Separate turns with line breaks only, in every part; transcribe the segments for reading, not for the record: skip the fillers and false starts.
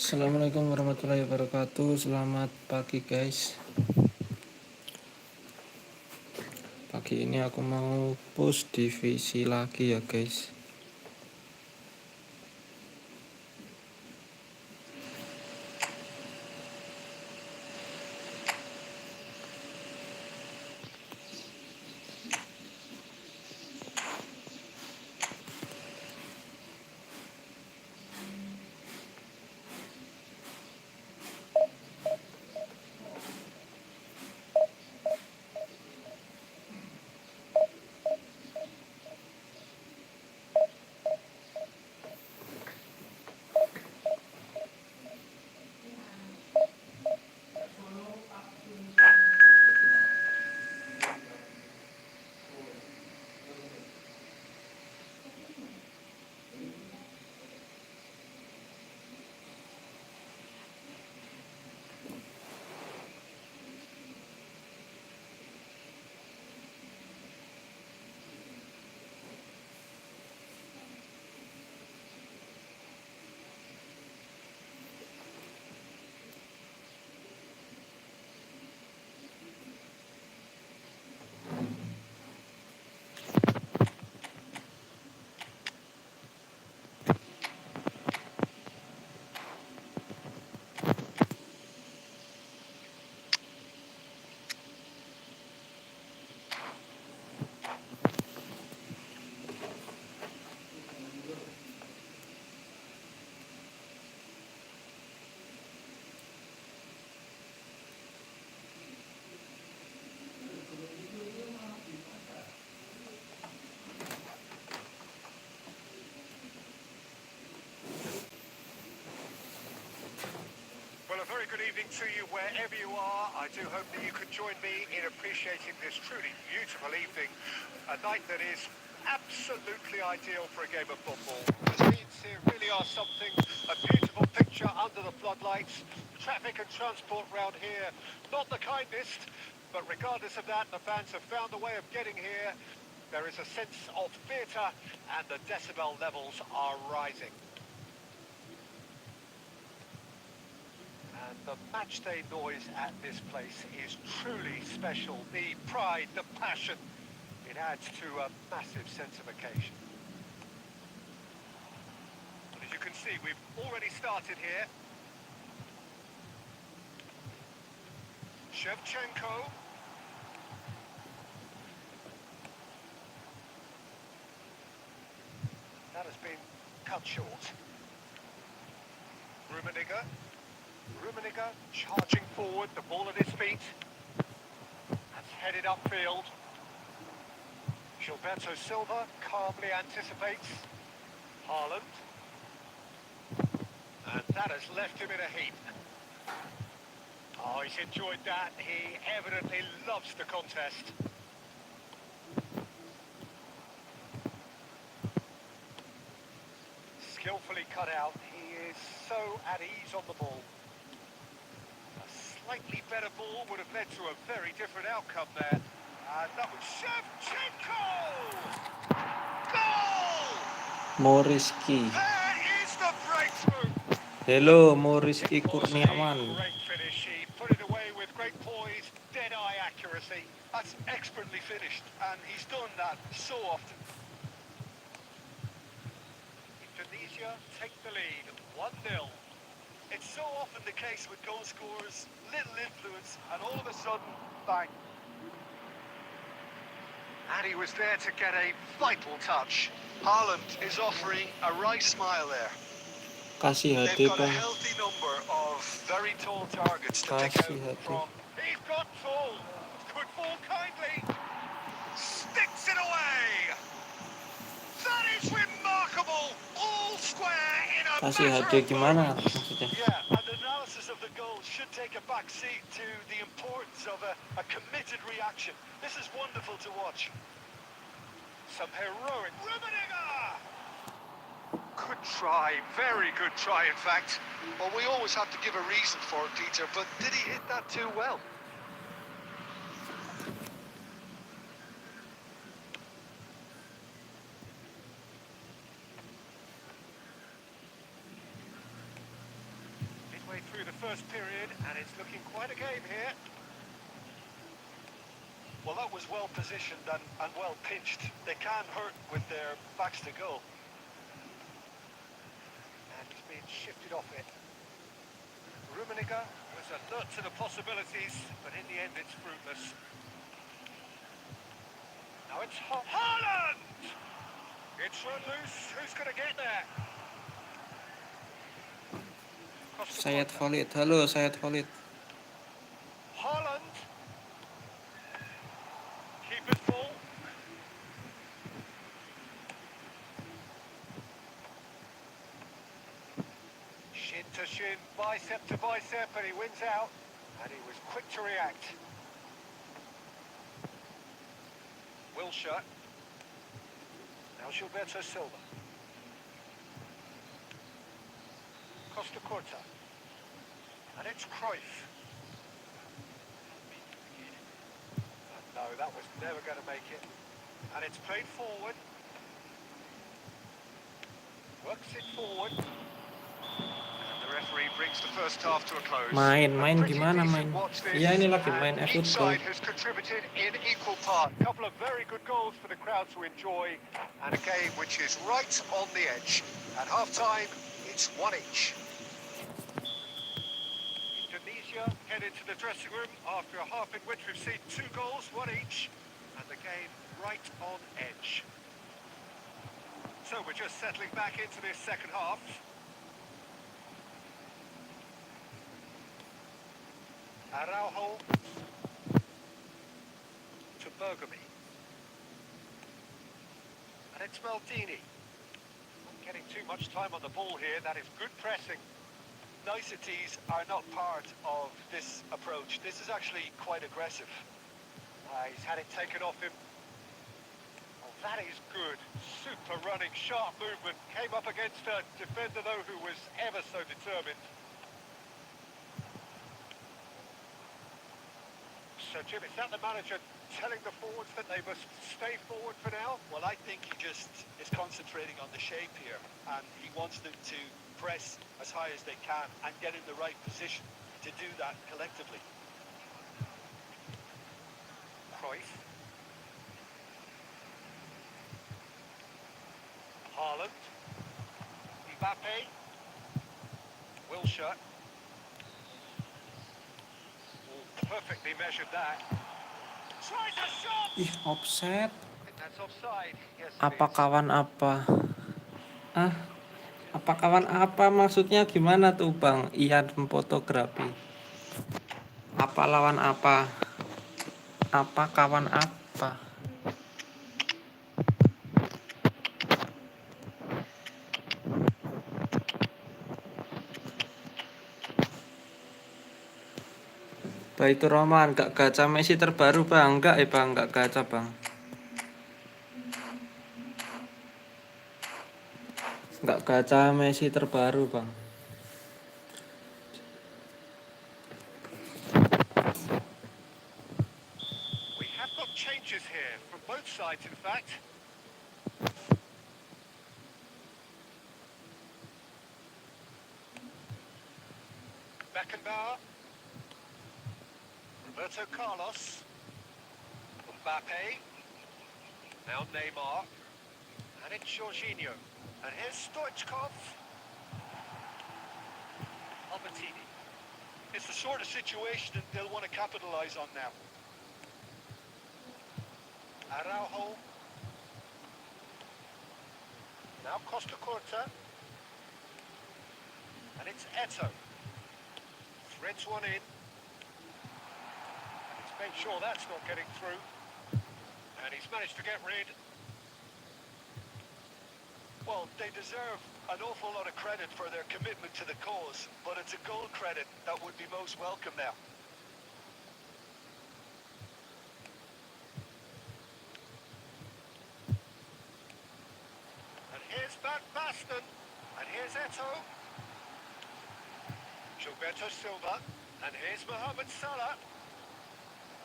Assalamualaikum warahmatullahi wabarakatuh. Selamat pagi guys. Pagi ini aku mau push divisi lagi ya guys.
Well, a very good evening to you wherever you are. I do hope that you can join me in appreciating this truly beautiful evening, a night that is absolutely ideal for a game of football. The scenes here really are something, a beautiful picture under the floodlights. Traffic and transport round here, not the kindest, but regardless of that, the fans have found a way of getting here. There is a sense of theatre and the decibel levels are rising. And the matchday noise at this place is truly special. The pride, the passion, it adds to a massive sense of occasion. And as you can see, we've already started here. Shevchenko. That has been cut short. Rummenigge charging forward, the ball at his feet. That's headed upfield. Gilberto Silva calmly anticipates. Haaland. And that has left him in a heap. Oh, he's enjoyed that. He evidently loves the contest. Skillfully cut out. He is so at ease on the ball. A slightly better ball would have led to a very different outcome there. And that was Shevchenko! Goal!
Moriski.
There is the breakthrough!
Hello Moriski
It was a
Kurniawan.
great finish. He put it away with great poise, dead-eye accuracy. That's expertly finished, and he's done that so often. Indonesia take the lead, 1-0. It's so often the case with goal scorers, little influence, and all of a sudden, bang. And he was there to get a vital touch. Haaland is offering a right smile there.
Kasih hati
They've got a
bang.
healthy number of very tall targets to pick
Kasih
out
hati.
from. He's got tall. Could fall kindly. Sticks it away. That is remarkable. All square in a
Kasih
matter
hati
of
gimana
moments.
maksudnya?
Yeah, and analysis of the goal should take a back seat to the importance of a committed reaction. This is wonderful to watch. Some heroic Rummenigge! Good try, very good try in fact. Well, we always have to give a reason for it, Peter, but did he hit that too well? first period, and it's looking quite a game here.
Well, that was well positioned and well pinched. They can hurt with their backs to goal.
And he's been shifted off it. Rummenigge was alert to the possibilities, but in the end it's fruitless. Now it's Haaland! It's run loose. Who's going to get there?
Sayat Khalid, halo Sayat Khalid.
Haaland. Keeper's ball. Shin to shin, bicep to bicep, and he wins out. And he was quick to react. Wilshere. Now Gilberto Silva. Costa Curta. And it's Cruyff. No, that was never going to make it. And it's played forward. Works it forward. And the referee brings the first half to a close.
Main
A pretty
gimana
decent
main?
watch this,
Iya ini lagi
and
main
each
efootball.
side has contributed in equal part. A couple of very good goals for the crowd to enjoy, and a game which is right on the edge. At half-time, it's 1 each. Indonesia head into the dressing room after a half in which we've seen 2 goals, 1 each, and the game right on edge. So we're just settling back into this second half. Araujo to Bergami. And it's Maldini. Not getting too much time on the ball here. That is good pressing.
Niceties are not part of this approach. This is actually quite aggressive.
He's had it taken off him. Oh, that is good. Super running, sharp movement. Came up against a defender, though, who was ever so determined. So, Jim, is that the manager telling the forwards that they must stay forward for now?
Well, I think he just is concentrating on the shape here, and he wants them to press as high as they can and get in the right position to do that collectively.
Cruyff. Haaland. Mbappe. Wilshere. Perfectly measured that. Tries a shot!
Ih, offset.
I think that's offside. Yes, it
Apa
is.
kawan apa? Apa kawan apa maksudnya gimana tuh Bang? Ian fotografi. Apa lawan apa? Apa kawan apa? Baitur Rahman, gak gacha Messi terbaru Bang? Enggak Bang, gak gacha Bang. Gak gacha Messi terbaru Bang.
We have got changes here from both sides, in fact. Beckenbauer. Roberto Carlos. Mbappe. Now Neymar. And it's Jorginho. And here's Stoichkov. Albertini.
It's the sort of situation that they'll want to capitalize on now.
Araujo. Now Costa Curta. And it's Eto'o. Threads one in. And he's made sure that's not getting through. And he's managed to get rid.
Well, they deserve an awful lot of credit for their commitment to the cause, but it's a goal credit that would be most welcome now.
And here's Van Basten. And here's Eto'o. Gilberto Silva. And here's Mohamed Salah.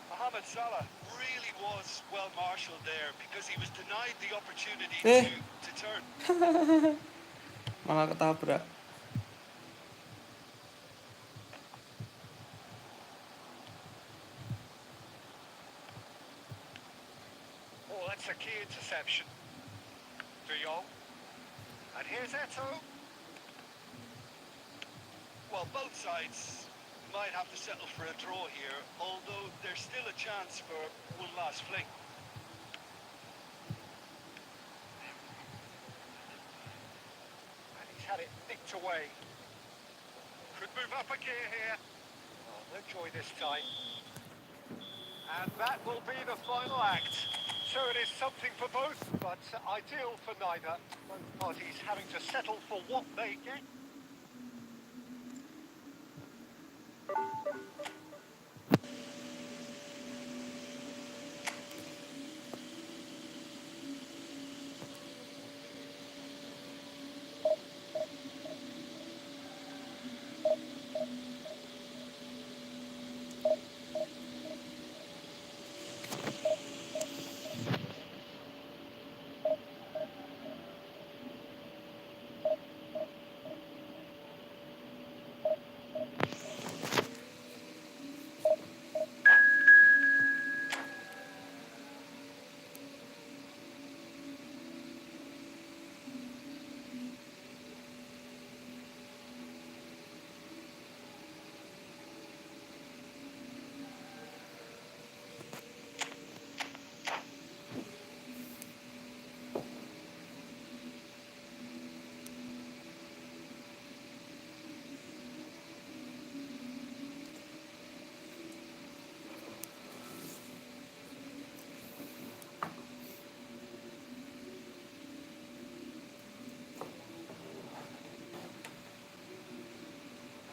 Mohamed Salah really was well marshalled there because he was denied the opportunity to turn.
Malah ketabrak.
That's a key interception. De Jong. And here's Eto.
Well, both sides might have to settle for a draw here, although there's still a chance for one last fling.
And he's had it nicked away. Could move up a gear here. Oh, no joy this time. And that will be the final act. So it is something for both, but ideal for neither. Both parties having to settle for what they get.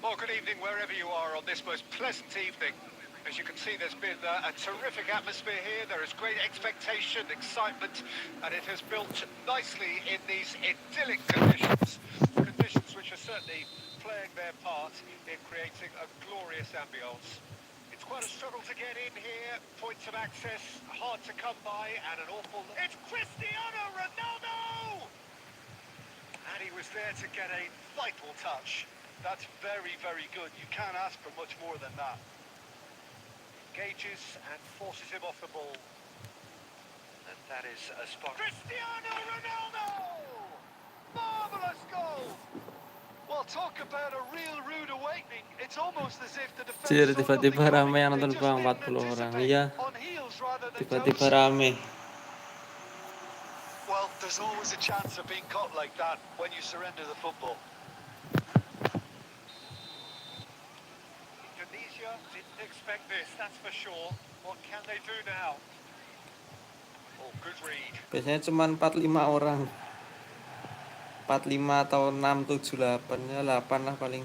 Well, good evening wherever you are on this most pleasant evening. As you can see, there's been a terrific atmosphere here. There is great expectation, excitement, and it has built nicely in these idyllic conditions. Conditions which are certainly playing their part in creating a glorious ambience. It's quite a struggle to get in here. Points of access hard to come by, and an awful... It's Cristiano Ronaldo! And he was there to get a vital touch.
That's very, very good. You can't ask for much more than that.
Engages and forces him off the ball. And that is a spot. Cristiano Ronaldo! Marvellous goal!
Well, talk about a real rude awakening. It's almost as if the defense
Jir,
saw nothing
tiba-tiba
coming.
rame yang
They
nonton
just
bang,
didn't
40 orang.
anticipate.
Iya,
On heels rather than
tiba-tiba
toes.
rame.
Well, there's always a chance of being caught like that when you surrender the football.
Indonesia didn't expect this, that's for sure. What can they do now? Oh, good read.
Biasanya cuma 45 orang. 45 atau 6, 7, 8. Ya 8 lah paling.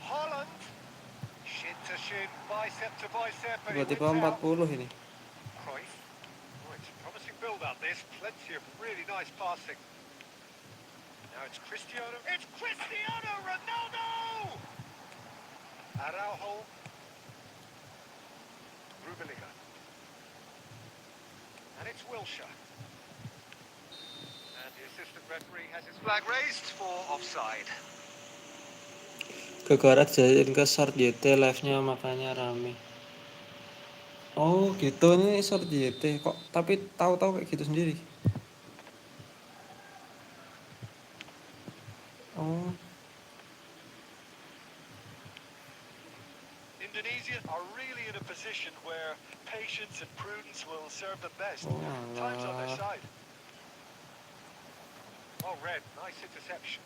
Holland. Shin to shin, bicep to bicep, and he
Tiba-tiba
wins out.
40 ini.
Cruyff. Oh, it's a promising build-up this. Plenty of really nice passing. Now it's Cristiano. It's Cristiano Ronaldo! Araujo. Rummenigge. And it's Wilshere. And the assistant referee has his flag raised for offside.
Gara-gara dijadiin ke short JT live-nya makanya rame. Oh gitu, ini short JT kok, tapi tahu-tahu kayak gitu sendiri. Oh,
Indonesia are really in a position where patience and prudence will serve them best.
oh
Time's on their
alah.
side.
Oh, Red, nice interception.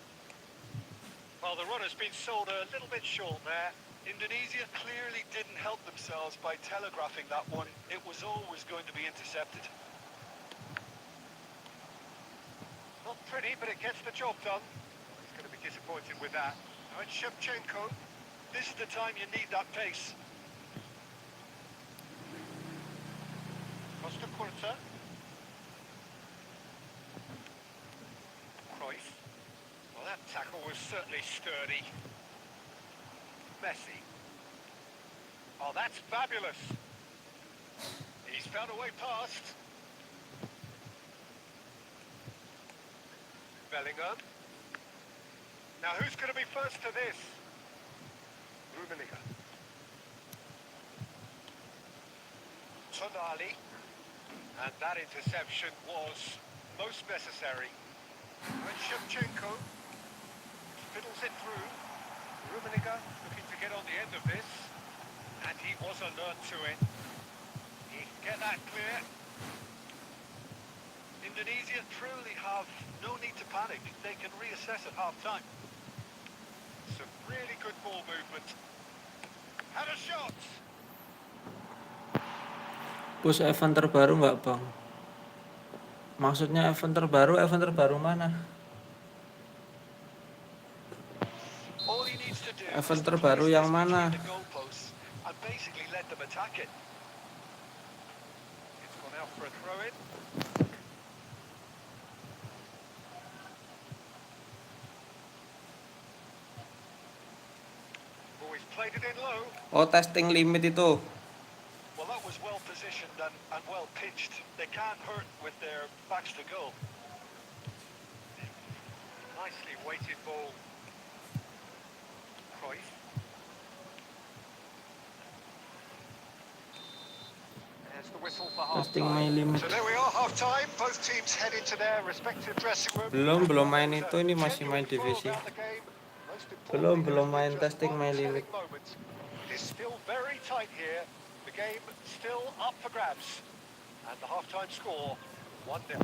Well, the runner's been sold a little bit short there.
Indonesia clearly didn't help themselves by telegraphing that one. It was always going to be intercepted.
Not pretty, but it gets the job done. He's going to be disappointed with that. Now it's Shevchenko.
This is the time you need that pace.
Costa Curta. Cruyff. Well, that tackle was certainly sturdy. Messi. Oh, that's fabulous. He's found a way past. Bellingham. Now, who's going to be first to this? Rummenigge. Tonali. And that interception was most necessary. And Shevchenko fiddles it through. Rummenigge looking to get on the end of this. And he was alert to it. He can get that clear.
Indonesia truly have no need to panic. They can reassess at half-time.
Some really good ball movement. Had a shot.
Push event terbaru nggak bang? Maksudnya event terbaru mana?
All he needs to do
Event
is to
terbaru
place
yang
this
mana?
between the goalposts and basically let them attack it.
It's gone out for a throw-in. Always played it in low.
Oh, testing limit itu.
Well, that was well positioned and well pitched. They can't hurt with their backs to goal.
Nicely weighted ball. Cruyff. There's the whistle for
Testing
half-time.
my limit.
So there we are, half-time. Both teams head into their respective dressing room.
Belum main itu, ini masih main divisi. Belum main testing my limit.
It is still very tight here. The game still up for grabs. And the half-time score, 1-0.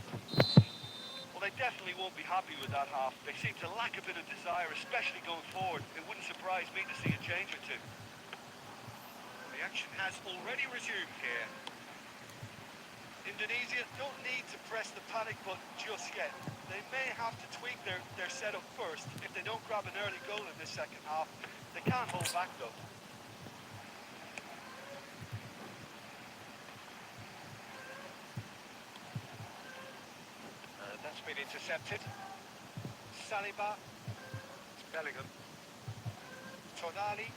Well, they definitely won't be happy with that half. They seem to lack a bit of desire, especially going forward. It wouldn't surprise me to see a change or two.
The action has already resumed here.
Indonesia don't need to press the panic button just yet. They may have to tweak their setup first. If they don't grab an early goal in this second half, they can't hold back though.
That's been intercepted. Saliba. It's Bellingham. Tonali.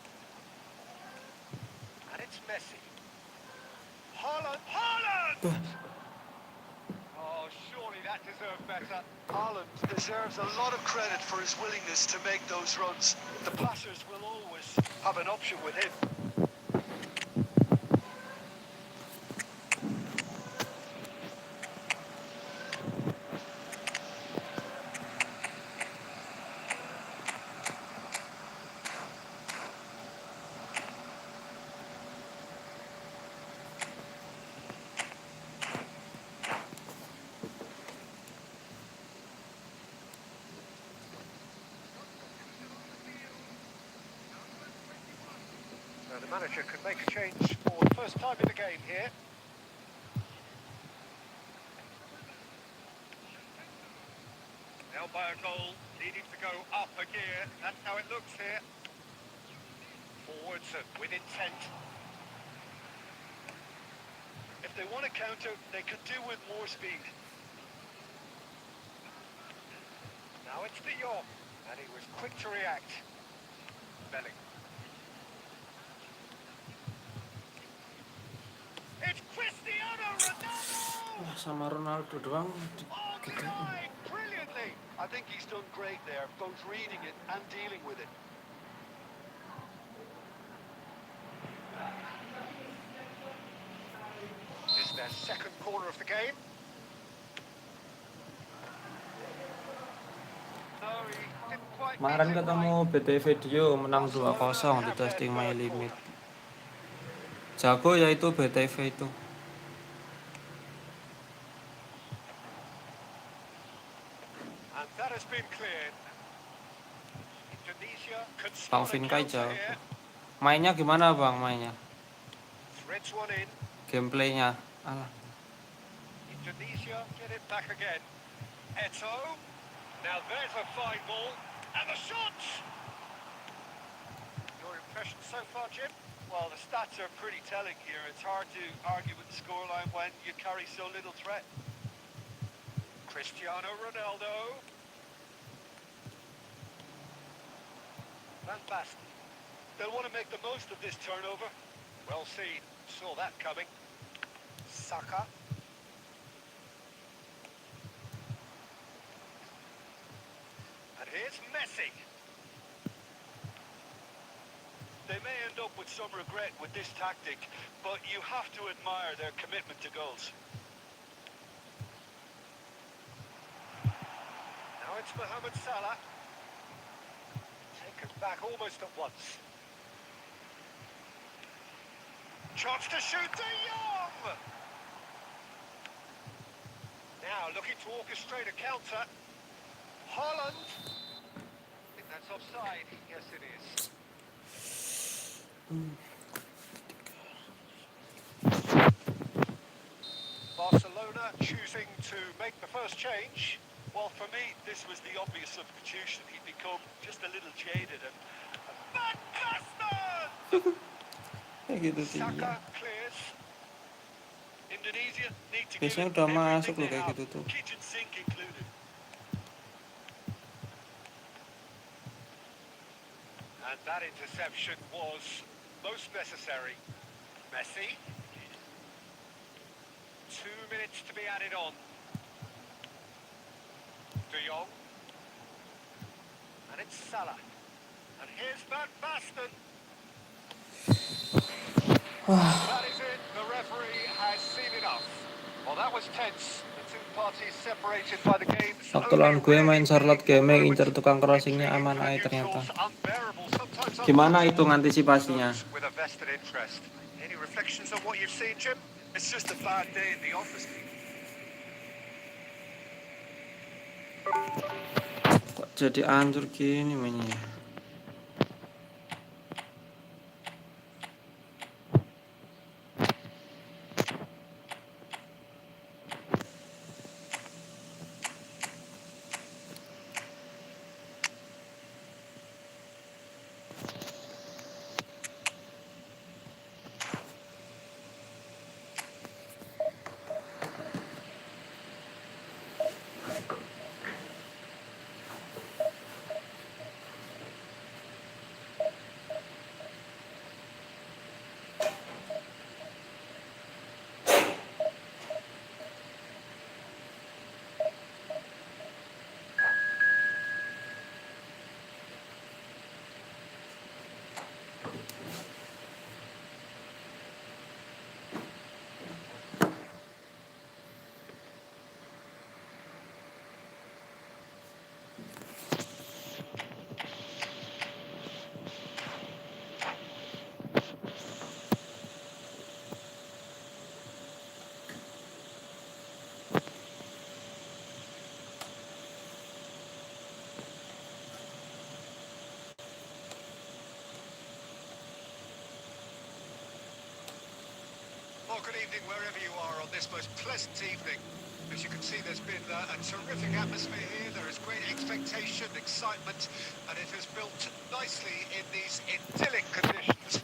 And it's Messi. Haaland. Oh, surely that deserved better.
Haaland deserves a lot of credit for his willingness to make those runs. The passers will always have an option with him.
So the manager could make a change for the first time in the game here. Now by a goal, needing to go up a gear. That's how it looks here. Forwards and with intent.
If they want to counter, they could do with more speed.
Now it's De Jong, and he was quick to react. Bellingham. It's Cristiano Ronaldo!
Sama Ronaldo doang.
On the line, brilliantly.
I think he's done great there, both reading it and dealing with it.
This is their second corner of the game. No, he didn't quite
Kemarin
beat it
ketemu
right.
BT Video menang 2-0 di testing my limit. Jago ya itu BTV itu.
And that has been cleared. Indonesia can
Bang
start a
Vinkai
counter
jago.
here.
Mainnya gimana bang mainnya?
Threads one in.
Gameplaynya. Alah.
Indonesia get it back again. Eto. Now there's a fine ball. And the shot! Your impression so far, Jim?
Well, the stats are pretty telling here. It's hard to argue with the scoreline when you carry so little threat.
Cristiano Ronaldo. Van Basten.
They'll want to make the most of this turnover.
Well seen. Saw that coming. Saka. And here's Messi.
They may end up with some regret with this tactic, but you have to admire their commitment to goals.
it's Mohamed Salah. Taken back almost at once. Chance to shoot De Jong! Now looking to orchestrate a counter. Holland. I think that's offside. Yes, it is. Barcelona choosing to make the first change.
Well, for me, this was the obvious substitution. He'd become just a little jaded and... Van Basten!
Kayak gitu sih ya.
Saka clears.
Indonesia need to give
Biasanya
it
udah masuk
everything
loh
they
kayak
have,
gitu tuh.
kitchen sink included.
And that interception was most necessary. Messi. 2 minutes to be added on. De Jong. And it's Salah. And here's Van Basten. That is it. The referee has seen enough. Well, that was tense. The two parties separated by the game's
Waktu lawan gue main Charlotte Gaming, incer tukang crossingnya aman aja ternyata. Gimana itu antisipasinya?
With a vested interest. Any reflections on what you've seen, Jim?
It's just a bad day in the office.
Kok jadi hancur gini mainnya?
Well, good evening wherever you are on this most pleasant evening. As you can see, there's been a terrific atmosphere here. There is great expectation, excitement, and it has built nicely in these idyllic conditions.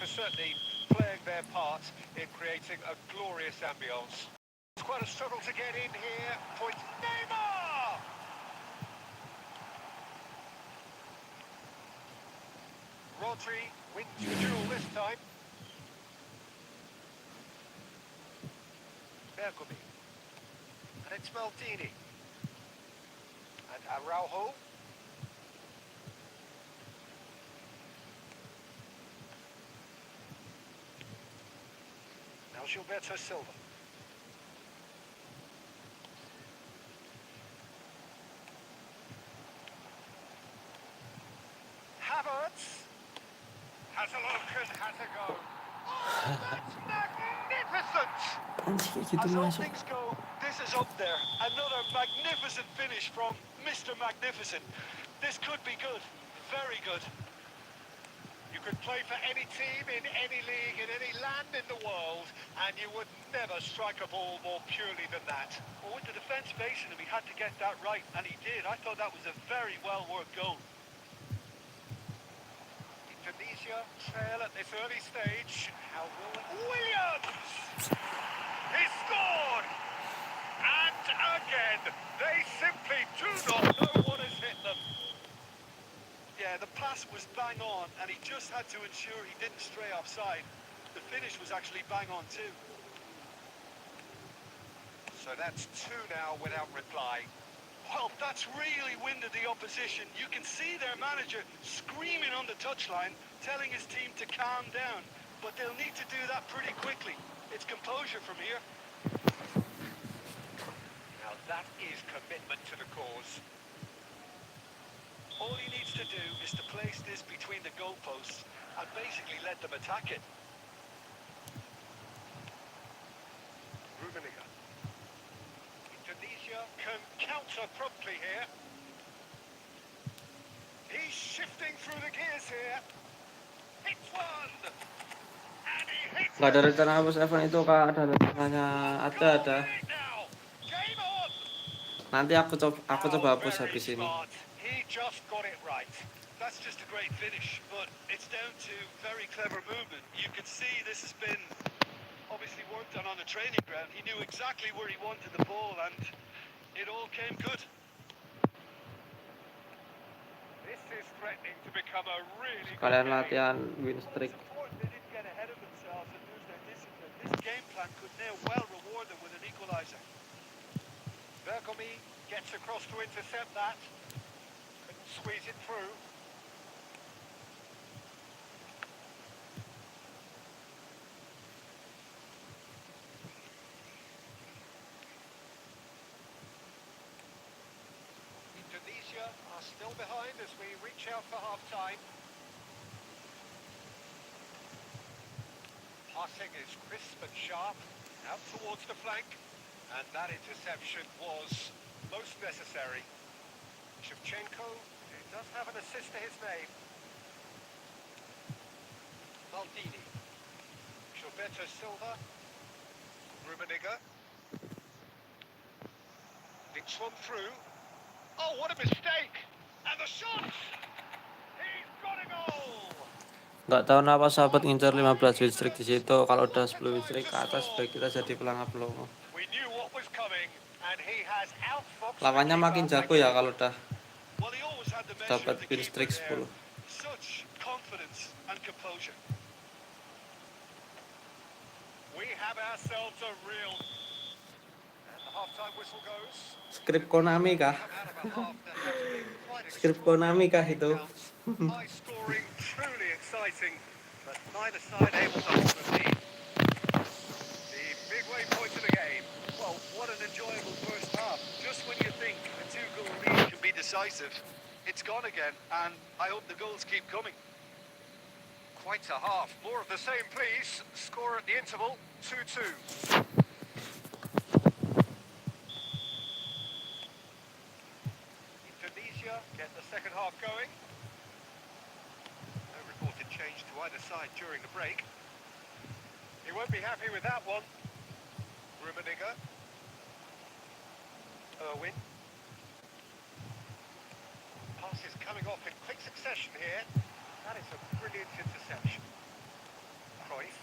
For certainly playing their part in creating a glorious ambience. It's quite a struggle to get in here. Point Neymar! Rodri wins the duel this time. Bergomi. And it's Maldini. And Araujo. Now Gilberto Silva. Havertz. Has a look and has a go. Oh, that's magnificent!
Anjir kayak gitu
As all
masuk.
things go, this is up there. Another magnificent finish from Mr. Magnificent. This could be good. Very good.
You could play for any team in any league in any land in the world, and you would never strike a ball more purely than that.
Well, with the defence facing him, he had to get that right, and he did. I thought that was a very well-worked goal.
Indonesia trail at this early stage. How will Williams! He scored! And again, they simply do not know what has hit them.
Yeah, the pass was bang on, and he just had to ensure he didn't stray offside. The finish was actually bang on too.
So that's two now without reply.
Well, that's really winded the opposition. You can see their manager screaming on the touchline, telling his team to calm down. But they'll need to do that pretty quickly. It's composure from here.
Now That is commitment to the cause.
All he needs to do is to place this between the goalposts and basically let them attack it.
Rummenigge. Indonesia can counter promptly here. He's shifting through the gears here. Hits one. And he hits
Nggak ada
it.
rencana hapus F1 itu kak, ada rencananya ada.
Goal in it now. Game on.
Nanti aku coba hapus
very
habis ini.
smart. He just got it right.
That's just a great finish, but it's down to very clever movement. You can see this has been obviously worked on the training ground. He knew exactly where he wanted the ball and it all came good.
This is threatening to become a really good
Kalian
game.
latihan win streak.
It's important they didn't get ahead of themselves and lose their discipline. This game plan could now well reward them with an equaliser.
Bergomi gets across to intercept that. Couldn't squeeze it through. Indonesia are still behind as we reach out for half-time. Passing is crisp and sharp, out towards the flank, and that interception was most necessary. Shevchenko, who does have an assist to his name. Maldini. Gilberto Silva. Rummenigge. It's one through. Oh, what a mistake! And the shot! He's got a goal!
Nggak tahu kenapa sahabat ngincar 15 win streak di situ. Kalau udah 10 win streak ke atas baik kita jadi pelangap pelongo.
We knew what was coming, and he has outfoxed the
Lawannya makin
keeper
jago ya
again.
kalau udah
Well, he always had the measure
dapat
of the
win
keeper
streak
there.
10.
Such confidence and composure.
We have ourselves a real... And the half-time whistle goes.
Skrip Konami kah?
Come out of a half that has been quite
Skrip Konami kah itu?
high scoring, truly exciting, but neither side able to hold the lead. The midway point of the game.
Well, what an enjoyable first half. Just when you think a two-goal lead can be decisive, it's gone again, and I hope the goals keep coming.
Quite a half. More of the same, please. Score at the interval, 2-2. Indonesia get the second half going. No reported change to either side during the break. He won't be happy with that one. Rummenigge. Irwin. Passes coming off in quick succession here. That is a brilliant interception. Cruyff.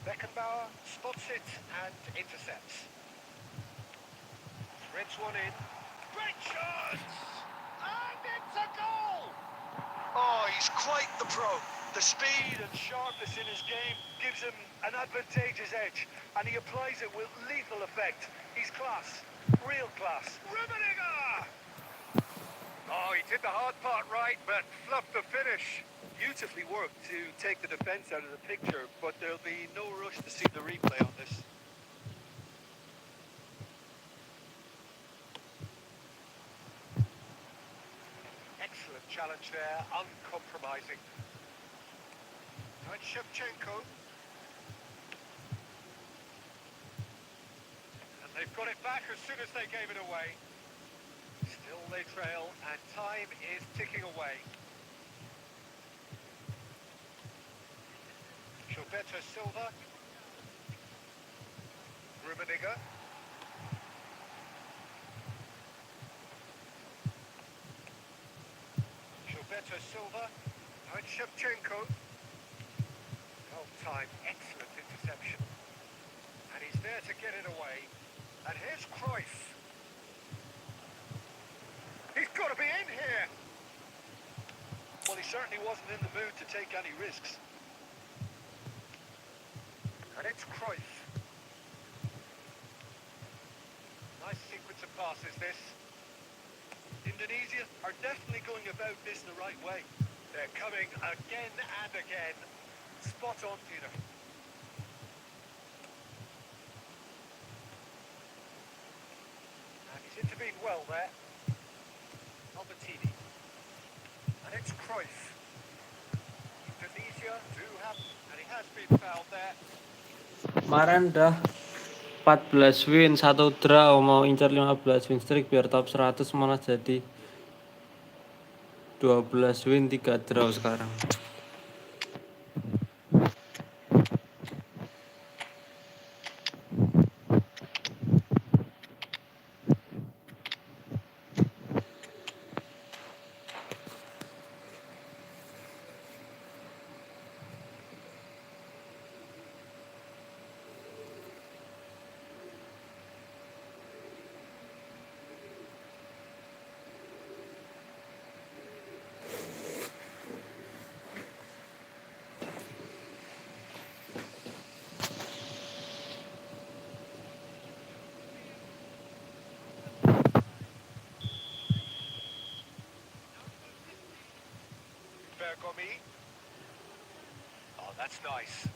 Beckenbauer spots it and intercepts. Threads one in. Great chance! And it's a goal!
Oh, he's quite the pro. The speed and sharpness in his game gives him an advantageous edge, and he applies it with lethal effect. He's class, real class.
Rummenigge! Oh, he did the hard part right, but fluffed the finish.
Beautifully worked to take the defence out of the picture, but there'll be no rush to see the replay on this.
Excellent challenge there, uncompromising. Now it's Shevchenko. And they've got it back as soon as they gave it away. Still they trail, and time is ticking away. Gilberto Silva. Rummenigge. Gilberto Silva. Now it's Shevchenko. Well timed, excellent interception. And he's there to get it away. And here's Cruyff. He's got to be in here.
Well, he certainly wasn't in the mood to take any risks.
And it's Cruyff. Nice sequence of passes, this.
Indonesia are definitely going about this the right way.
They're coming again and again. Spot on, Peter. been well there. Albertini. And it's Cruyff. Tunisia do have, and he has been fouled there.
Kemarin dah 14 win, 1 draw, mau incar 15 win streak biar top 100 malah jadi 12 win 3 draw sekarang.
Bergomi. Oh, that's nice.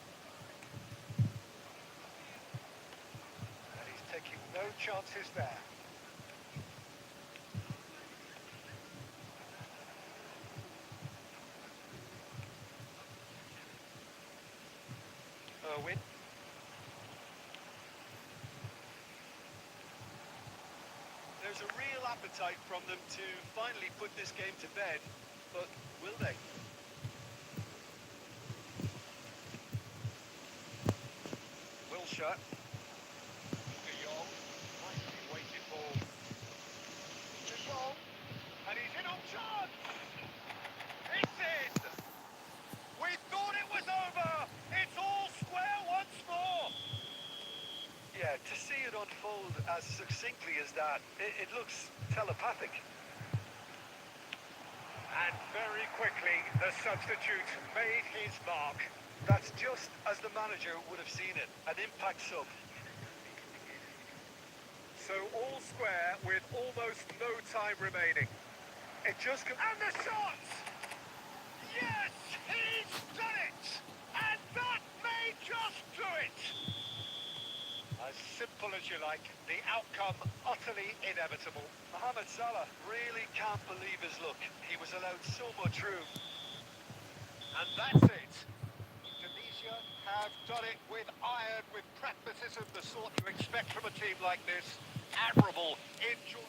And he's taking no chances there. Irwin.
There's a real appetite from them to finally put this game to bed, but will they?
Wilshire. De Jong. Nicely weighted ball. De Jong. And he's in on chance. It's in. We thought it was over. It's all square once more.
Yeah, to see it unfold as succinctly as that, it looks telepathic.
And very quickly, the substitute made his mark.
That's just as the manager would have seen it, an impact sub.
So all square with almost no time remaining. It just... And the shot! Yes, he's done it! And that may just do it! As simple as you like, the outcome utterly inevitable.
Mohamed Salah really can't believe his luck. He was allowed so much room.
And that's it. Tunisia have done it with iron, with pragmatism, the sort you expect from a team like this. Admirable. Enjoy.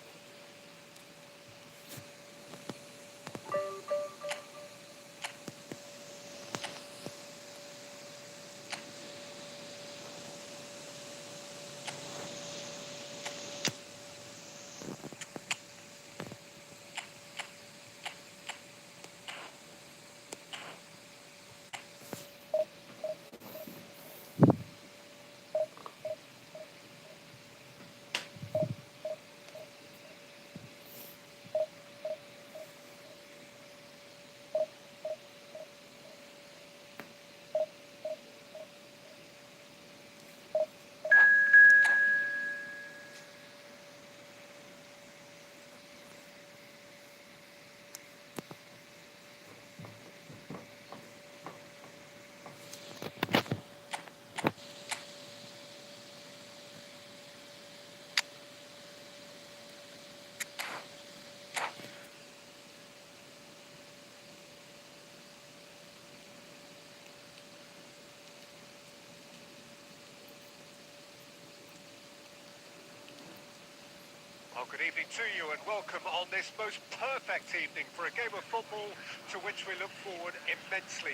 Well, good evening to you and welcome on this most perfect evening for a game of football to which we look forward immensely.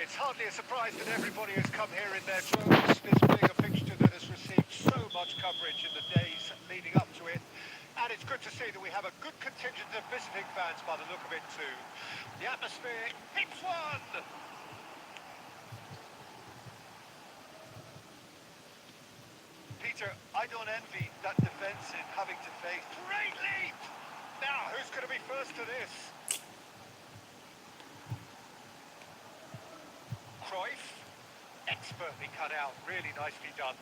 It's hardly a surprise that everybody has come here in their droves, this being a fixture that has received so much coverage in the days leading up to it. And it's good to see that we have a good contingent of visiting fans by the look of it too. The atmosphere hits one!
Peter, I don't envy that defence in having to face.
Great leap! Now, who's going to be first to this? Cruyff. Expertly cut out. Really nicely done.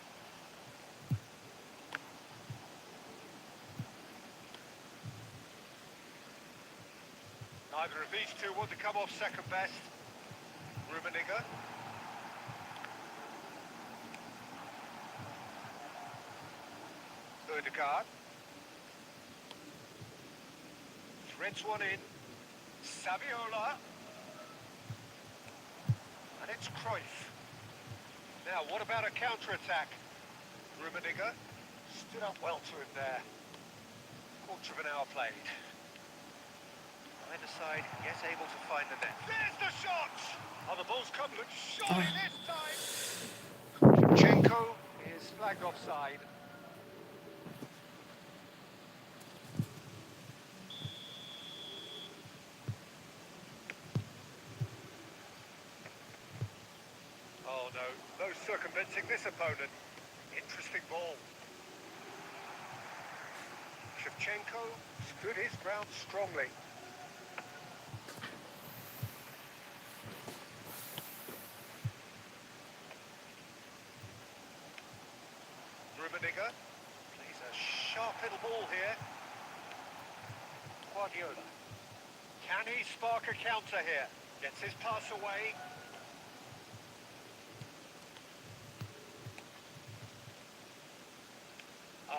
Neither of these two want to come off second best. Rummenigge. Odegaard. Threads one in. Saviola. And it's Cruyff. Now, what about a counter-attack? Rummenigge stood up well to him there. Quarter of an hour played. Either side, yes, able to find the net. There's the shot! Oh, the ball's come, but surely this time. Chenko is flagged offside. Oh no, no circumventing this opponent. Interesting ball. Shevchenko stood his ground strongly. Rummenigge plays a sharp little ball here. Guardiola. Can he spark a counter here? Gets his pass away.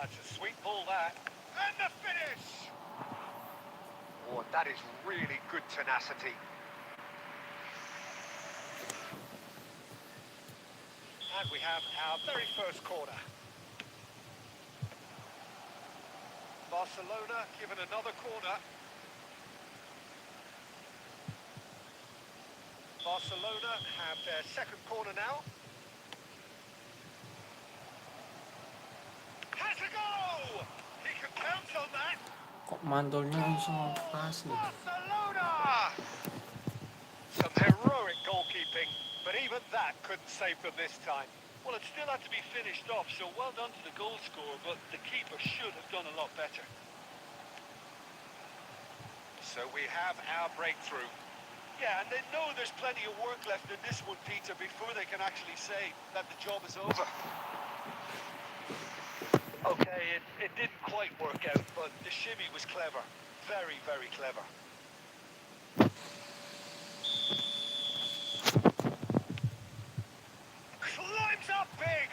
It's a sweet ball that. And the finish! Oh, that is really good tenacity. And we have our very first corner. Barcelona given another corner. Barcelona have their second corner now. Has a go! He can count on that.
Kok mantulnya langsung pas nih.
Barcelona! Some heroic goalkeeping, but even that couldn't save them this time.
Well, it still had to be finished off, so well done to the goal scorer, but the keeper should have done a lot better.
So we have our breakthrough.
Yeah, and they know there's plenty of work left in this one, Peter, before they can actually say that the job is over. Okay, it didn't quite work out, but the shimmy was clever. Very, very clever.
Climbs up big!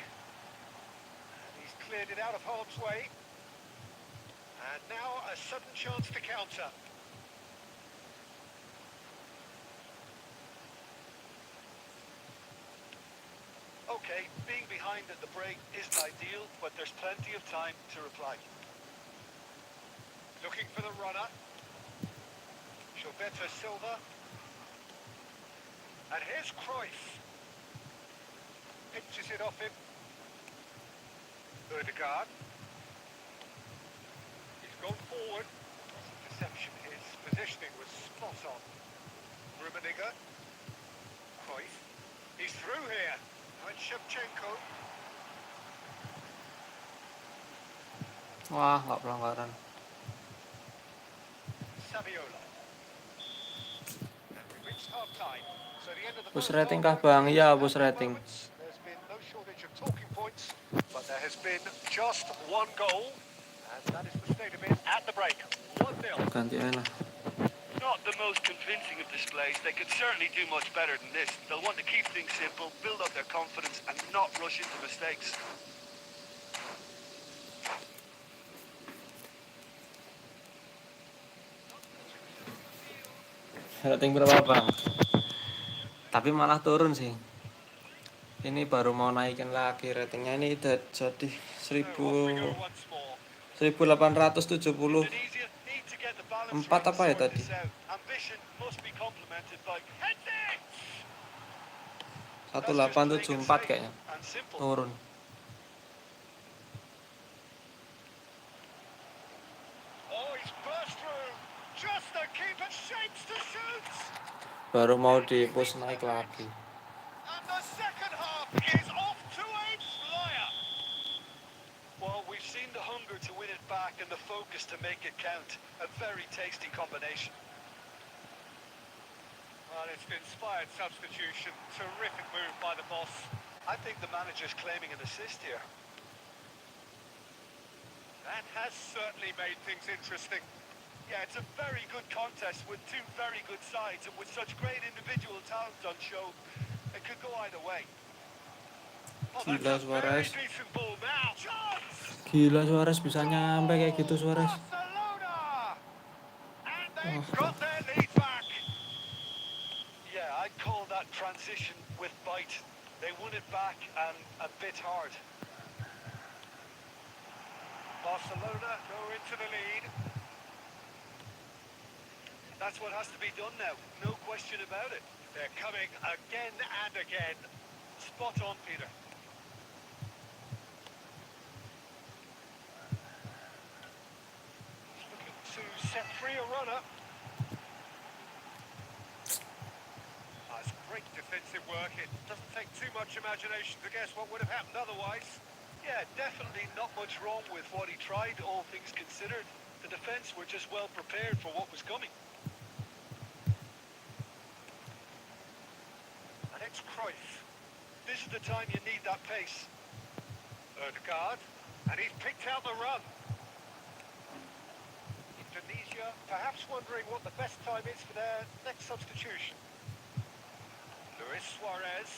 And he's cleared it out of harm's way. And now a sudden chance to counter.
Okay, being behind at the break isn't ideal, but there's plenty of time to reply.
Looking for the runner. Gilberto Silva. And here's Cruyff. Pitches it off him. Ødegaard. He's gone forward. Deception. His positioning was spot on. Rummenigge. Cruyff. He's through here. Now it's Shevchenko.
Wah, nggak pelanggaran.
Saviola. And we reached half time. So the end of the
Push
first
rating
half,
kah, Bang? Iya,
at
push
the
rating.
moments, there's been no shortage of talking points, but there has been just one goal, and that is the state of it at the break. 1-0.
Ganti aja lah.
Not the most convincing of displays. They could certainly do much better than this. They'll want to keep things simple, build up their confidence, and not rush into mistakes.
Rating berapa, Bang? Tapi malah turun sih. Ini baru mau naikin lagi ratingnya, ini udah jadi
So off we go
1000
once more.
1874
Tunisia need to get the balance
Empat
right and
apa ya
sort
tadi?
this out. Ambition must be complemented by
Heads it!
1874 kayaknya.
and simple.
Turun.
Oh, he's burst through. Just the keeper shapes to shoot.
Baru mau di push naik lagi.
And the second half is off to a flyer.
Well, we've seen the hunger to win it back and the focus to make it count. A very tasty combination.
Well, it's an inspired substitution. Terrific move by the boss.
I think the manager's claiming an assist here.
That has certainly made things interesting.
Yeah, it's a very good contest with two very good sides, and with such great individual talent on show, it could go either way.
Oh,
Gila,
that's a very
Suarez.
decent ball now. Chance!
Gila, Suarez bisa nyampe kayak gitu, Suarez.
Barcelona! And they They've got their lead back.
Yeah, I'd call that transition with bite. They won it back and a bit hard.
Barcelona go into the lead.
That's what has to be done now. No question about it.
They're coming again and again.
Spot on, Peter.
Looking to set free a runner. That's great defensive work. It doesn't take too much imagination to guess what would have happened otherwise.
Yeah, definitely not much wrong with what he tried, all things considered. The defence were just well prepared for what was coming.
And it's Cruyff.
This is the time you need that pace.
Erdegaard. And he's picked out the run. Indonesia perhaps wondering what the best time is for their next substitution. Luis Suarez.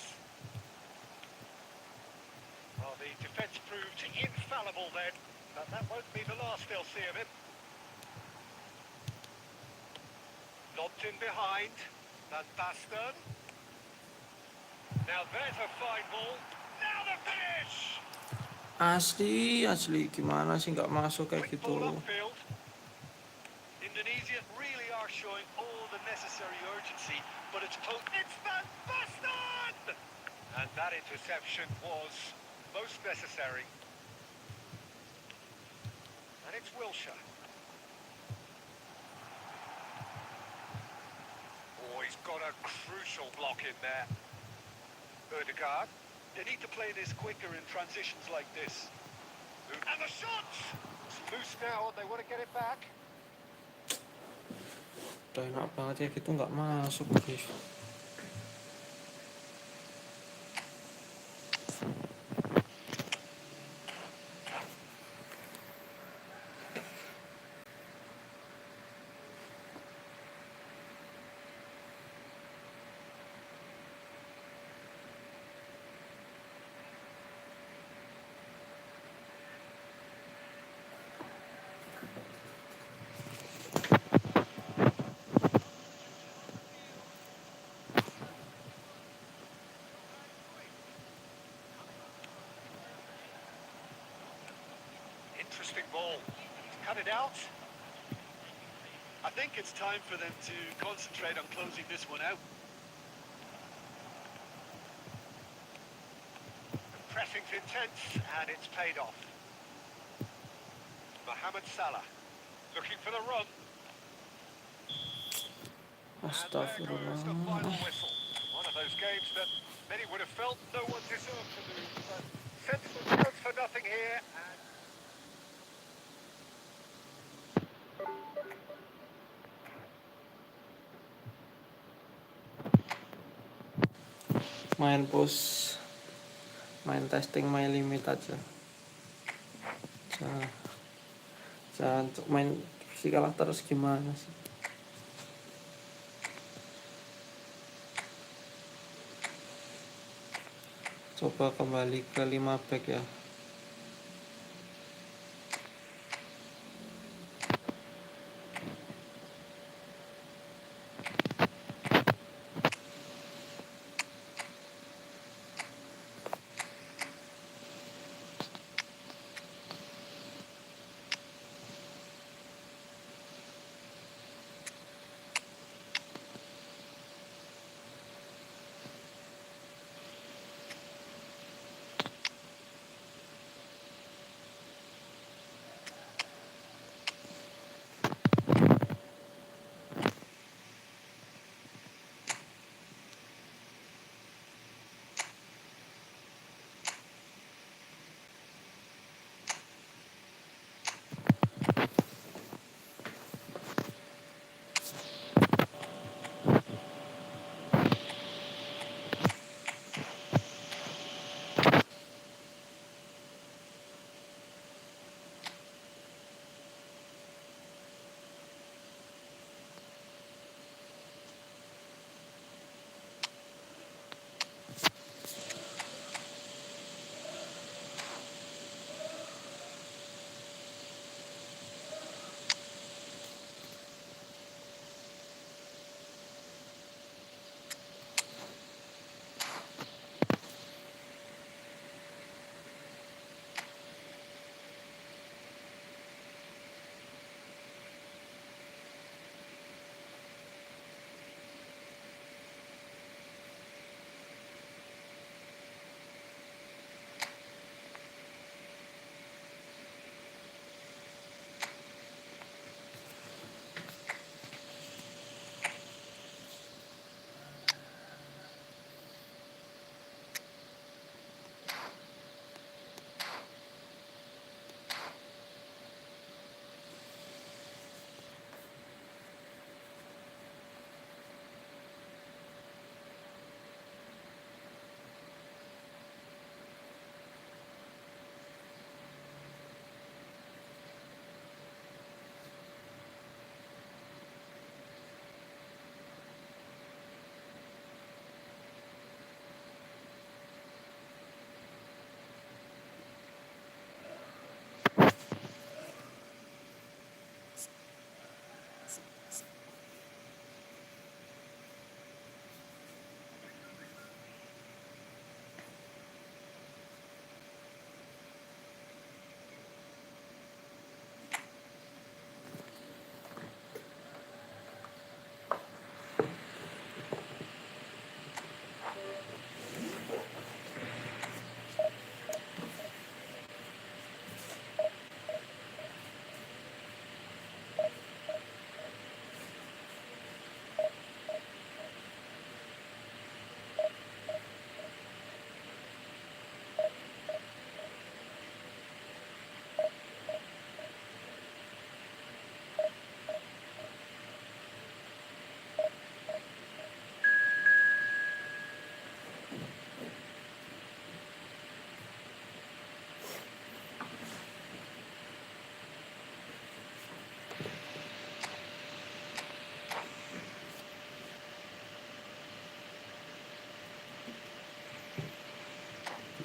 Well, the defence proved infallible then, but that won't be the last they'll see of him. Lobbed in behind. Van Basten. Now there's a fine ball. Now the finish!
Asli gimana sih nggak masuk kayak
Quick
gitu.
ball upfield.
Indonesia really are showing all the necessary urgency, but it's potent.
It's Van Basten! And that interception was most necessary. And it's Wilshere. Oh, he's got a crucial block in there. Erdegaard.
They need to play this quicker in transitions like this.
And the shot! It's loose now and they want to get it back.
Udah enak banget ya gitu nggak masuk guys.
Interesting ball. He's cut it out.
I think it's time for them to concentrate on closing this one out.
The pressing's intense and it's paid off. Mohamed Salah looking for the run. And there goes the final
Astagfirullah.
whistle. One of those games that many would have felt no one deserved to lose, but sensible counts for nothing here. And
Main push, main testing, main limit aja. Jangan untuk main si kalah terus gimana sih? Coba kembali ke 5 back ya.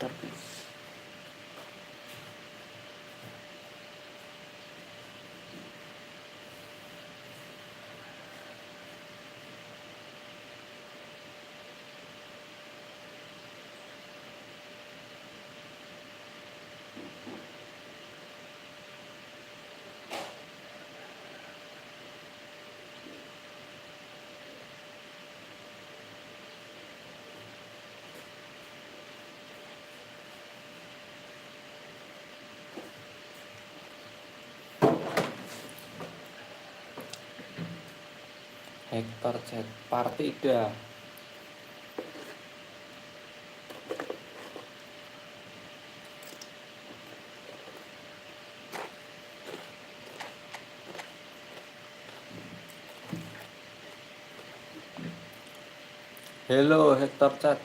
habis. Hector chat partida. Hello Hector chat.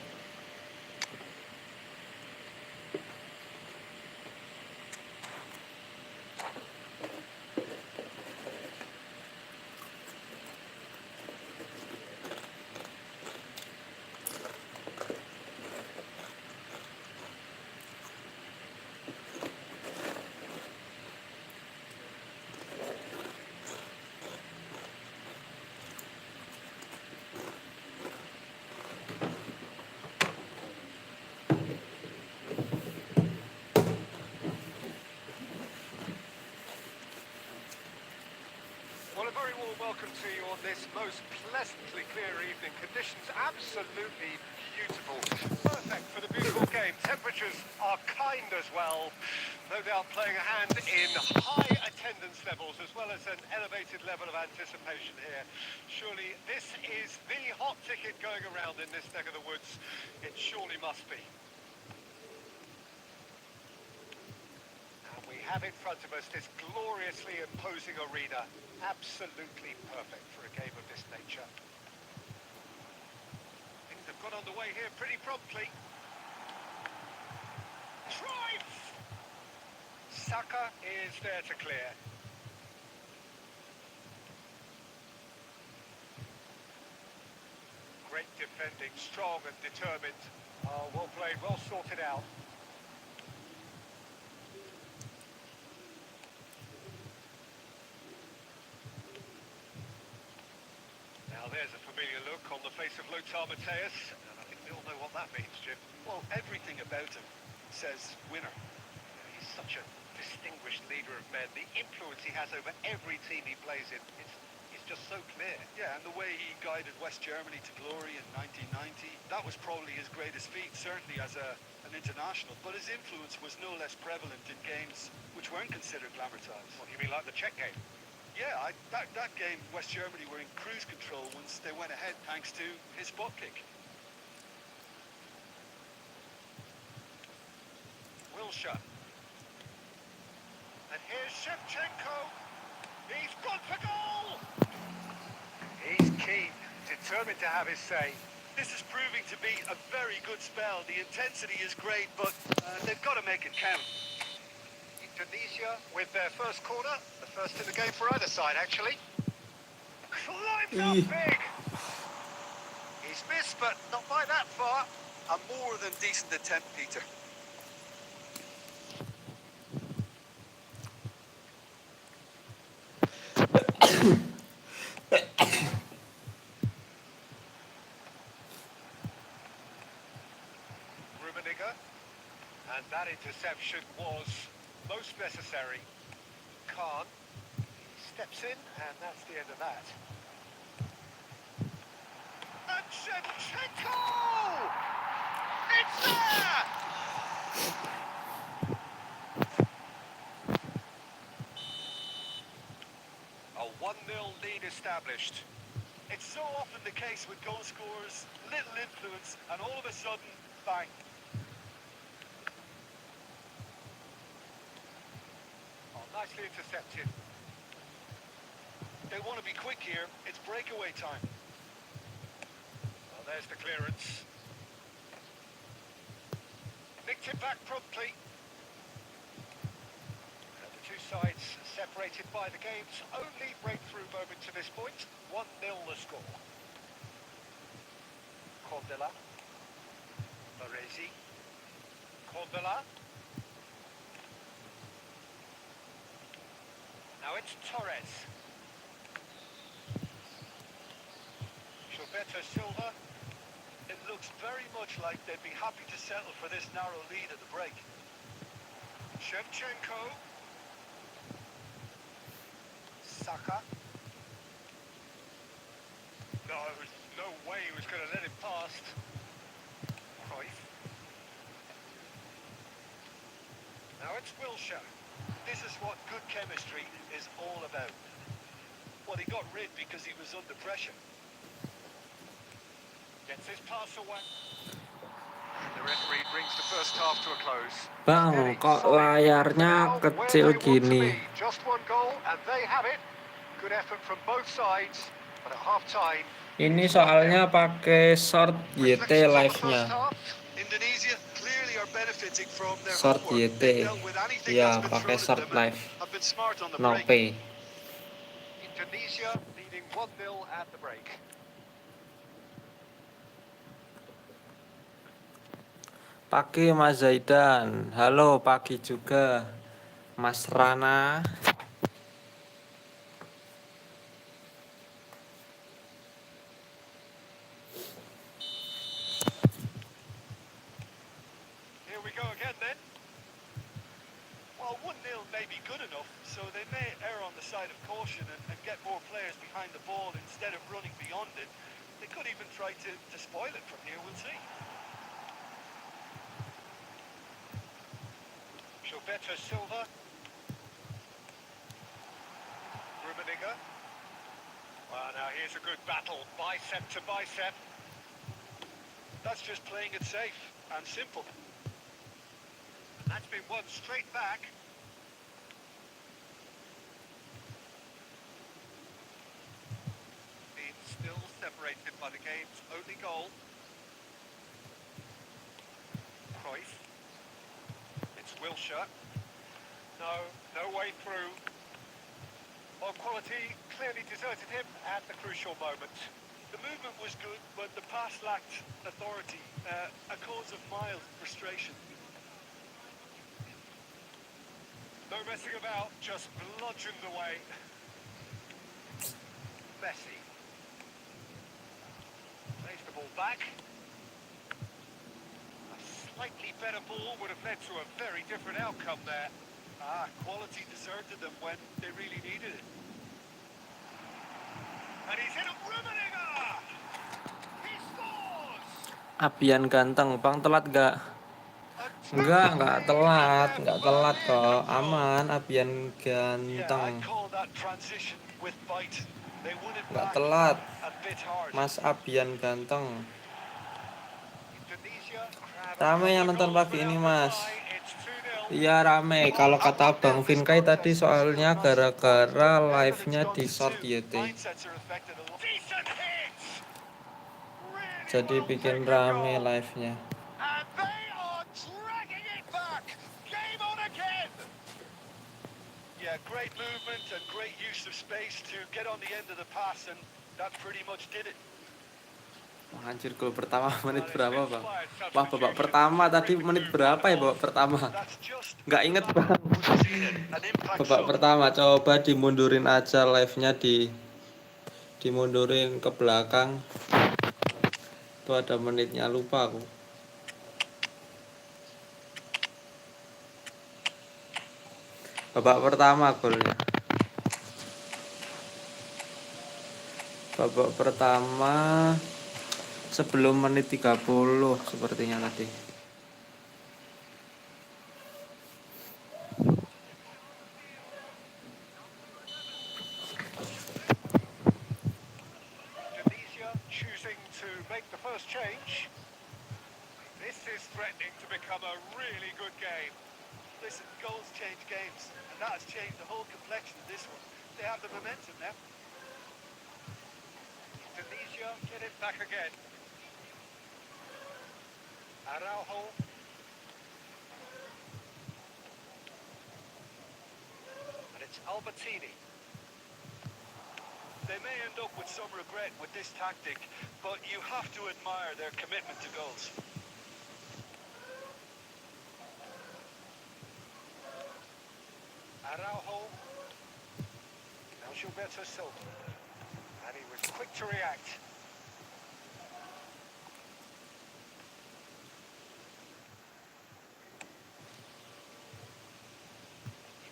Well, a very warm welcome to you on this most pleasantly clear evening. Conditions absolutely beautiful. Perfect for the beautiful game. Temperatures are kind as well. No doubt playing a hand in high attendance levels as well as an elevated level of anticipation here. Surely this is the hot ticket going around in this neck of the woods. It surely must be. We have in front of us this gloriously imposing arena. Absolutely perfect for a game of this nature. Things have got underway here pretty promptly. Drive! Saka is there to clear. Great defending, strong and determined. Oh, well played, well sorted out. There's a familiar look on the face of Lothar Matthäus, and I think we all know what that means, Jim.
Well, everything about him says winner.
He's such a distinguished leader of men. The influence he has over every team he plays in, it's just so clear.
Yeah, and the way he guided West Germany to glory in 1990, that was probably his greatest feat, certainly as an international. But his influence was no less prevalent in games which weren't considered glamour-times.
What, you mean like the Czech game?
Yeah, that game, West Germany were in cruise control once they went ahead thanks to his spot kick.
Wilshere. And here's Shevchenko. He's gone for goal! He's keen, determined to have his say.
This is proving to be a very good spell. The intensity is great, but they've got to make it count.
Indonesia with their first corner, the first in the game for either side actually. Climbs up big. He's missed, but not by that far.
A more than decent attempt, Peter.
Rummenigge. And that interception was most necessary. Khan steps in, and that's the end of that. And Shevchenko! It's there! A 1-0 lead established.
It's so often the case with goal scorers, little influence, and all of a sudden, bang.
Nicely intercepted.
They want to be quick here. It's breakaway time.
Well, there's the clearance. Nicked it back promptly. And the two sides separated by the game's only breakthrough moment to this point. 1-0 the score. Cordella. Baresi. Cordella. Now it's Torres. Gilberto Silva.
It looks very much like they'd be happy to settle for this narrow lead at the break.
Shevchenko. Saka. No, there's no way he was going to let it past. Cruyff. Now it's Wilshere.
This is what good chemistry is all about. Well, he got rid because he was under pressure.
Gets his pass away. The referee brings the first half to a close.
Bang,
Steady,
kok
solid.
layarnya
Now, where
kecil
they want to
gini?
be. Just one goal and they have it. Good effort from both sides. But at half time,
Ini soalnya pakai short YT live-nya.
Indonesia clearly are benefiting from their
Short
homework.
YT.
They've dealt with anything
Ya,
that's been
pakai
thrown at
short
them and
live.
have been smart on the
No
break.
pay.
Indonesia leading 1-0 at the break.
Pagi Mas Zaidan. Halo, pagi juga Mas Rana.
Here we go again then.
Well, 1-0 may be good enough, so they may err on the side of caution and get more players behind the ball instead of running beyond it. They could even try to spoil it from here, we'll see.
Gilberto Silva. Rummenigge. Well, now here's a good battle, bicep to bicep.
That's just playing it safe and simple.
That's been won straight back. Being still separated by the game's only goal. Cruyff. It's Wilshere. No way through. Well, quality clearly deserted him at the crucial moment.
The movement was good, but the pass lacked authority, a cause of mild frustration.
No messing about, just bludgeoned away. Messi. Plays the ball back. A slightly better ball would have led to a very different outcome there.
Quality deserted them when they really needed it.
And he's in a Rummenigge! He scores!
Abian ganteng, Bang telat gak? Enggak telat kok. Aman, Abian
Yeah, I'd
ganteng.
call that transition with bite. They won it
Enggak
back
telat.
a bit hard.
Mas Abian ganteng.
Indonesia grab a
Rame yang
couple of
nonton
goals
pagi ini,
without
Mas.
reply. It's 2-0.
Iya rame. Kalau kata Bang Vinkai tadi soalnya gara-gara live-nya di short YT.
Mindsets are affected a lot.
Decent hit! Really
Jadi
well
bikin
taken
rame
goal.
live-nya.
And they are dragging it back. Game on again.
Yeah, great movement and great use of space to get on the end of the pass, and that pretty much did it.
Wah, anjir, gol pertama menit berapa, Bang? Wah, babak pertama tadi menit berapa ya babak pertama?
That's just
Nggak inget, Bang.
an impact
Babak
sub.
pertama coba dimundurin aja live-nya dimundurin ke belakang. Itu ada menitnya, lupa aku. Babak pertama golnya. Babak pertama sebelum menit 30 sepertinya tadi.
Indonesia choosing to make the first change. This is threatening to become a really good game.
Listen, goals change games, and that has changed the whole complexion of this one. They have the momentum now.
Indonesia get it back again. Araujo. And it's Albertini.
They may end up with some regret with this tactic, but you have to admire their commitment to goals.
Araujo. Now Gilberto Silva. And he was quick to react.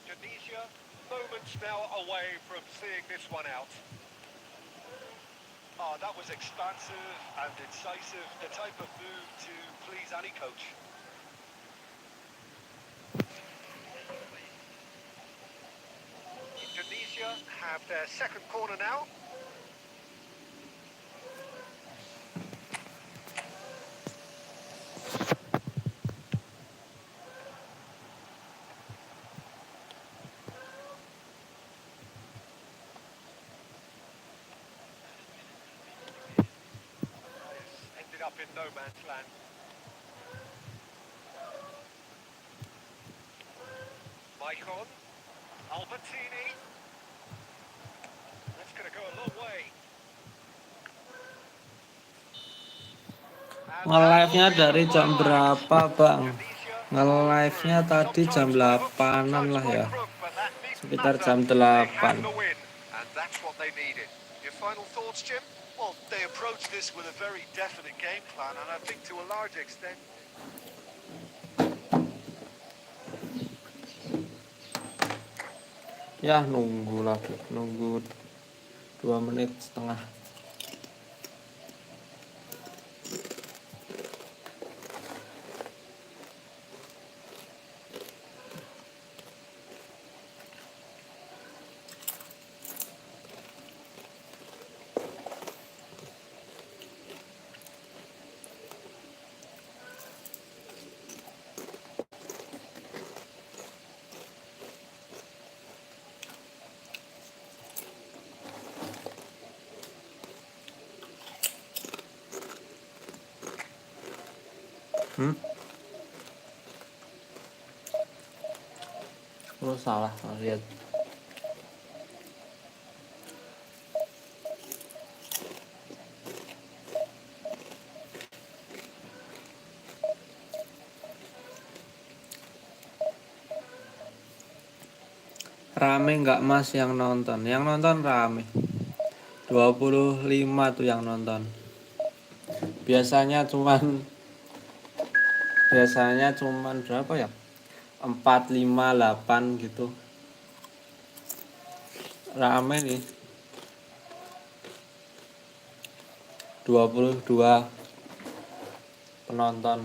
Indonesia, moments now away from seeing this one out.
Oh, that was expansive and decisive, the type of move to please any coach.
Indonesia have their second corner now. Ended up in no man's land. Maicon, Albertini. That's going to go a long way. And that will
Nge-live-nya
be
dari
the
jam
highlight.
berapa, Bang?
Indonesia
Nge-live-nya
through.
tadi jam
Sometimes by hook,
8-an
sometimes
lah
by
ya.
crook, but that needn't
Sekitar
matter.
jam
They have
8.
the win, and that's what they needed. Your final thoughts, Jim?
Well, they approached this with a very definite game plan, and I think to a large extent,
Ya, nunggu lagi. Nunggu 2 menit setengah. Oh, salah, lihat. Rame nggak Mas yang nonton? Yang nonton rame. 25 tuh yang nonton. Biasanya cuman berapa ya? 4, 5, 8 gitu. Rame nih. 22 penonton.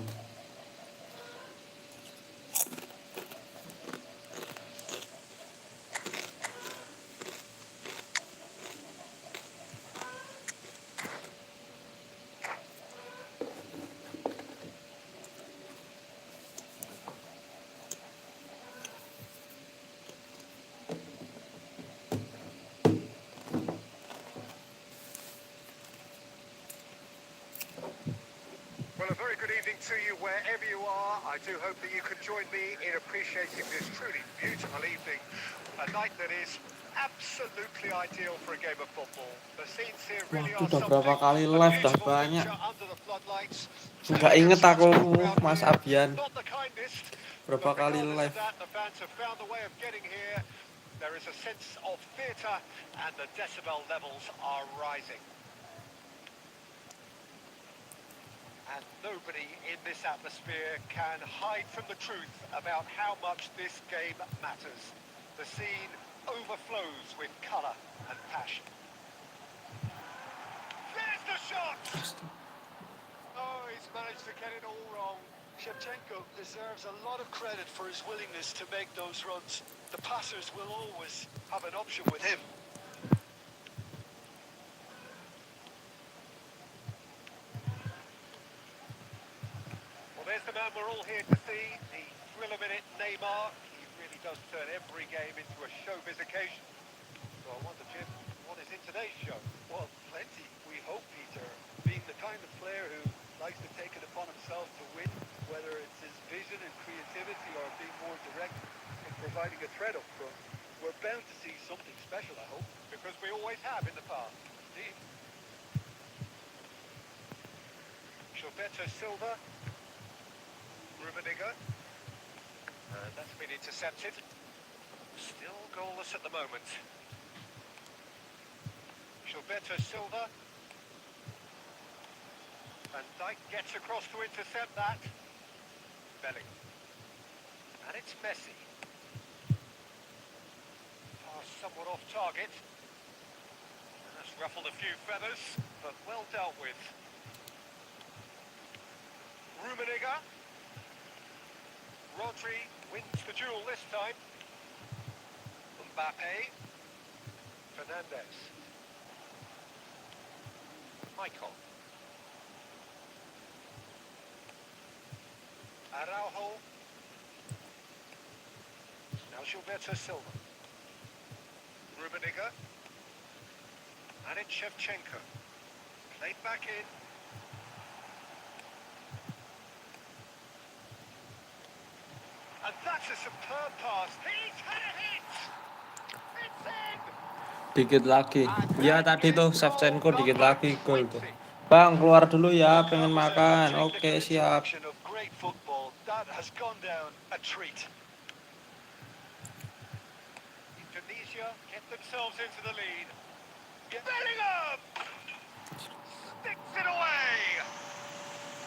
Well, a very good evening to you wherever you are. I do hope that you can join me in appreciating this truly beautiful evening. A night that is absolutely ideal for a game of football. The scenes here really
Waduh,
are
udah berapa
something.
kali
A
live, dah
beautiful
banyak.
picture under the floodlights.
Nggak inget aku, Mas Abian.
Not the kindest,
Berapa
but
kali
regardless
live.
of that, the fans have found a way of getting here. There is a sense of theatre and the decibel levels are rising. And nobody in this atmosphere can hide from the truth about how much this game matters. The scene overflows with colour and passion. There's the shot! Oh, he's managed to get it all wrong.
Shevchenko deserves a lot of credit for his willingness to make those runs. The passers will always have an option with him.
Well, there's the man we're all here to see, the thrill-a-minute Neymar. He really does turn every game into a showbiz occasion. So I wonder, Jim, what is in today's show?
Well, plenty, we hope, Peter. Being the kind of player who likes to take it upon himself to win, whether it's his vision and creativity or being more direct in providing a threat up front, we're bound to see something special, I hope.
Because we always have in the past.
Indeed.
Gilberto Silva. Rummenigge. And that's been intercepted. Still goalless at the moment. Gilberto Silva. Van Dijk gets across to intercept that. Belling. And it's Messi. Pass somewhat off target. That's ruffled a few feathers, but well dealt with. Rummenigge. Rodri wins the duel this time. Mbappe. Fernandez. Michael. Araujo. Now Gilberto Silva. Rummenigge. And it's Shevchenko. Played back in. And that's a superb pass. He's had a hit! It's in!
Dikit lagi.
And
Ya
that
tadi
is
tuh
goal
Shevchenko dikit
number
lagi gol tuh.
20.
Bang keluar dulu ya,
Well,
pengen
that was
makan.
a
Oke
technical
siap.
interaction of great football. That has gone down a treat.
Indonesia get themselves into the lead. Bellingham! Sticks it away!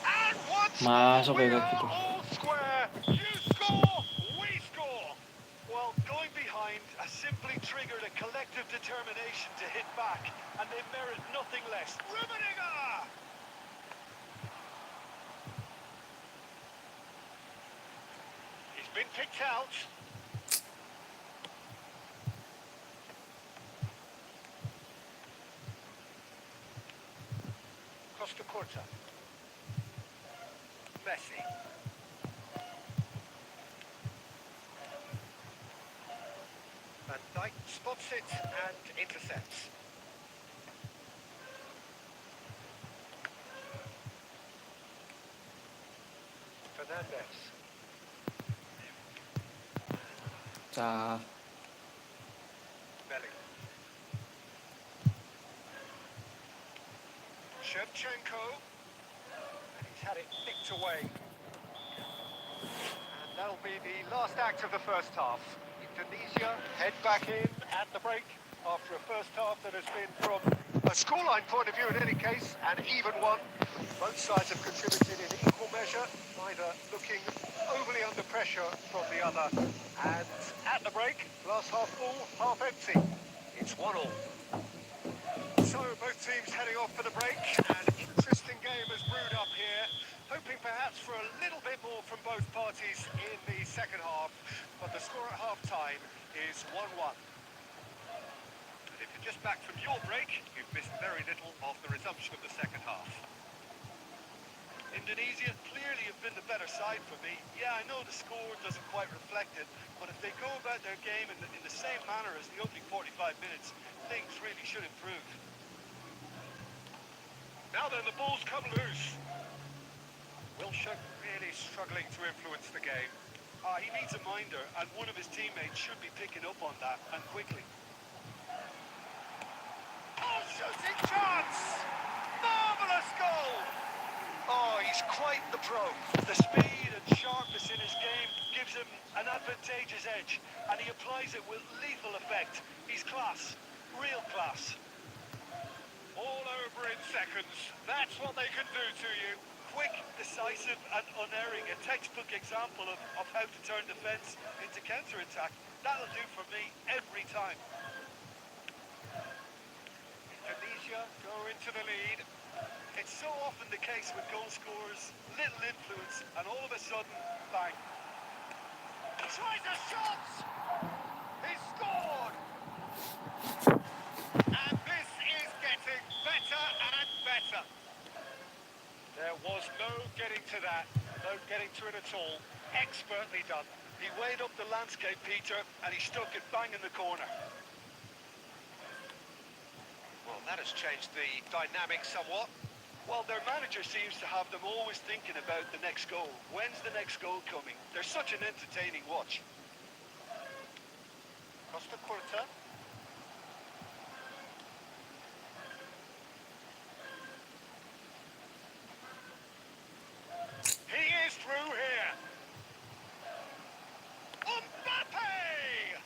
And once more,
Masuk
we
ya kayak
are
gitu.
all square. You score, we score.
Well, going behind has simply triggered a collective determination to hit back, and they merit nothing less.
Rummenigge! He's been picked out. Costa Curta. Messi. Van Dijk spots it and intercepts. Fernandez.
Cah.
Belling. Shevchenko. And he's had it nicked away. And that'll be the last act of the first half. Indonesia head back in at the break after a first half that has been, from a scoreline point of view in any case, an even one. Both sides have contributed in equal measure, neither looking overly under pressure from the other. And at the break, glass half full, half empty. It's 1-1. So both teams heading off for the break. An interesting game has brewed up here. Hoping perhaps for a little bit more from both parties in the second half. But the score at half-time is 1-1. And if you're just back from your break, you've missed very little of the resumption of the second half.
Indonesia clearly have been the better side for me. Yeah, I know the score doesn't quite reflect it, but if they go about their game in the same manner as the opening 45 minutes, things really should improve.
Now then, the ball's come loose. Wilshere really struggling to influence the game.
He needs a minder, and one of his teammates should be picking up on that, and quickly.
Oh, shooting chance! Marvellous goal!
Oh, he's quite the pro. The speed and sharpness in his game gives him an advantageous edge, and he applies it with lethal effect. He's class, real class.
All over in seconds. That's what they can do to you.
Quick, decisive and unerring. A textbook example of how to turn defence into counter-attack. That'll do for me every time.
Indonesia go into the lead.
It's so often the case with goal scorers, little influence, and all of a sudden, bang.
He tries a shot! He scored! And this is getting better and better. There was no getting to that, no getting to it at all. Expertly done.
He weighed up the landscape, Peter, and he stuck it bang in the corner.
Well, that has changed the dynamic somewhat.
Well, their manager seems to have them always thinking about the next goal. When's the next goal coming? They're such an entertaining watch.
Costa Curta. He is through here. Mbappe!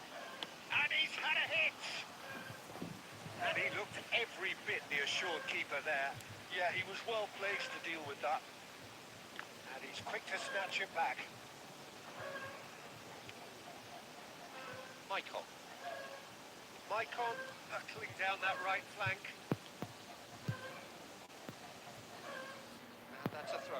good keeper there. Yeah, he was well placed to deal with that.
And he's quick to snatch it back. Maicon. Maicon hurtling down that right flank. And that's a throw.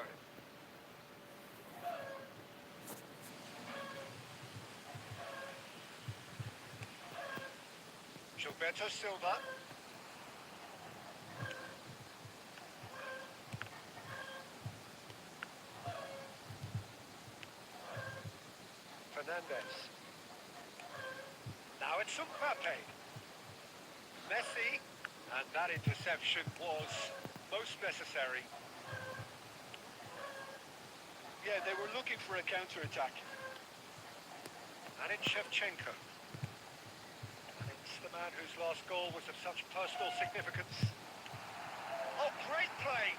Gilberto Silva. Fernandez. Now it's Mbappe. Messi. And that interception was most necessary.
Yeah, they were looking for a counter-attack.
And it's Shevchenko. And it's the man whose last goal was of such personal significance. Oh, great play!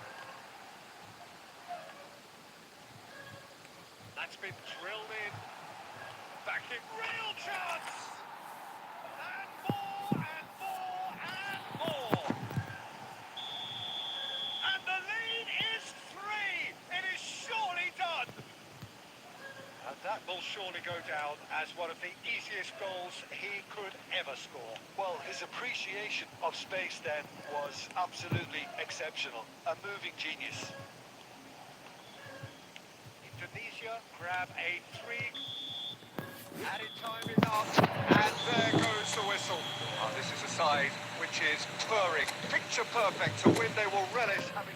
That's been drilled in. Back in, real chance! And more, and more, and more! And the lead is 3! It is surely done! And that will surely go down as one of the easiest goals he could ever score.
Well, his appreciation of space then was absolutely exceptional. A moving genius.
Indonesia grab a 3. Added time is up, and there goes the whistle. Oh, this is a side which is purring, picture perfect, a win they will relish having.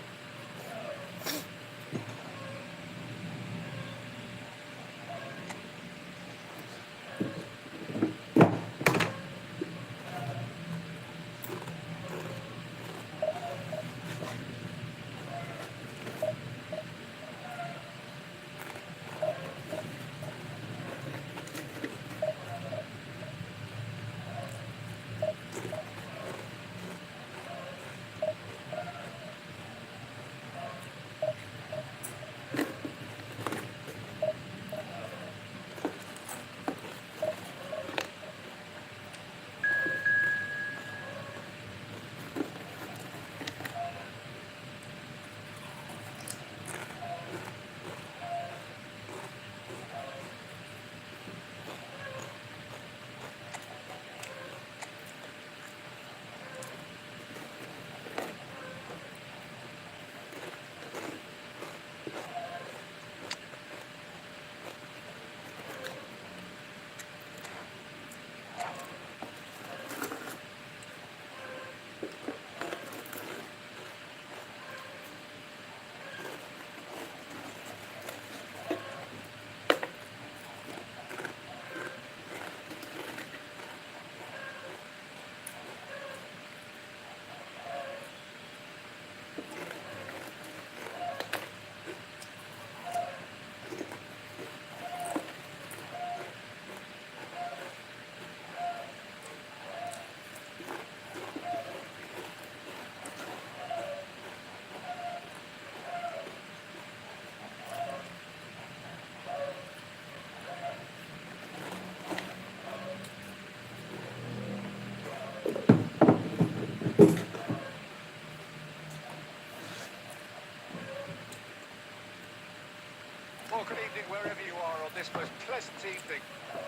Well, good evening wherever you are on this most pleasant evening.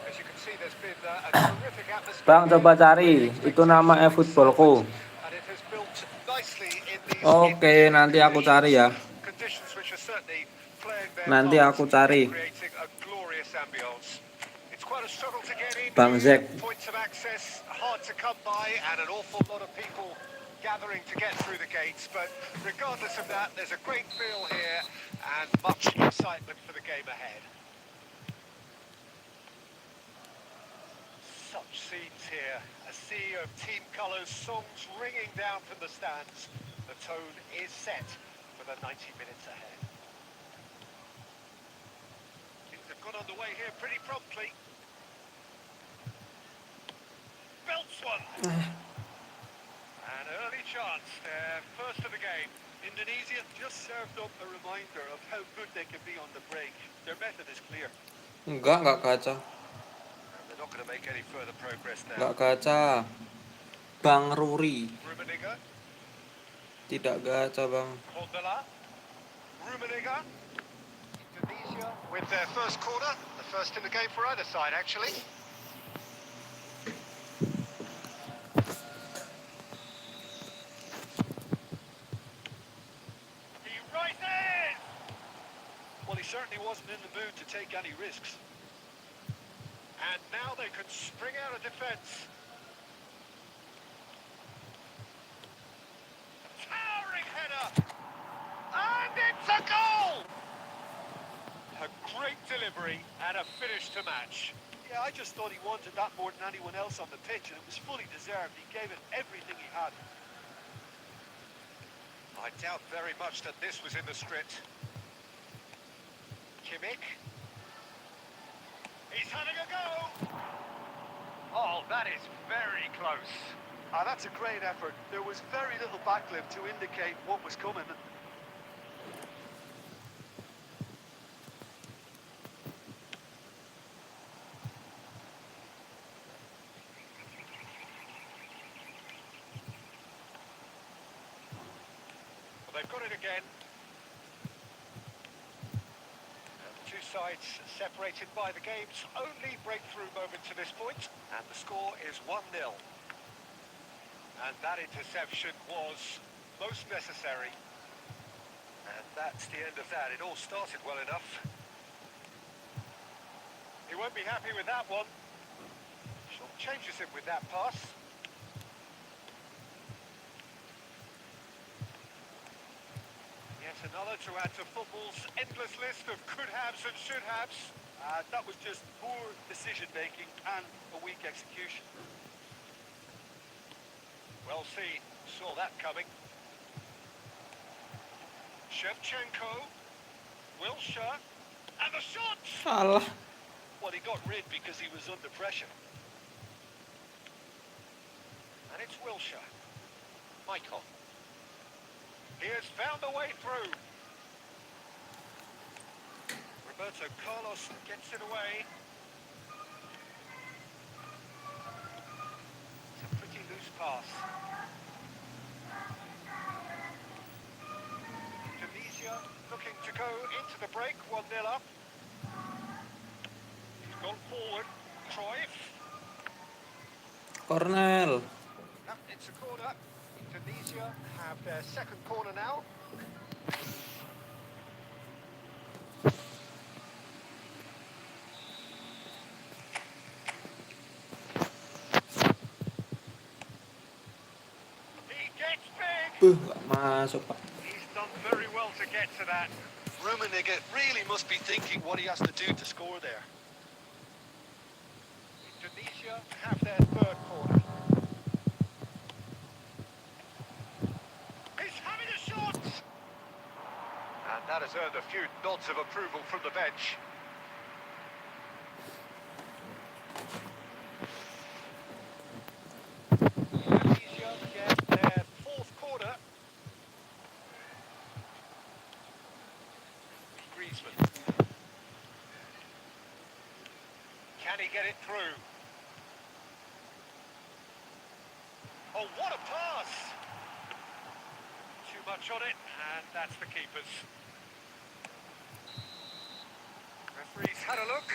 As you can see, there's been a terrific atmosphere.
Bang, coba cari itu nama efootballku.
And it has built nicely in these
Oke, nanti aku cari ya.
conditions which are certainly playing their
Nanti
part
aku
in
cari.
creating a glorious ambience. It's quite a struggle to get in.
Bang Zek.
Points of access hard to come by, and an awful lot of people gathering to get through the gates. But regardless of that, there's a great feel here and much excitement for the game ahead. Such scenes here, a sea of team colours, songs ringing down from the stands. The tone is set for the 90 minutes ahead. Things have got underway here pretty promptly. Belts one. An early chance there, first of the game.
Indonesia just served up a reminder of how good they can be on the break. Their method is clear.
Enggak kaca.
They're not going to make any further progress now.
Enggak kaca. Bang Ruri.
Rummenigge.
Tidak gacha, Bang.
Mobila, Rummenigge, Indonesia with their first corner, the first in the game for either side actually. He rises!
Well, he certainly wasn't in the mood to take any risks.
And now they can spring out of defence. Towering header! And it's a goal! A great delivery and a finish to match.
Yeah, I just thought he wanted that more than anyone else on the pitch, and it was fully deserved. He gave it everything he had.
I doubt very much that this was in the script. Kimmich. He's having a go! Oh, that is very close.
That's a great effort. There was very little backlift to indicate what was coming.
Well, they've got it again. And the two sides separated by the game's only breakthrough moment to this point, and the score is 1-0. And that interception was most necessary. And that's the end of that. It all started well enough. He won't be happy with that one. Shaw changes it with that pass. Yet another to add to football's endless list of could-haves and should-haves.
That was just poor decision-making and a weak execution.
Well seen, saw that coming. Shevchenko, Wilshere, and the shot!
Salah.
Well, he got rid because he was under pressure.
And it's Wilshere. Michael. He has found a way through. Roberto Carlos gets it away. It's a pretty loose pass. Tunisia looking to go into the break, 1-0 up. He's gone forward. Cruyff.
Cornell.
No, it's a corner. Tunisia have their second corner now. He gets big.
Nggak masuk, Pak.
He's done very well to get to that.
Rummenigge really must be thinking what he has to do to score there.
Indonesia have their third corner. He's having a shot! And that has earned a few nods of approval from the bench. Indonesia get their fourth corner. Griezmann. Can he get it through? Oh, what a pass! Too much on it, and that's the keeper's. Referee's had a look,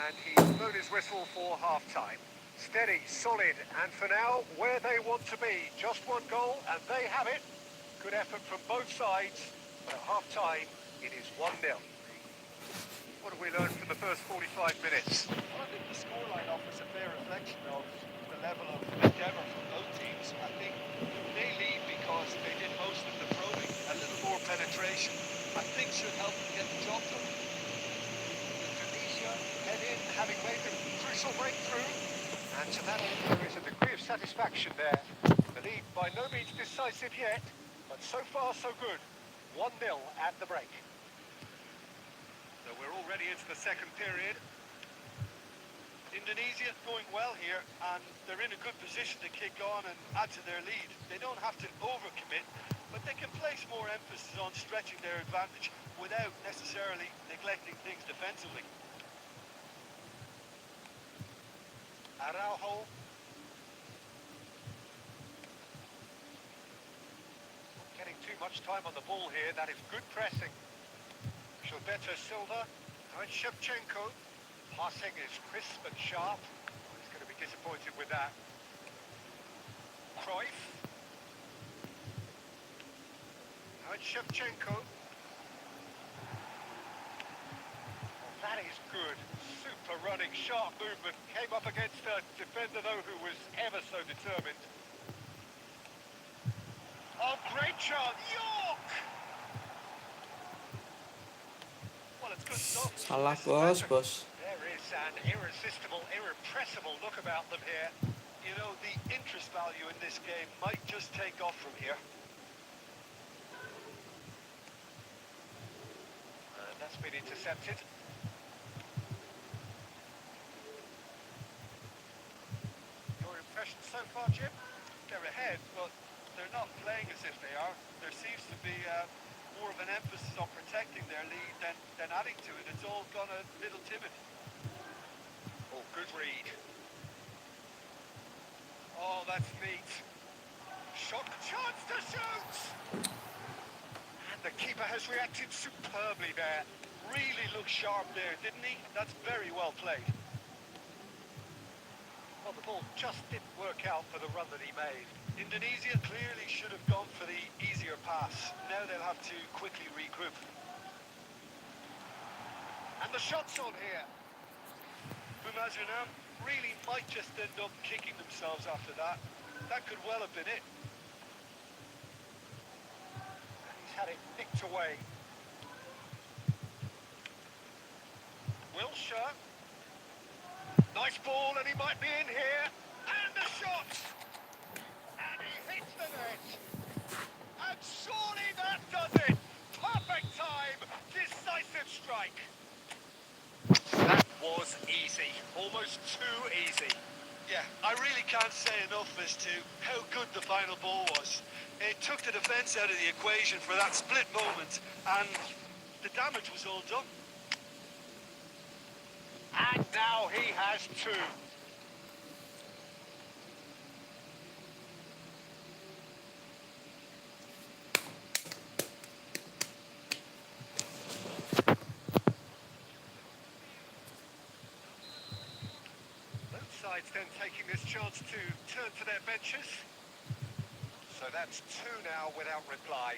and he's blown his whistle for half-time. Steady, solid, and for now, where they want to be. Just one goal, and they have it. Good effort from both sides, but at half-time, it is 1-0. What have we learned from the first 45 minutes?
Well, I think the scoreline offers a fair reflection of the level of endeavour from both teams. I think they lead because they did most of the probing, a little more penetration. I think should help them get the job done.
Tunisia head in, having made the crucial breakthrough. And to that end, there is a degree of satisfaction there. The lead by no means decisive yet, but so far so good. 1-0 at the break. So we're already into the second period.
Indonesia going well here, and they're in a good position to kick on and add to their lead. They don't have to overcommit, but they can place more emphasis on stretching their advantage without necessarily neglecting things defensively.
Araujo. Getting spending much time on the ball here. That is good pressing. Gilberto Silva. Now it's Shevchenko. Passing is crisp and sharp. He's going to be disappointed with that. Cruyff. Now it's Shevchenko. That is good. Super running, sharp movement. Came up against a defender, though, who was ever so determined. Oh, great chance. York! Well, it's good stuff.
Salah
This is better.
bos.
There is an irresistible, irrepressible look about them here.
You know, the interest value in this game might just take off from here.
And that's been intercepted. Your impression so far, Jim?
They're ahead, but they're not playing as if they are. There seems to be more of an emphasis on protecting their lead than adding to it. It's all gone a little timid.
Oh, good read.
Oh, that's neat.
Shot, chance to shoot! And the keeper has reacted superbly there.
Really looked sharp there, didn't he? That's very well played.
Well, the ball just didn't work out for the run that he made.
Indonesia clearly should have gone for the easier pass. Now they'll have to quickly regroup.
And the shot's on here.
Bumazunam really might just end up kicking themselves after that. That could well have been it.
And he's had it nicked away. Wilshire. Nice ball, and he might be in here. And the shot! And he hits the net. And surely that does it. Perfect time. Decisive strike. That was easy. Almost too easy.
Yeah, I really can't say enough as to how good the final ball was. It took the defence out of the equation for that split moment, and the damage was all done.
And now he has two. Both sides then taking this chance to turn to their benches. So that's two now without reply.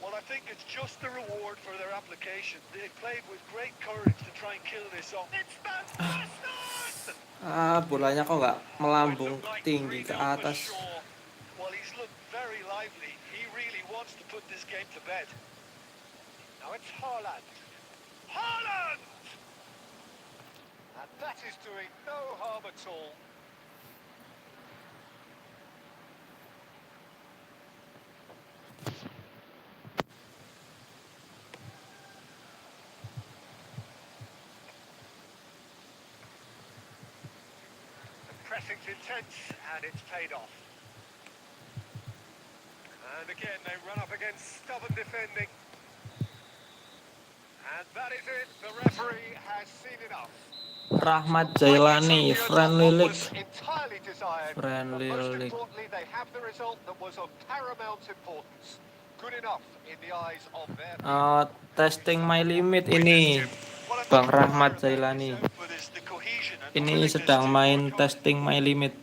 Well, I think it's just the reward for their application. They played with great courage to try and kill this off.
It's fantastic!
Bolanya kok nggak melambung
Well, it looked like
tinggi ke
3-0 for
atas.
sure.
Well, he's looked very lively. He really wants to put this game to bed.
Now it's Haaland. Haaland! And that is doing no harm at all. The pressing's intense and it's paid off. And again, they run up against stubborn defending. And that is it. The referee has seen enough.
Rahmat Jailani, Friendly League.
Entirely desired.
Friendly
but most
League.
importantly, they have the result that was of paramount importance. Good enough in the eyes of their.
Testing my limit ini, Bang Rahmat Jailani. Ini sedang main testing my limit.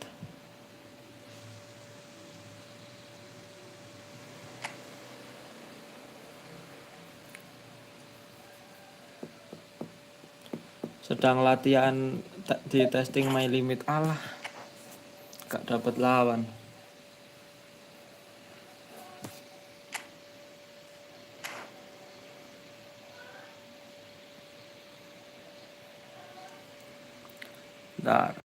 Sedang latihan di testing my limit. Alah, gak dapet lawan. Dar.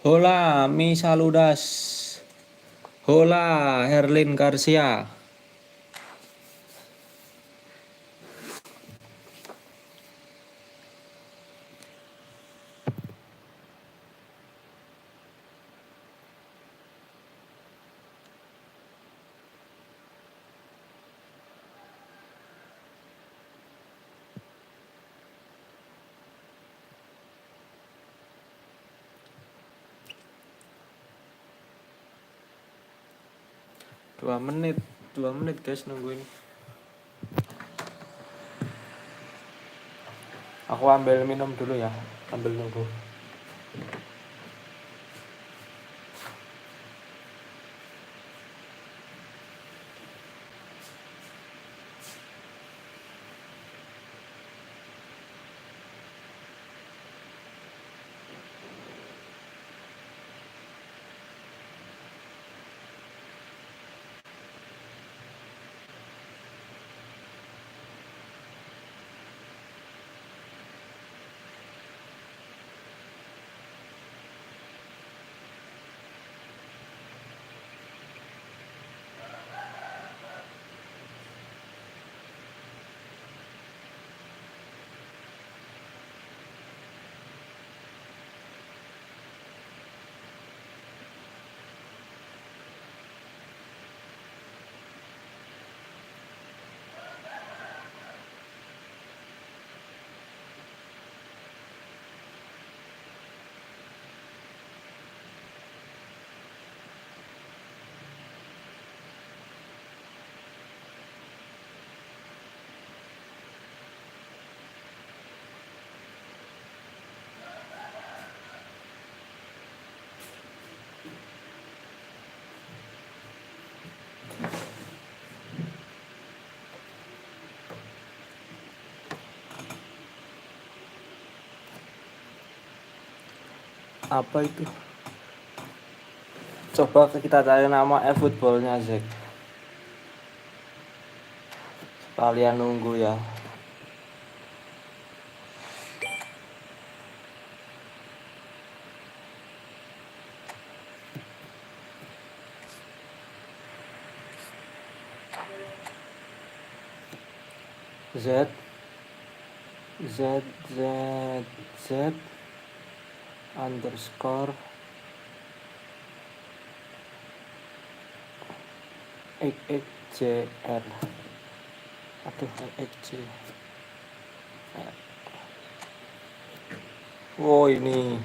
Hola, mi saludas. Hola, Herlin Garcia. Dua menit guys nungguin. Aku ambil minum dulu ya, ambil nunggu. Apa itu? Coba kita cari nama efootballnya Zack. Kalian nunggu ya. Z Z Z Z underscore XXJR. Aduh, XXJ. Oh ini.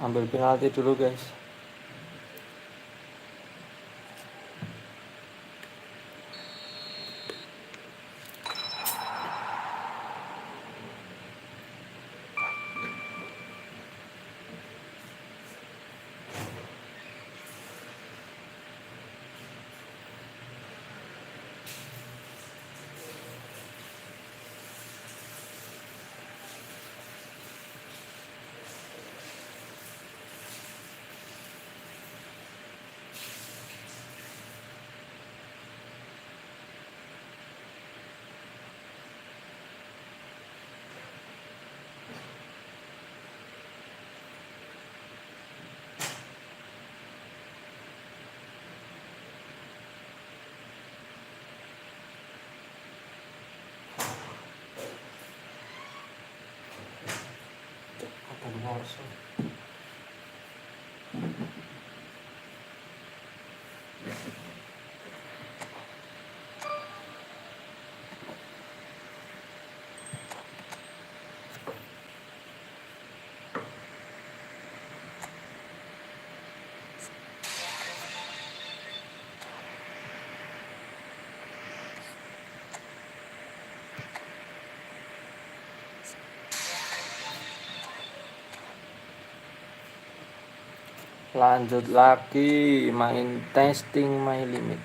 Ambil penalti dulu guys. Lanjut lagi main testing my limit.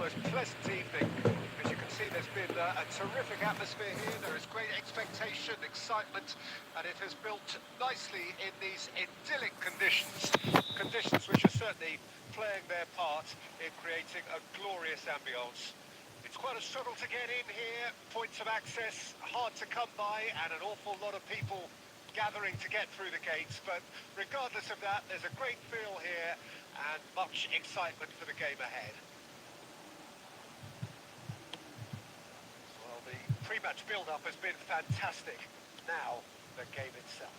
most pleasant evening. As you can see, there's been a terrific atmosphere here. There is great expectation, excitement, and it has built nicely in these idyllic conditions. Conditions which are certainly playing their part in creating a glorious ambience. It's quite a struggle to get in here. Points of access hard to come by, and an awful lot of people gathering to get through the gates. But regardless of that, there's a great feel here and much excitement for the game ahead. Well, the pre-match build-up has been fantastic. Now, the game itself.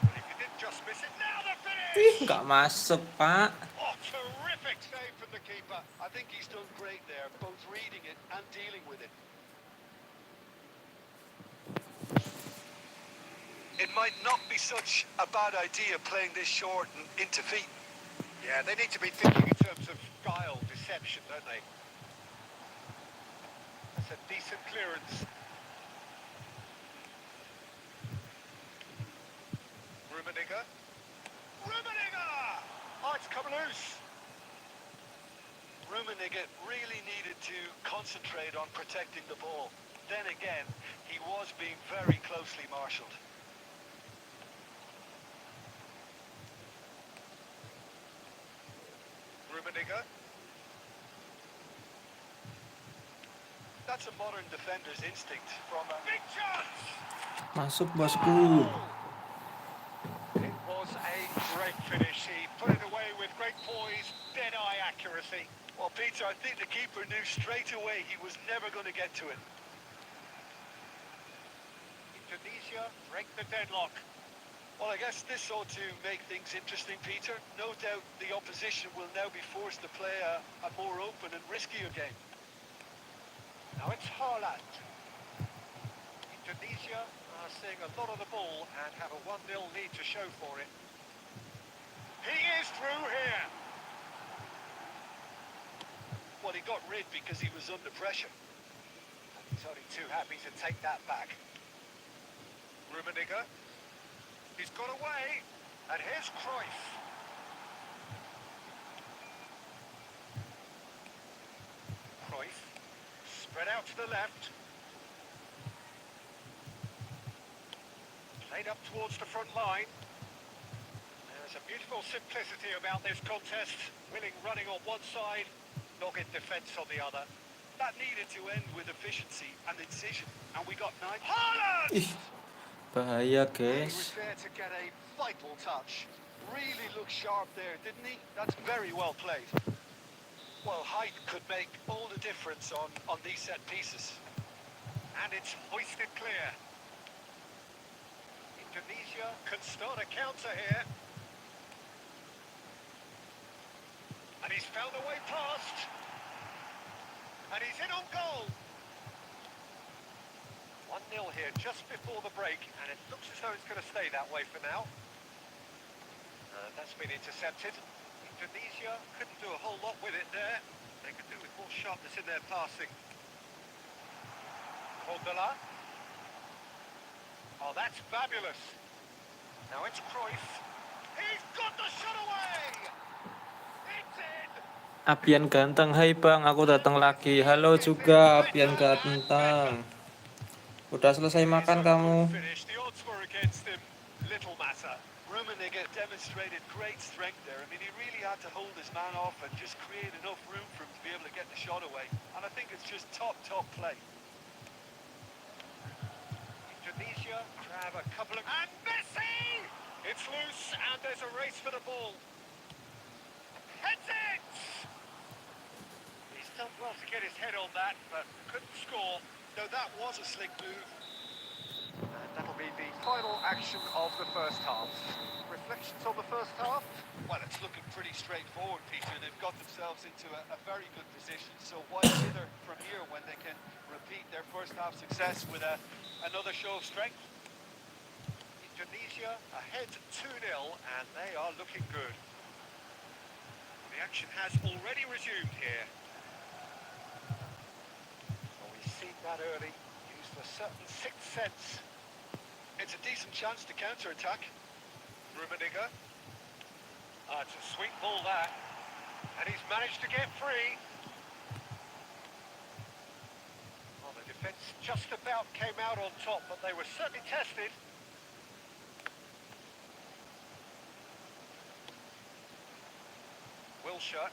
If you didn't just miss it, now the finish!
Nggak masuk, Pak.
Oh, terrific save from the keeper.
I think he's done great there, both reading it and dealing with it. It might not be such a bad idea playing this short and into feet.
Yeah, they need to be thinking in terms of guile, deception, don't they? That's a decent clearance. Rummenigge. Rummenigge! Oh, it's come loose.
Rummenigge really needed to concentrate on protecting the ball. Then again, he was being very closely marshalled.
Rummenigge.
That's a modern defender's instinct from a
Big chance!
Masuk, bosku.
It was a great finish. He put it away with great poise, dead-eye accuracy.
Well, Peter, I think the keeper knew straight away he was never going to get to it.
Indonesia break the deadlock.
Well, I guess this ought to make things interesting, Peter. No doubt the opposition will now be forced to play a more open and riskier game.
Now it's Haaland. Indonesia are seeing a lot of the ball and have a 1-0 lead to show for it. He is through here.
Well, he got rid because he was under pressure.
And he's only too happy to take that back. Rummenigge. He's got away. And here's Cruyff. Cruyff. Spread out to the left. Played up towards the front line. There's a beautiful simplicity about this contest. Willing running on one side, dogged defence on the other.
That needed to end with efficiency and incision, and we got 9.
Haaland!
Ih, bahaya,
He was
guys.
there to get a vital touch. Really looked sharp there, didn't he? That's very well played. Well, height could make all the difference on these set pieces.
And it's hoisted clear. Indonesia can start a counter here. And he's found a way past. And he's in on goal. 1-0 here just before the break, and it looks as though it's going to stay that way for now. That's been intercepted. Indonesia couldn't do a whole lot with it there. They could do with more sharpness in their passing. Cordula. Oh, that's fabulous. Now it's Cruyff. He's got the shot away! It's in!
Apian ganteng, hai bang, aku datang lagi. Halo juga, Apian ganteng. Udah selesai makan kamu?
Finish. The odds were against him. Little matter.
Rummenigge demonstrated great strength there. I mean, he really had to hold his man off and just create enough room for him to be able to get the shot away. And I think it's just top play.
Indonesia grab a couple of... And Messi! It's loose, and there's a race for the ball. Heads it! He's done well to get his head on that, but couldn't score.
No, that was a slick move.
And that'll be the final action of the first half. Reflections on the first half?
Well, it's looking pretty straightforward, Peter. They've got themselves into a very good position. So why hither from here when they can repeat their first half success with another show of strength?
Indonesia ahead 2-0, and they are looking good. The action has already resumed here. Well, we've seen that early. Used a certain sixth sense.
It's a decent chance to counter-attack.
Rummenigge. It's a sweet ball, that. And he's managed to get free. Well, the defence just about came out on top, but they were certainly tested. Wilshire.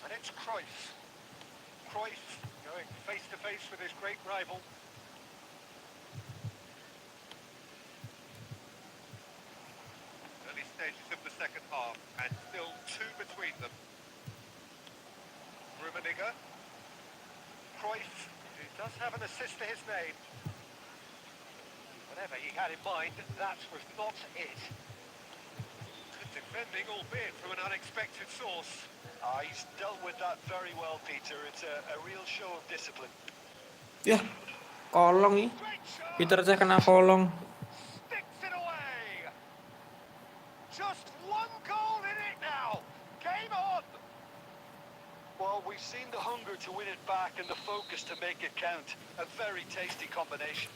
And it's Cruyff. Cruyff going face to face with his great rival. Early stages of the second half, and still two between them. Rummenigge. Cruyff, who does have an assist to his name. Whatever he had in mind, that was not it. Good defending, albeit from an unexpected source.
He's dealt with that very well, Peter. It's a real show of discipline.
Yah, kolong ih.
Great shot!
Peter saya kena kolong.
Sticks it away! Just one goal in it now! Game on!
Well, we've seen the hunger to win it back and the focus to make it count. A very tasty combination.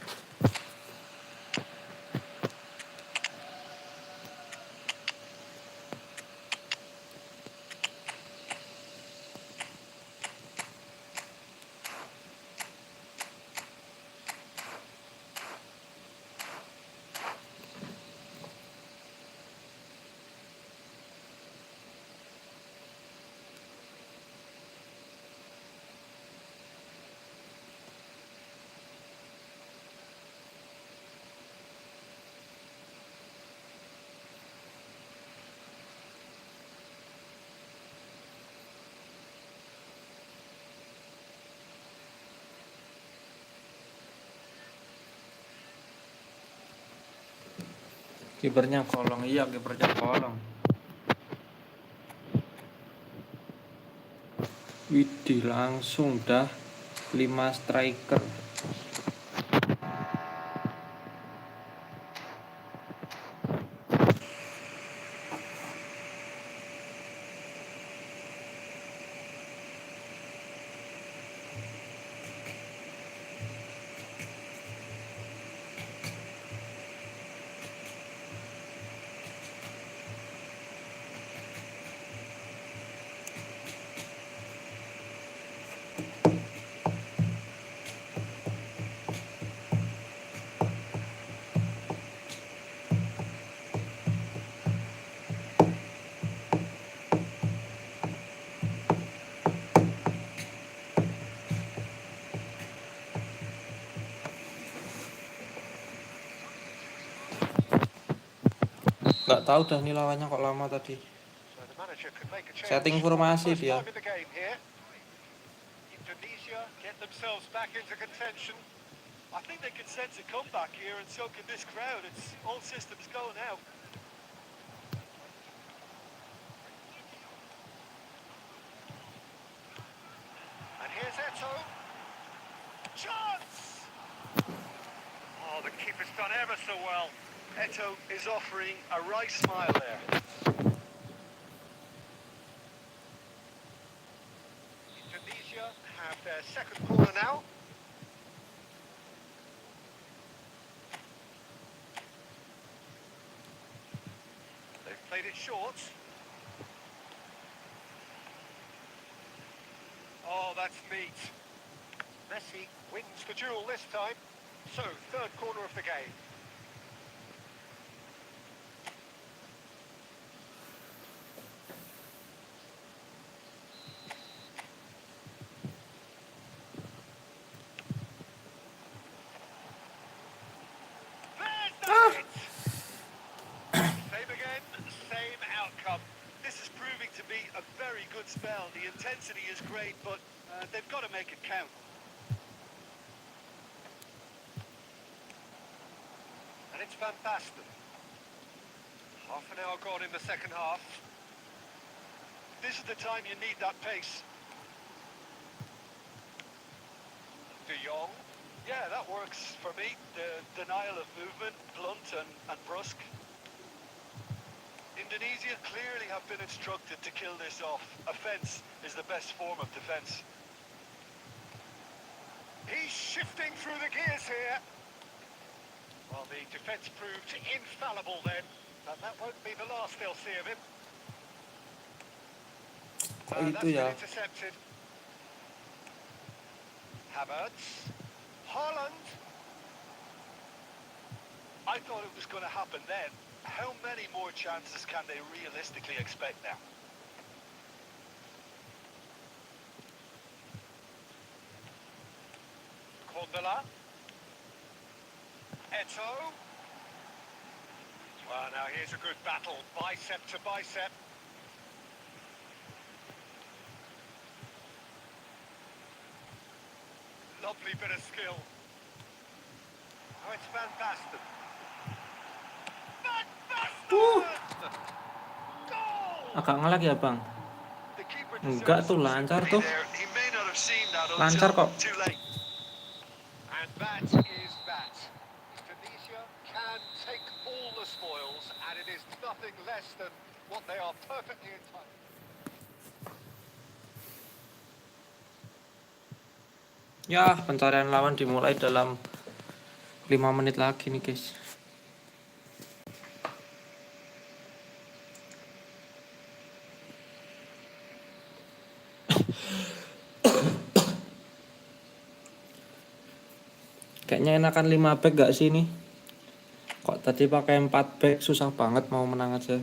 Kipernya kolong, iya kipernya kolong. Widih, langsung dah 5 striker. Nggak tahu dah nih lawannya kok lama tadi.
So the manager could make a change.
Setting formasi
First
dia.
time in the game here. Indonesia get themselves back into contention.
I think they can sense a comeback here, and so can this crowd. It's all systems go now.
And here's Eto. Chance! Oh, the keeper's done ever so well.
Eto is offering a right smile there.
Indonesia have their second corner now. They've played it short. Oh, that's neat. Messi wins the duel this time. So, third corner of the game. Same again, same outcome.
This is proving to be a very good spell. The intensity is great, but they've got to make it count.
And it's Van Basten. Half an hour gone in the second half.
This is the time you need that pace.
De Jong.
Yeah, that works for me. The denial of movement, blunt and brusque. Indonesia clearly have been instructed to kill this off. Offence is the best form of defence.
He's shifting through the gears here. Well, the defence proved infallible then. But that won't be the last they'll see of him.
Kok itu
That's been
ya?
intercepted. Havertz. Haaland.
I thought it was going to happen then. How many more chances can they realistically expect now?
Cordula. Eto. Well, now here's a good battle, bicep to bicep. Lovely bit of skill. Oh, it's Van Basten. Van Basten! Goal!
Agak ngelag ya bang?
The keeper
Enggak
deserves
tuh,
some
lancar
sympathy
tuh.
there. He may not have seen that
Lancar
until
kok.
too late.
And that is that. Tunisia can take all the spoils, and it is nothing less than what they are perfectly entitled.
Ya, pencarian lawan dimulai dalam 5 menit lagi nih guys. Kayaknya enakan 5 back gak sih ini? Kok tadi pakai 4 back susah banget mau menang aja.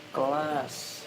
Kelas.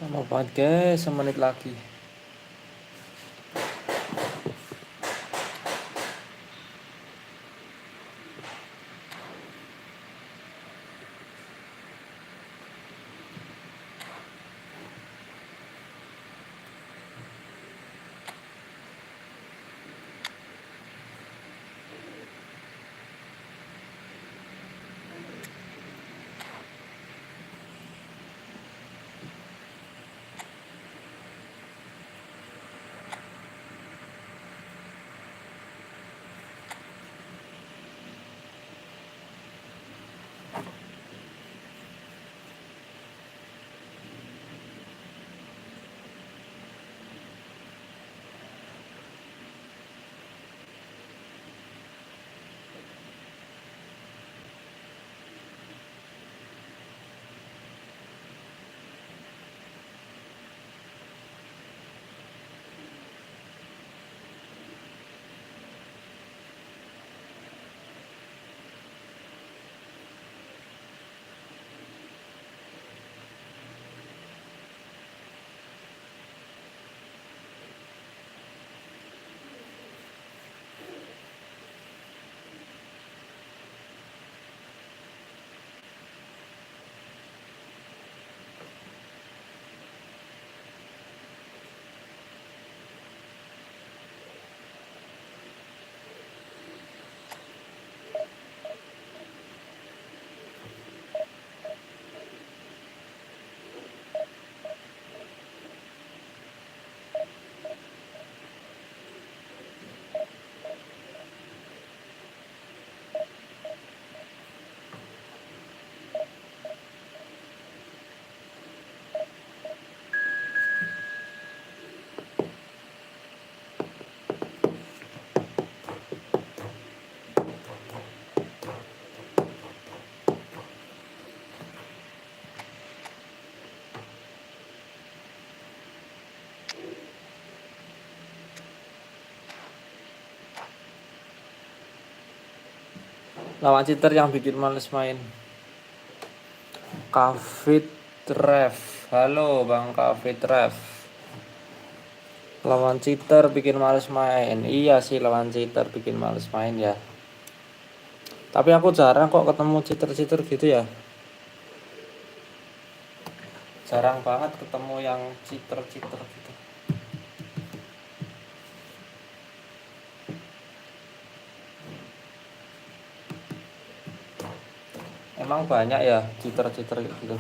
Lama banget guys, semenit lagi. Lawan cheater yang bikin males main. Kavit Ref. Halo Bang Kavit Ref. Lawan cheater bikin males main. Iya sih, lawan cheater bikin males main ya. Tapi aku jarang kok ketemu cheater-cheater gitu ya. Jarang banget ketemu yang cheater-cheater gitu. Emang banyak ya cheater-cheater gitu.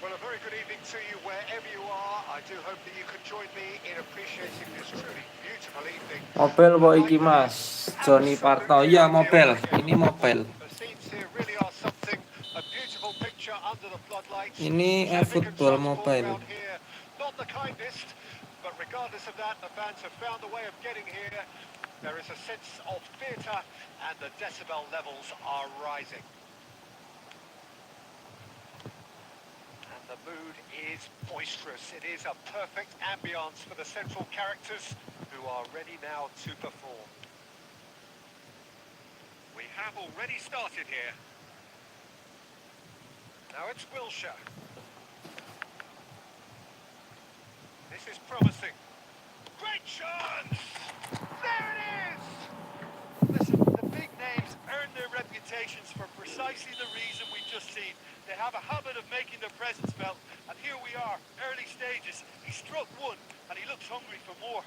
Well, a very good evening to you wherever you are. I do hope that you can join me in appreciating this truly beautiful evening.
Mobile boy iki Mas, Johnny Parto. Iya mobile, ini mobile.
The scenes here really are something, a beautiful picture under the floodlights.
Ini
Traffic and
efootball
transport
mobile.
around here, not the kindest, but regardless of that, the fans have found a way of getting here. There is a sense of theatre and the decibel levels are rising. The mood is boisterous. It is a perfect ambience for the central characters who are ready now to perform. We have already started here. Now it's Wilshire. This is promising. Great chance! There it is!
Listen, the big names earn their reputations for precisely the reason we've just seen. They have a habit of making their presence felt, and here we are, early stages. He struck one, and he looks hungry for more.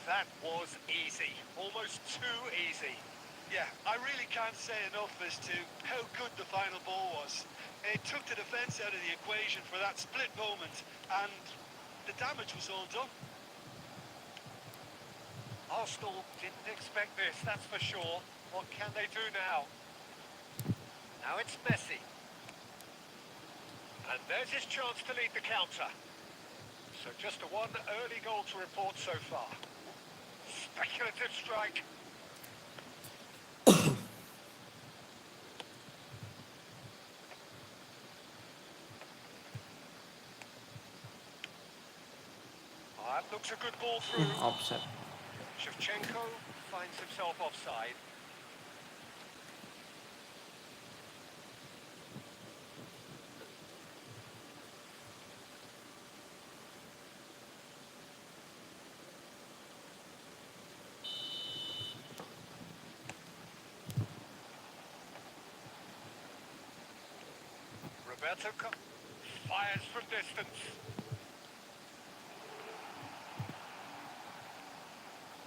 That was easy, almost too easy.
Yeah, I really can't say enough as to how good the final ball was. It took the defence out of the equation for that split moment, and the damage was all done.
Arsenal didn't expect this, that's for sure. What can they do now? Now it's Messi. And there's his chance to lead the counter. So just a one early goal to report so far. Speculative strike. That looks a good ball through.
Offset.
Shevchenko finds himself offside. Roberto fires from distance.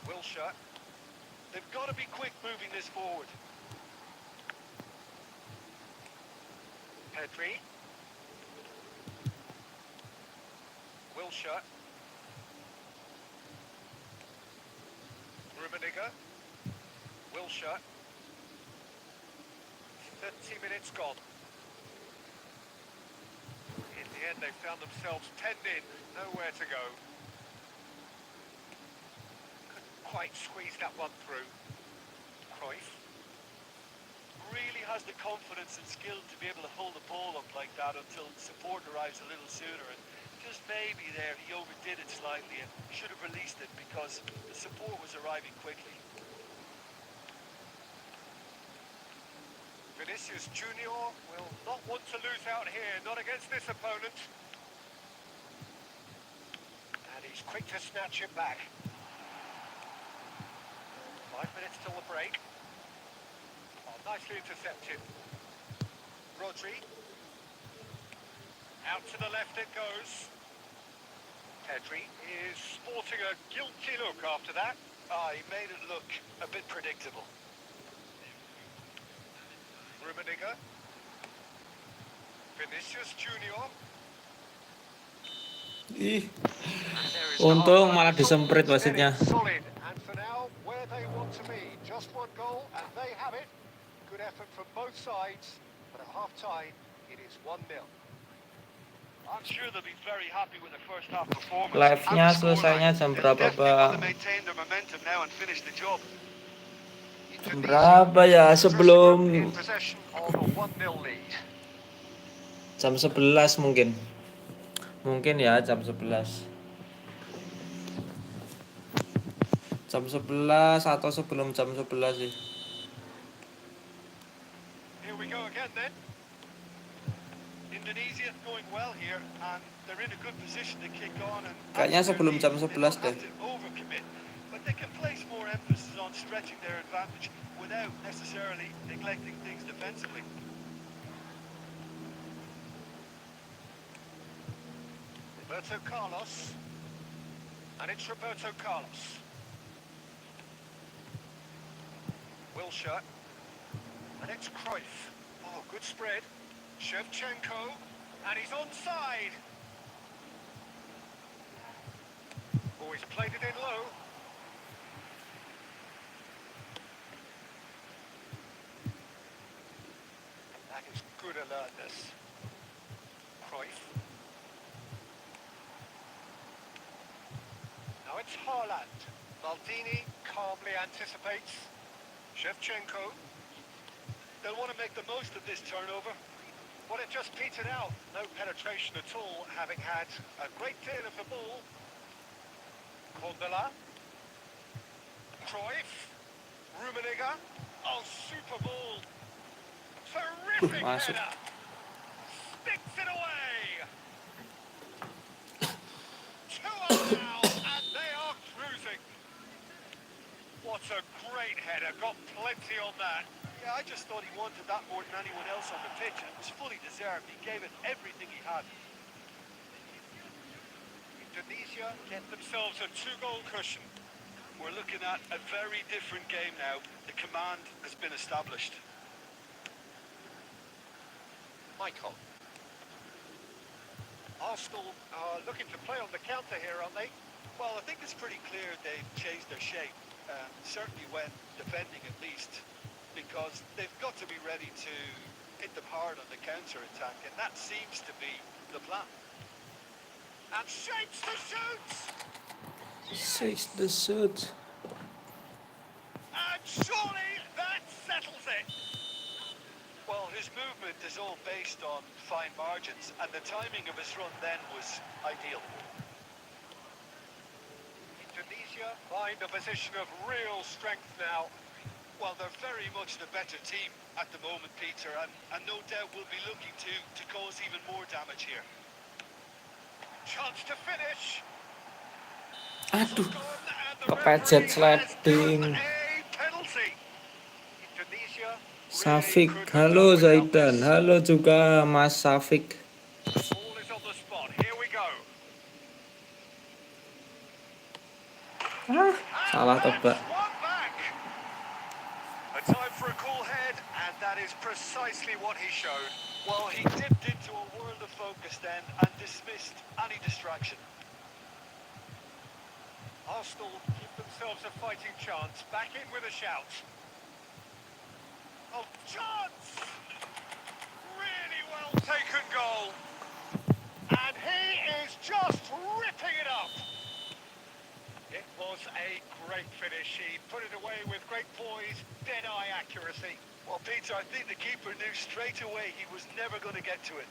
Wilshire. They've got to be quick moving this forward.
Pedri. Wilshire. Rummenigge. Wilshire. 30 minutes gone. In the end, they found themselves penned in, nowhere to go. Couldn't quite squeeze that one through. Cruyff.
Really has the confidence and skill to be able to hold the ball up like that until support arrives a little sooner. And just maybe there he overdid it slightly and should have released it because the support was arriving quickly.
Vinicius Junior will not want to lose out here, not against this opponent. And he's quick to snatch it back. 5 minutes till the break. Oh, nicely intercepted. Rodri. Out to the left it goes. Pedri is sporting a guilty look after that.
He made it look a bit predictable.
Rummenigge. Vinicius Junior.
Ih,
And there is the
untung
half-time
malah
whistle.
disemprit
It's
wasitnya.
headed solid. And for now, where they want to be. Just one goal, and they have it. Good effort from both sides. But at half-time, it is 1-0.
I'm sure they'll be very happy with their first half performance.
Live-nya selesainya jam
They
berapa,
definitely want to
Bang?
maintain their momentum now and finish the job.
Jam
Indonesia
berapa ya?
leads the dressing room in
Sebelum
possession of a 1-0 lead.
jam 11 mungkin. Mungkin ya jam 11. Jam 11 atau sebelum jam 11 sih.
Here we go again then.
Indonesia going well here, and they're in a good position to kick on and
Kayaknya sebelum jam
they
11
don't
deh.
have to overcommit, but they can place more emphasis on stretching their advantage without necessarily neglecting things defensively.
Roberto Carlos. And it's Roberto Carlos. Wilshere. And it's Cruyff. Oh, good spread. Shevchenko. And he's onside. Oh, he's played it in low. That is good alertness. Cruyff. Now it's Haaland. Maldini calmly anticipates. Shevchenko.
They'll want to make the most of this turnover.
Well, it just petered out. No penetration at all, having had a great deal of the ball. Kondela. Cruyff. Rummenigge. Oh, super ball. Terrific
Masuk.
header. Sticks it away. 2-0 now, and they are cruising. What a great header. Got plenty on that.
Yeah, I just thought he wanted that more than anyone else on the pitch, and it was fully deserved. He gave it everything he had.
Indonesia get themselves a 2-goal cushion.
We're looking at a very different game now. The command has been established.
Michael. Arsenal are looking to play on the counter here, aren't they?
Well, I think it's pretty clear they've changed their shape, certainly when defending at least, because they've got to be ready to hit them hard on the counter-attack, and that seems to be the plan.
And shapes to shoot!
Six the shoot.
And surely that settles it!
Well, his movement is all based on fine margins, and the timing of his run then was ideal.
Indonesia find a position of real strength now.
Well, they're very much the better team at the moment, Peter, and no doubt will be looking to cause even more damage here.
Chance to finish.
Aduh,
Gone, and the
kepecet
referee has
sliding.
given a penalty. Indonesia
Safik,
really could have
halo
done without
Zaidan,
this.
halo juga Mas Safik.
Ball is on the spot. Here we go.
Salah tebak.
One back. A time for a cool head, and that is precisely what he showed.
Well, he dipped into a world of focus then and dismissed any distraction.
Arsenal give themselves a fighting chance. Back in with a shout. Oh, chance! Really well taken goal. And he is just ripping it up. It was a great finish. He put it away with great poise, dead-eye accuracy.
Well, Peter, I think the keeper knew straight away he was never going to get to it.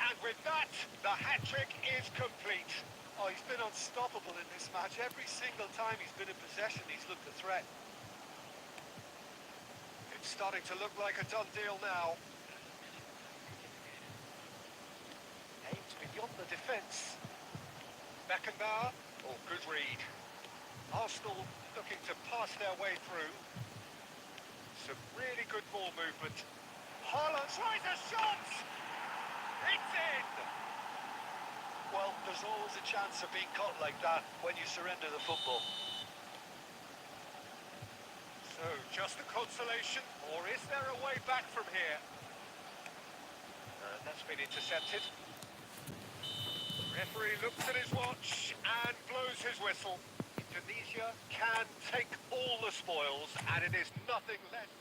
And with that, the hat-trick is complete.
Oh, he's been unstoppable in this match. Every single time he's been in possession, he's looked a threat.
It's starting to look like a done deal now. Aimed beyond the defence. Beckenbauer, oh, good read. Arsenal looking to pass their way through. Some really good ball movement. Haaland tries a shot! It's in!
Well, there's always a chance of being caught like that when you surrender the football.
So, just a consolation, or is there a way back from here? That's been intercepted. Referee looks at his watch and blows his whistle. Indonesia can take all the spoils, and it is nothing less.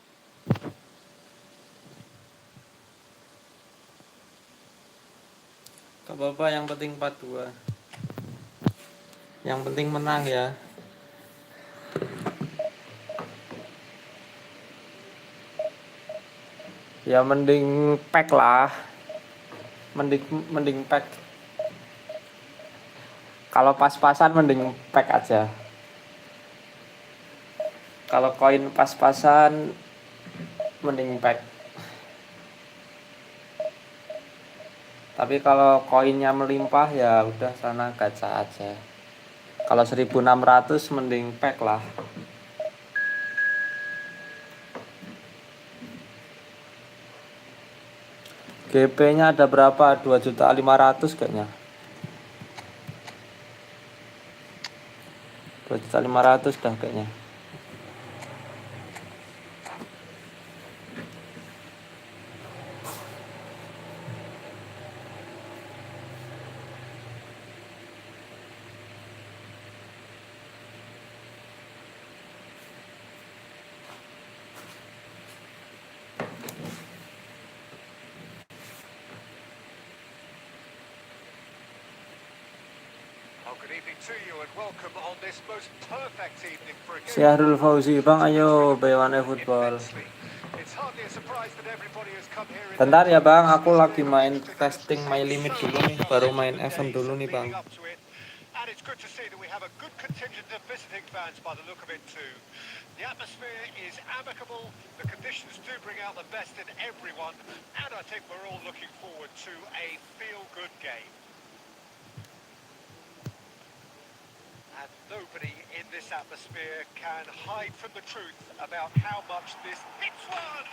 Gak apa-apa, yang penting 4-2. Yang penting menang ya. Ya mending pack lah. Mending pack. Kalau pas-pasan mending pack aja. Kalau koin pas-pasan mending pack. Tapi kalau koinnya melimpah ya udah sana gacha aja. Kalau 1.600 mending pack lah. GP-nya ada berapa? 2.500.000 kayaknya. 2.500.000 dah kayaknya.
Good evening to you and welcome on this most perfect evening for a game.
Syahrul Fauzi, Bang ayo B1 efootball.
It's hardly a surprise that everybody has come here in.
Bentar ya Bang, aku lagi main testing my limit dulu nih, baru main event dulu nih Bang.
And it's good to see that we have a good contingent of visiting fans by the look of it too. The atmosphere is amicable, the conditions do bring out the best in everyone, and I think we're all looking forward to a feel-good game. And nobody in this atmosphere can hide from the truth about how much this hits one.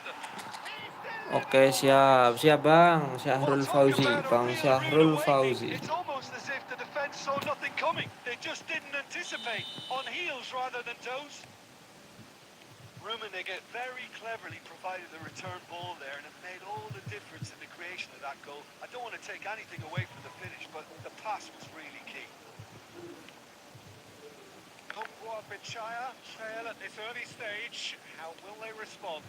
Oke, siap Bang, Syahrul Fauzi, Bang Syahrul Fauzi.
It's almost as if the defense saw nothing coming. They just didn't anticipate. On heels rather than toes. Rummenigge very cleverly provided the return ball there, and it made all the difference in the creation of that goal. I don't want to take anything away from the finish, but the pass was really key. Bichaya trail at this early stage. How will they respond?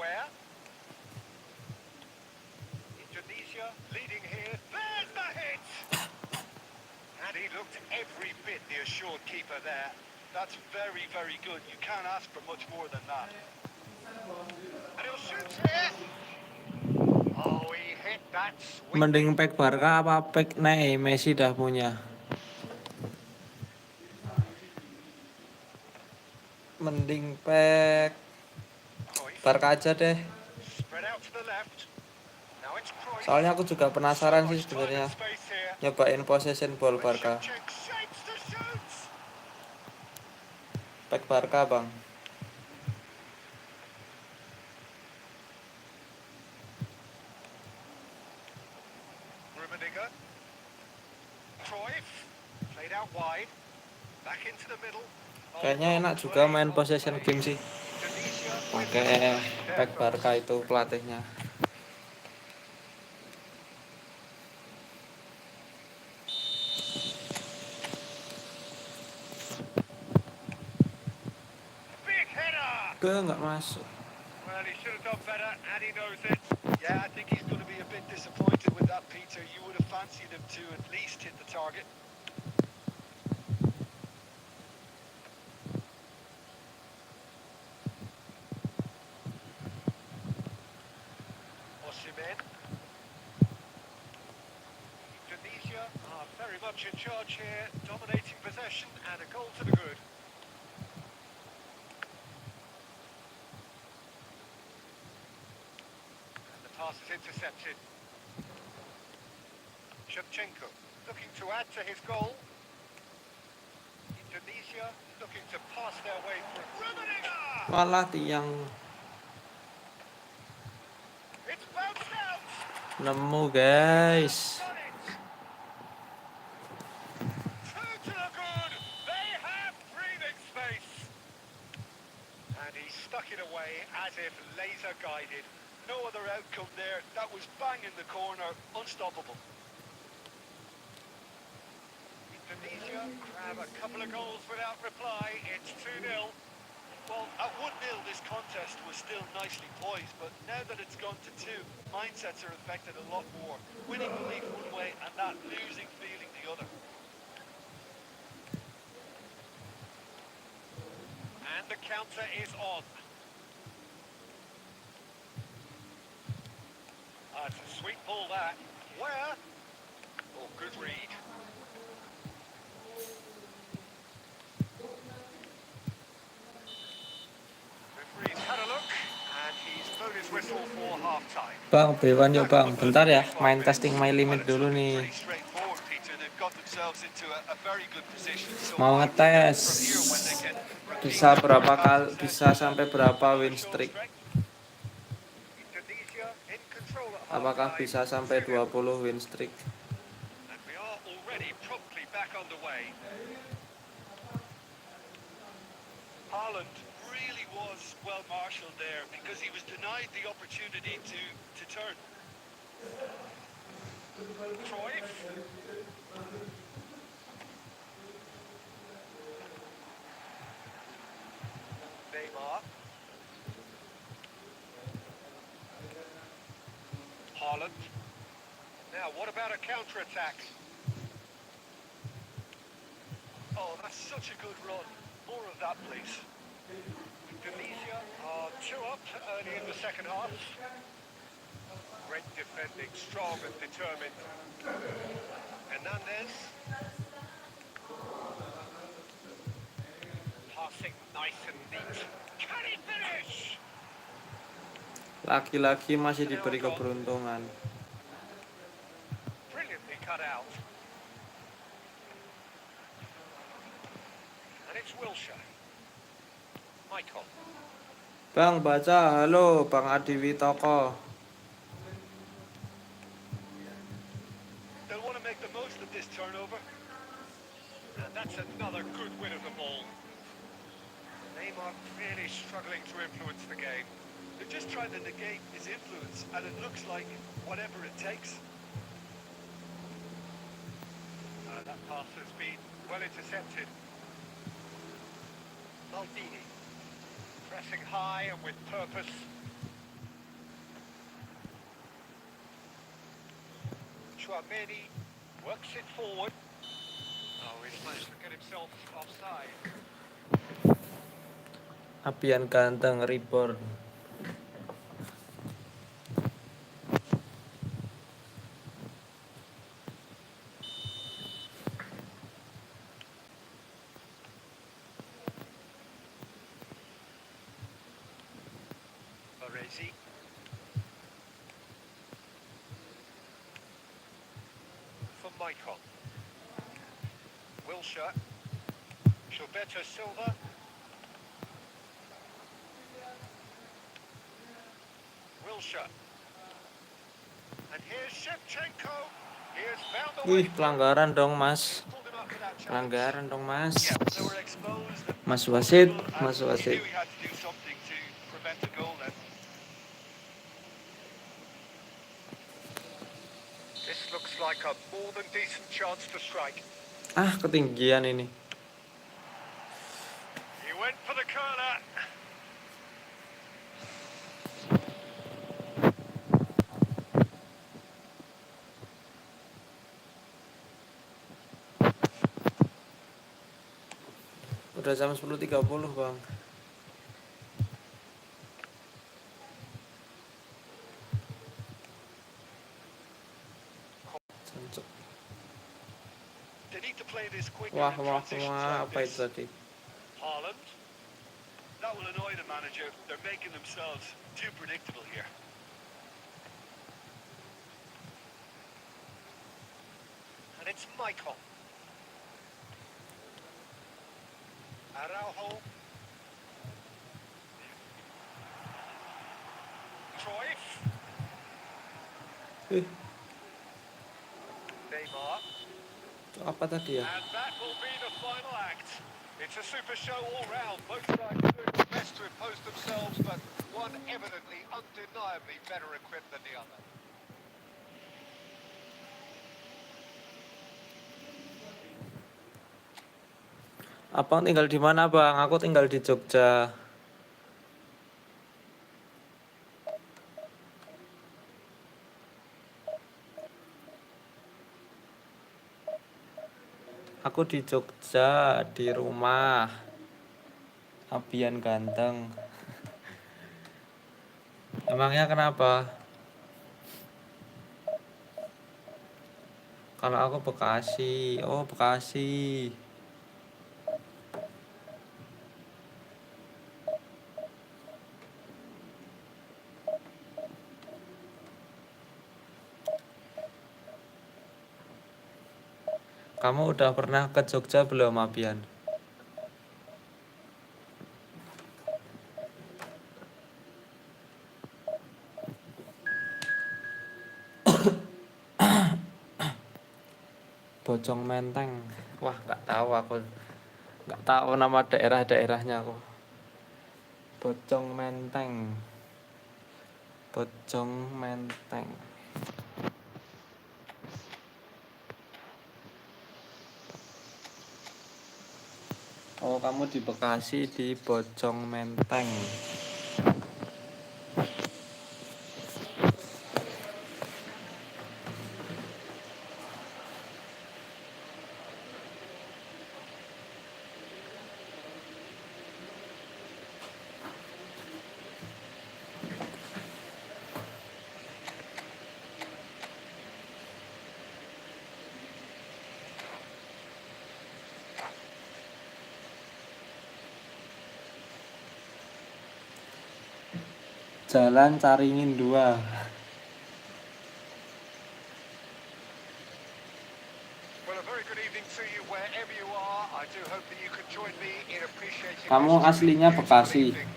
Where? Indonesia leading here. There's the hit! And he looked every bit the assured keeper there. That's very, very good. You can't ask for much more than that. And he'll shoot here. Oh, he hit that sweet.
Mending pack Barca apa pack Messi dah punya. Mending pack Barca aja deh. Soalnya aku juga penasaran sih sebenarnya nyobain possession ball Barca. Pack Barca Bang. Kayaknya enak juga main possession game sih. Oke, pack Barca itu pelatihnya. Nggak masuk.
Well, he should have done better, and he knows it.
Yeah, I think he's going to be a bit disappointed with that, Peter. You would have fancied him to at least hit the target. Indonesia are very much in charge here, dominating possession and a goal to the good. And the pass is intercepted. Shevchenko looking to add to his goal. Indonesia looking to pass their way through.
Malah tiang.
It's bounced out.
Nemu guys.
And he stuck it away as if laser guided.
No other outcome there. That was bang in the corner. Unstoppable.
Indonesia grab a couple of goals without reply. It's 2-0.
Well, at 1-0, this contest was still nicely poised, but now that it's gone to 2, mindsets are affected a lot more. Winning belief one way and that losing feeling the other.
And the counter is on. It's a sweet ball that. Where? Oh, good read. Referee's had a look, and he's blown his whistle for half-time.
Bang, Bewan yuk bang. Bentar ya, main testing my limit dulu nih.
Pretty straightforward, Peter. They've got themselves into a very good position. So
Mau
I think that
ngetes
from here, when they can repeat
bisa
that
berapa
first
kali,
half
bisa
success,
sampai berapa
they'll
win
show
streak?
strength.
Indonesia in control at
Apakah
half-time.
bisa sampai
2-0.
20 win streak?
And we are already promptly back underway.
Haaland really was well marshalled there because he was denied the opportunity to turn.
Cruyff. Neymar. Haaland. Now, what about a counter-attack?
Oh, that's such a good run. More of that, please.
Indonesia are 2 up early in the second half. Great defending, strong and determined. Hernandez. Passing nice and neat. Can he finish?
Lagi-lagi masih diberi keberuntungan.
Brilliantly cut out. And it's Wilshere. Michael.
Bang, baca. Halo, Bang Adiwi Toko.
They'll want to make the most of this turnover.
And that's another good win of the ball. Neymar really struggling to influence the game.
They're just trying to negate his influence, and it looks like whatever it takes.
That pass has been well intercepted. Maldini. Pressing high and with purpose. Chouameni works it forward. Oh, he's managed to get himself offside.
Apian ganteng reborn.
Baresi. For Michael. Wilshere. Gilberto Silva. Wilshere. And here's Shevchenko. He has found the way.
Wih, pelanggaran dong, Mas.
Pulled him up for that challenge.
Pelanggaran dong, Mas.
Yeah, they were exposed. and
Mas wasit,
and
Mas
he
wasit.
knew he had to do something to prevent a goal then.
This looks like a more than decent chance to strike.
Ah, ketinggian ini.
He went for the corner.
Udah jam 10.30, Bang. Cancuk.
They need to play this quicker
Wah,
in
wah,
transitions
wah,
like
apa itu
this.
tadi?
Haaland. That will annoy the manager. They're making themselves too predictable here.
And it's Michael. Araujo. Cruyff. Neymar.
Itu apa tadi ya?
And that will be the final act. It's a super show all round. Both sides doing their best to impose evidently, undeniably better equipped than the other.
Abang tinggal di mana, Bang? Aku tinggal di Jogja. Aku di Jogja, di rumah. Abian ganteng. Emangnya kenapa? Kalau aku Bekasi. Oh, Bekasi. Kamu udah pernah ke Jogja belum, Abian? Bojong Menteng. Wah, nggak tahu aku. Nggak tahu nama daerah-daerahnya aku. Bojong Menteng. Bojong Menteng. Oh, kamu di Bekasi di Bojong Menteng. Jalan Caringin 2.
Well, a very good evening to you wherever you are. I do hope that you can join me in appreciating
Kamu
this truly
aslinya
beautiful
Bekasi.
evening.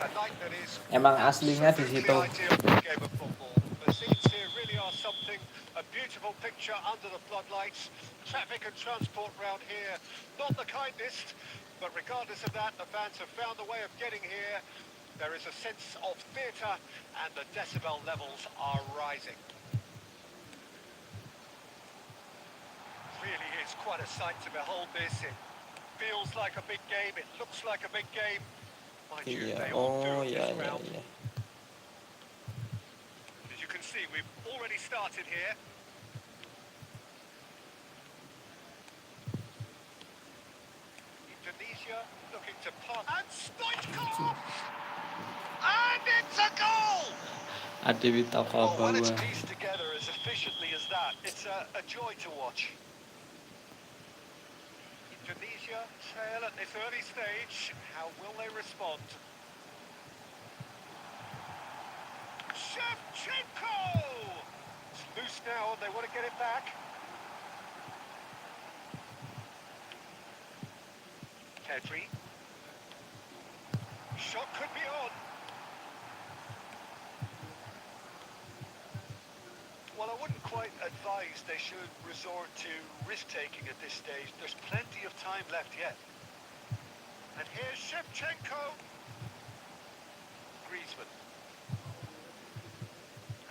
A night that is
Emang aslinya di
absolutely
situ.
ideal for a game of football. The scenes here really are something. A beautiful picture under the floodlights. Traffic and transport round here, not the kindest, but regardless of that, the fans have found a way of getting here. There is a sense of theatre and the decibel levels are rising. Really is quite a sight to behold this. It feels like a big game, it looks like a big game. Mind you,
Iya.
they all do
Oh,
at
iya,
this
iya,
round.
iya.
As you can see, we've already started here. Indonesia looking to pass. And Stoichkov! And it's a goal!
Adewita
Oh, when it's
Fabawa.
pieced together as efficiently as that, it's a joy to watch.
Indonesia trail at this early stage. How will they respond? Shevchenko! It's loose now and they want to get it back. Pedri. Shot could be on.
Well, I wouldn't quite advise they should resort to risk-taking at this stage. There's plenty of time left yet.
And here's Shevchenko. Griezmann.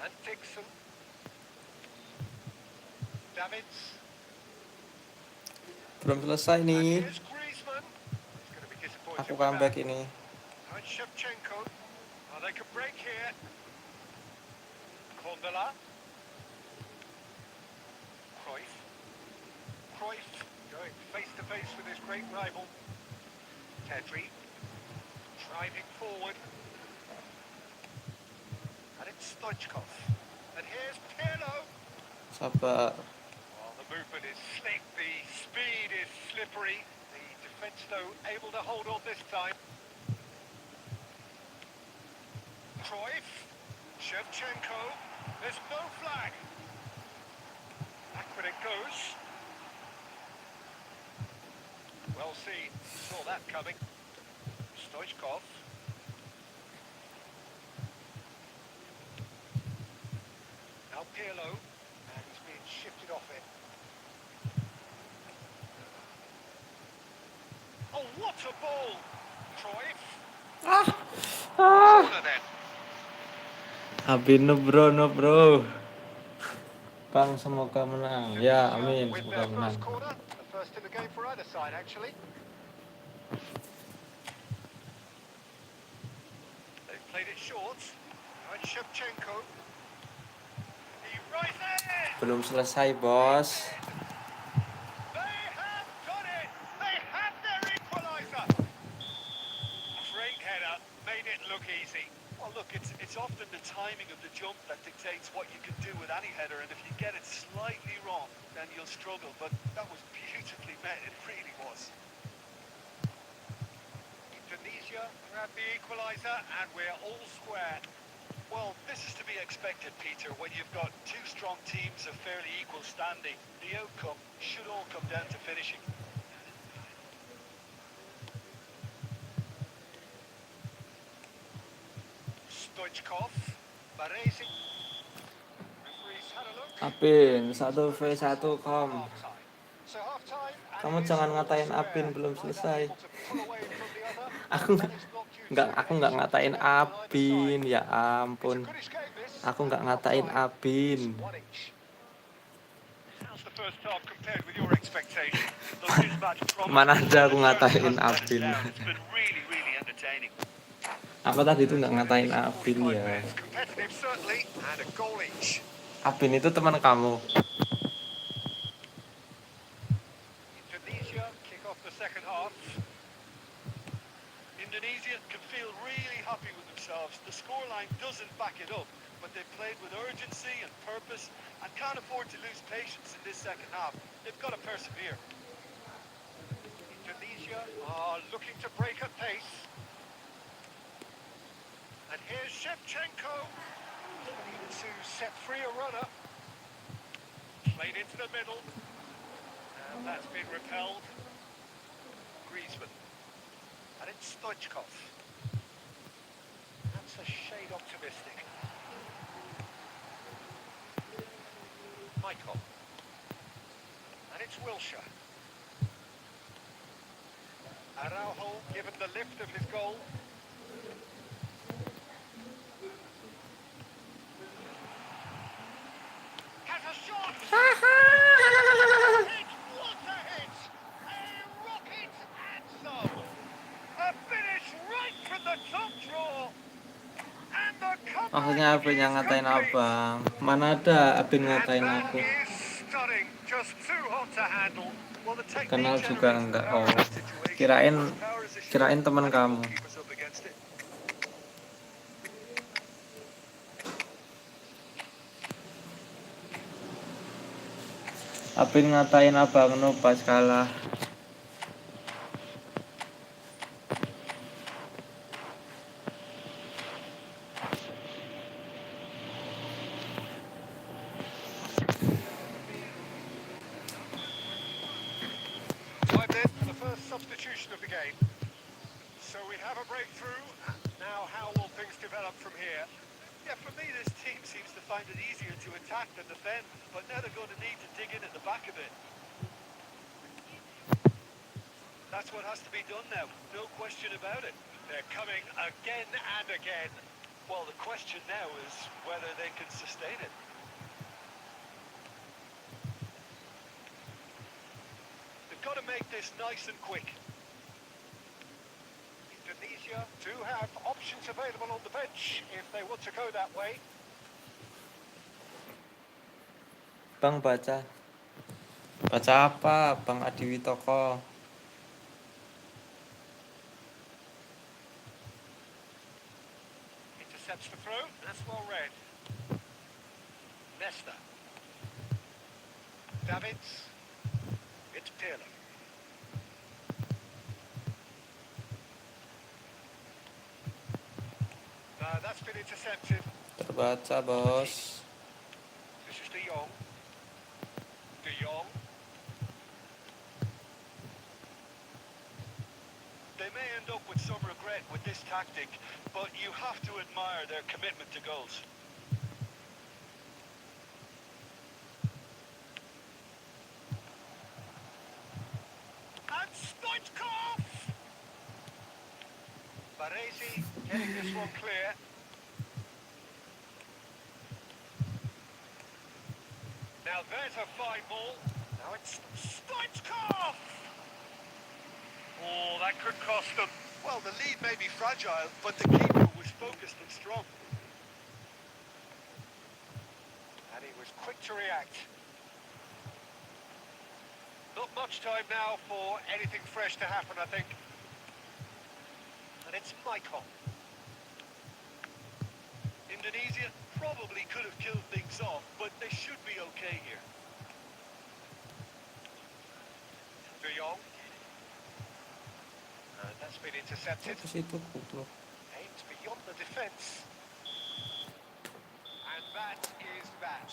And Dixon. Davids.
Belum selesai
And
nih.
here's Griezmann. He's going to be disappointed
Aku
with
comeback
that.
ini.
And Shevchenko. Oh, they can break here. Kondala. Cruyff going face to face with his great rival. Pedri driving forward. And it's Stoichkov. And here's Pirlo.
Sabar.
Well, the movement is slick, the speed is slippery. The defence, though, able to hold on this time. Cruyff. Shevchenko. There's no flag. Back when it goes. Well seen. Saw that coming. Stoichkov. Now Pirlo. And he's being shifted off it. Oh, what a ball! Cruyff. Corner then.
Abin no bro. Bang, semoga menang. Ya, amin,
With
semoga
their
menang.
first corner, the first in the game for either side, actually. They've played it short. Right, Shevchenko. He rises.
Belum selesai, bos.
They have done it. They have their equaliser. Great header, made it look easy.
Well, look, it's often the timing of the jump that dictates what you can do with any header, and if you get it slightly wrong, then you'll struggle. But that was beautifully met, it really was.
Tunisia grab the equaliser, and we're all square.
Well, this is to be expected, Peter, when you've got two strong teams of fairly equal standing. The outcome should all come down to finishing.
Stoichkov, Baresi. Referees had a look.
Apin 1v1 kom.
Half-time. So half-time, and
Kamu
it is
jangan
all
ngatain
square.
Apin, belum
Neither
selesai.
able to pull away from the other.
Aku
That is not due
aku
to
nggak
any
ngatain
attempt on either
Apin,
side.
ya
It's a
ampun.
goodish game, this.
Aku
And
nggak ngatain
half-time
Apin.
is 1-1.
How's the first half compared with your expectations? Look, this match promised
Mana ada aku
and it
ngatain
certainly hasn't let us
Apin.
down. It's been really, really entertaining.
Apa tadi itu nggak ngatain Apin
45
ya?
minutes. Competitive, certainly, and a goal each.
Apin itu teman kamu.
Tunisia kick off the second half.
Indonesia can feel really happy with themselves. The scoreline doesn't back it up, but they've played with urgency and purpose and can't afford to lose patience in this second half. They've got to persevere.
Tunisia are looking to break at pace. And here's Shevchenko. Looking to set free a runner. Played into the middle. And that's been repelled. Griezmann. And it's Stoichkov. That's a shade optimistic. Michael. And it's Wilshere. Araujo given the lift of his goal. Has a shot! Hit! What a hit! A rocket and some! A finish right from the top draw! And the
Maksudnya
comeback
Apin yang
is
ngatain
complete!
abang. Mana ada Apin
And
ngatain
that
aku.
is stunning. Just too hot to handle.
Well, the technique
Kenal juga
generates the
enggak.
power
Oh,
in that situation.
kirain
As power is assured,
kirain teman
any
kamu.
goalkeeper's up against it.
Apin ngatain abang nu pas kalah.
Time then for the first substitution of the game. So we have a breakthrough. Now how will things develop from here?
Yeah, for me, this team seems to find it easier to attack than defend, but now they're going to need to dig in at the back of it. That's what has to be done now, no question about it.
They're coming again and again.
Well, the question now is whether they can sustain it. They've got to make this nice and quick.
Indonesia do have options available on the bench if they want to go that way.
Bang baca. Baca apa, Bang Adiwitoko?
Intercepts the throw. That's well read. Nesta. Davids. It's Pirlo. That's been intercepted.
Terbaca, bos.
This is De Jong. De Jong.
They may end up with some regret with this tactic, but you have to admire their commitment to goals.
And Stoichkov! Baresi getting this one clear. Now there's a fine ball. Now it's kickoff. Oh, that could cost them.
Well, the lead may be fragile, but the keeper was focused and strong.
And he was quick to react. Not much time now for anything fresh to happen, I think. And it's Michael.
Indonesia probably could have killed things off, but they should be okay here.
De Jong. And that's been intercepted.
Ke situ goblok.
Aimed beyond the defence. And that is that.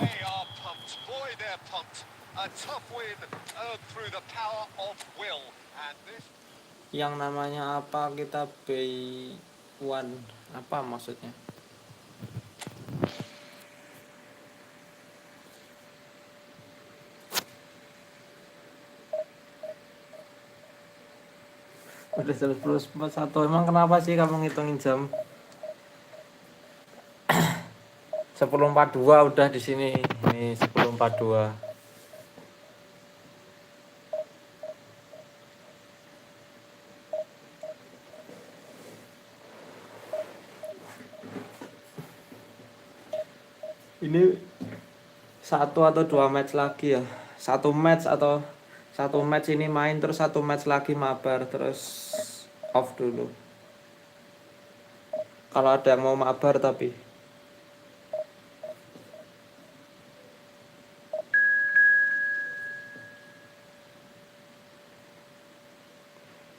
They are pumped. Boy, they're pumped. A tough win earned through the power of will. And this...
Yang namanya apa kita B1? Apa maksudnya? Udah 11:41. Emang kenapa sih kamu ngitungin jam? 10:42 udah di sini. Ini 10:42. Ini 1 atau 2 match lagi ya. 1 match ini main, terus 1 match lagi mabar, terus off dulu. Kalau ada yang mau mabar tapi.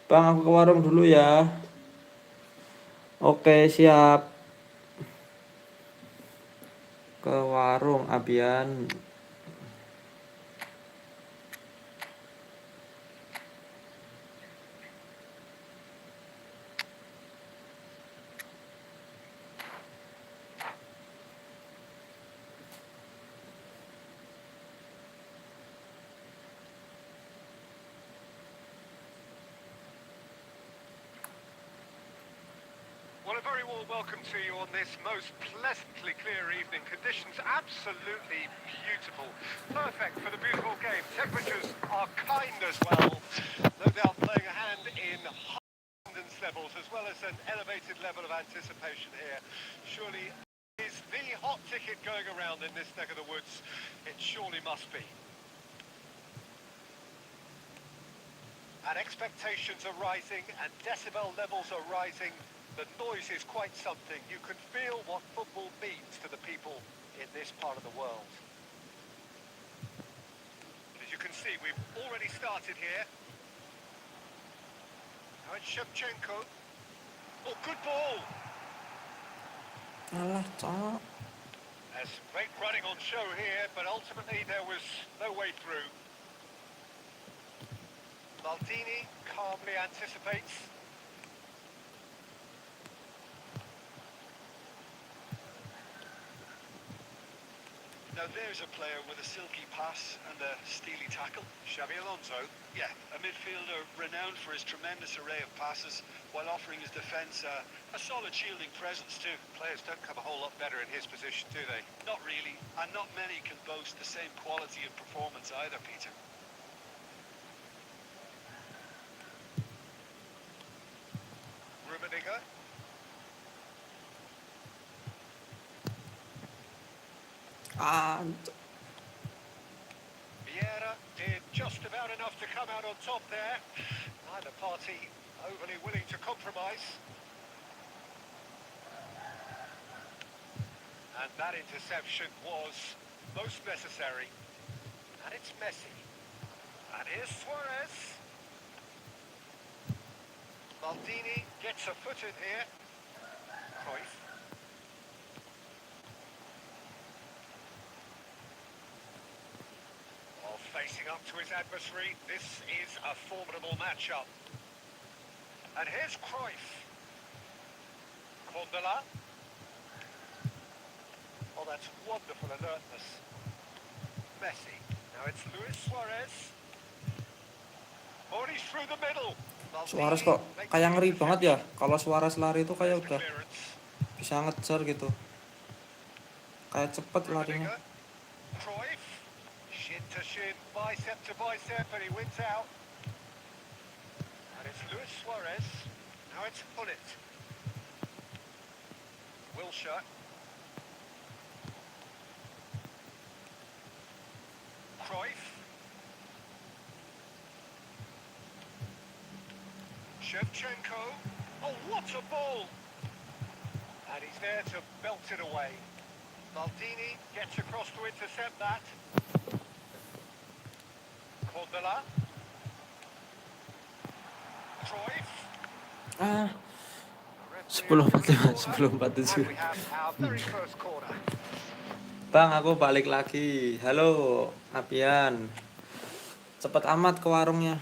Bang, aku ke warung dulu ya. Oke, siap. Ke warung Abian.
Well, a very warm welcome to you on this most pleasantly clear evening. Conditions absolutely beautiful. Perfect for the beautiful game. Temperatures are kind as well. No doubt playing a hand in high attendance levels as well as an elevated level of anticipation here. Surely is the hot ticket going around in this neck of the woods. It surely must be. And expectations are rising and decibel levels are rising. The noise is quite something. You can feel what football means to the people in this part of the world. As you can see, we've already started here. Now it's Shevchenko. Oh, good ball.
Alah, cok.
There's great running on show here, but ultimately there was no way through. Maldini calmly anticipates.
Now there's a player with a silky pass and a steely tackle.
Xabi Alonso.
Yeah, a midfielder renowned for his tremendous array of passes while offering his defence a solid shielding presence too.
Players don't come a whole lot better in his position, do they?
Not really, and not many can boast the same quality of performance either, Peter.
Rummenigge. Vieira did just about enough to come out on top there. Neither party overly willing to compromise. And that interception was most necessary. And it's Messi. And here's Suarez. Maldini gets a foot in here. Cruyff. While facing up to his adversary, this is a formidable matchup. And here's Cruyff. Condela. Oh, that's wonderful alertness. Messi. Now it's Luis Suarez. Oh, he's through the middle.
Suarez kok kayak ngeri banget ya. Kalau Suarez lari itu kayak udah bisa ngejar gitu. Kayak cepet larinya.
Cruyff, shin to shin, bicep to bicep, and he wins out. And it's Luis Suarez. Now it's Gullit. Wilshere. Cruyff. Shevchenko. Oh, what a ball! And he's there to belt it away. Maldini gets across to intercept that. Cordella. Cruyff.
Ah,
Referee
10:45,
corner.
10:47.
And we have our very first corner.
Bang, aku balik lagi. Halo, Apian. Cepet amat ke warungnya.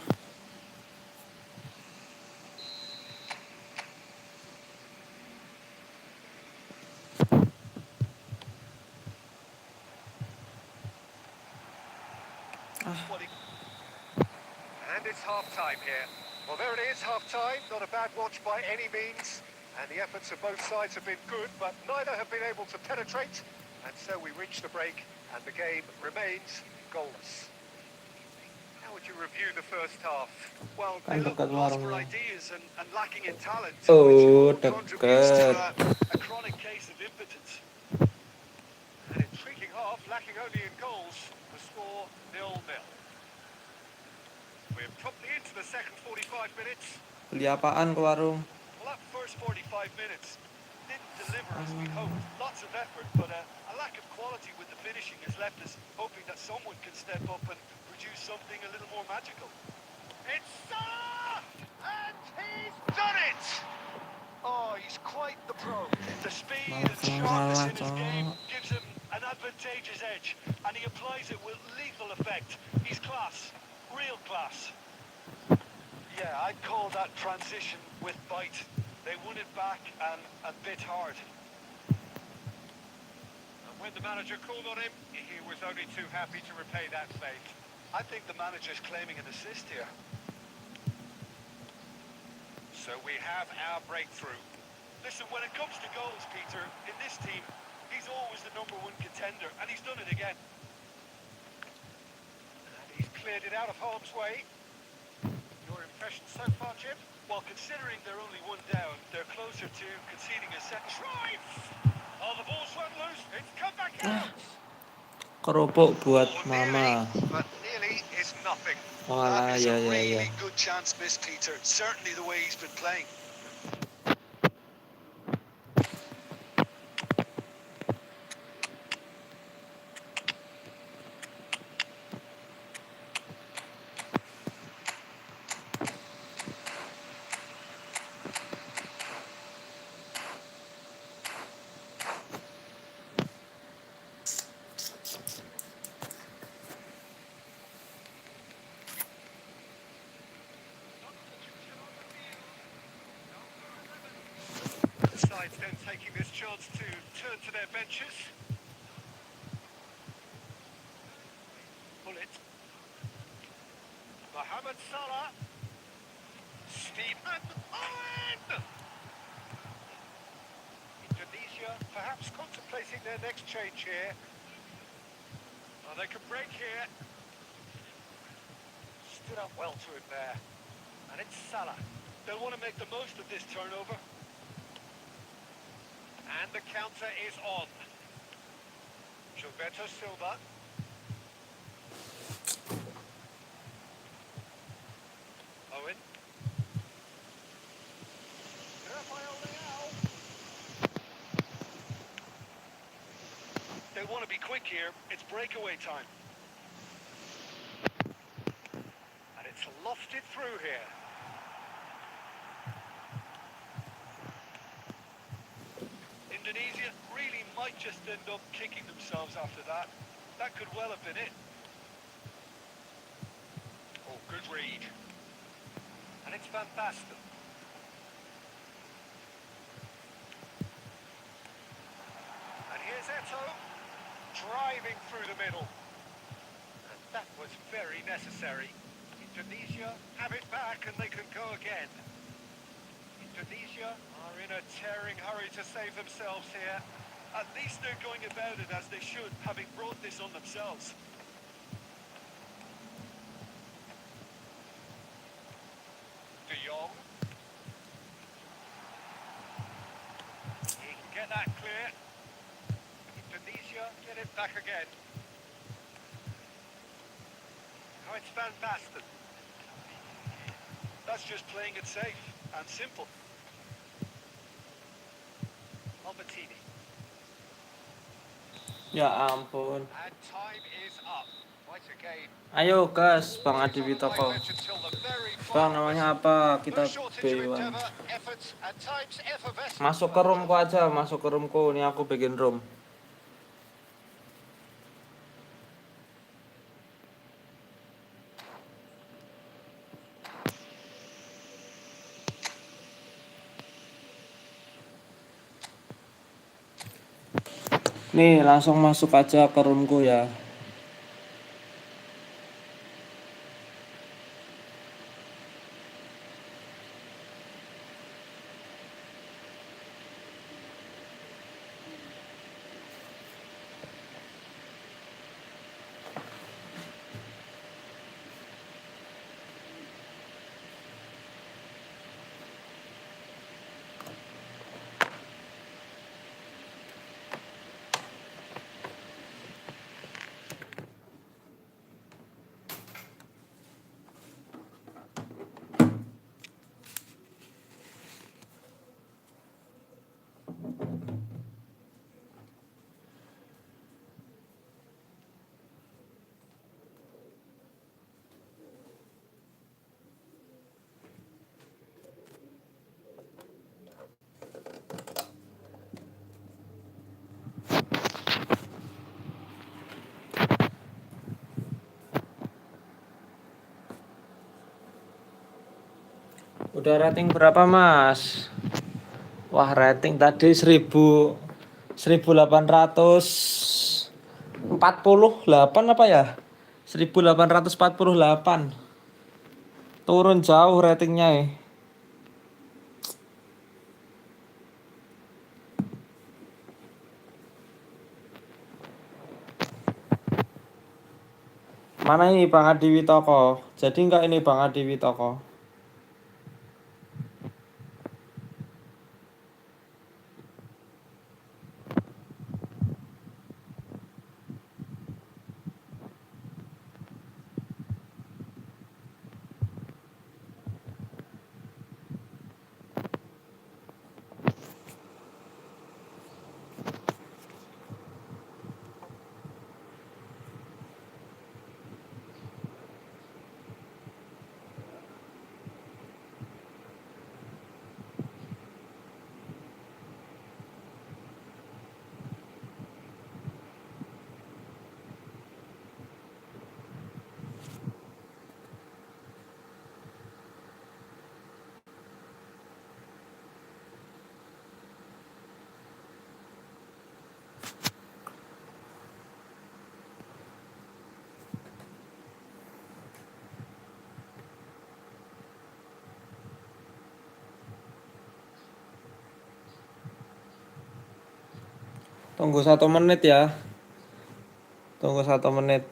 What he
And it's half-time here. Well, there it is, half-time. Not a bad watch by any means. And the efforts of both sides have been good, but neither have been able to penetrate. And so we reach the break, and the game remains goalless. How would you review the first half?
Well,
Kan
they look
dekat
lost for
warungnya.
ideas and lacking in talent,
Oh,
which all contributes to
dekat.
a chronic case of impotence.
An intriguing half, lacking only in goals. The score 0-0. We're promptly into the second 45 minutes.
Beli apaan ke warung?
Well, that first 45 minutes didn't deliver as we'd hoped. Lots of effort, but a lack of quality with the finishing has left us hoping that someone can step up and produce something a little more magical.
It's Salah! And he's done it! Oh, he's quite the pro.
The speed
Malah
and
senang
sharpness
salah,
in his game
Cok.
gives him an advantageous edge, and he applies it with lethal effect. He's class, real class. Yeah, I'd call that transition with bite. They won it back and bit hard.
And when the manager called on him, he was only too happy to repay that favour.
I think the manager's claiming an assist here.
So we have our breakthrough.
Listen, when it comes to goals, Peter, in this team, he's always the #1 contender, and he's done it again.
And he's cleared it out of harm's way. Your impression so far, Jim?
Well, considering they're only one down, they're closer to conceding a second.
Cruyff! Oh, the ball's run loose. It's come back out.
Kerupuk buat
Oh,
mama.
nearly, but nearly is nothing.
Walah,
That is
ya
a
ya ya.
really good chance missed, Peter. Certainly the way he's been playing.
The side's then taking this chance to turn to their benches. Bullet. Mohamed Salah. Stephen Owen! Indonesia perhaps contemplating their next change here. Oh, they could break here. Stood up well to him there. And it's Salah.
They'll want to make the most of this turnover.
And the counter is on. Gilberto Silva. Owen. Rafael Leao.
They want to be quick here. It's breakaway time.
And it's lofted through here.
Indonesia really might just end up kicking themselves after that. That could well have been it.
Oh, good read. And it's Van Basten. And here's Eto, driving through the middle. And that was very necessary. Indonesia have it back and they can go again. Indonesia are in a tearing hurry to save themselves here.
At least they're going about it as they should, having brought this on themselves.
De Jong. He can get that clear. Indonesia get it back again. Now it's Van Basten.
That's just playing it safe and simple.
Albertini.
Ya ampun.
And time is up. Right again.
Ayo gas, Bang
It's
Adi
on the
Witoko.
moment until the very
Bang,
final
namanya
whistle.
apa? Kita
No shortage of
B1.
endeavour, efforts, and times effervescent.
Masuk ke roomku aja, masuk ke roomku. Ini aku bikin room. Nih, langsung masuk aja ke roomku ya. Udah rating berapa, Mas? Wah, rating tadi 1848 apa ya? 1848. Turun jauh ratingnya ya. Mana ini Bang Adi Witoko? Jadi enggak ini Bang Adi Witoko? Tunggu 1 menit ya. Tunggu 1 menit.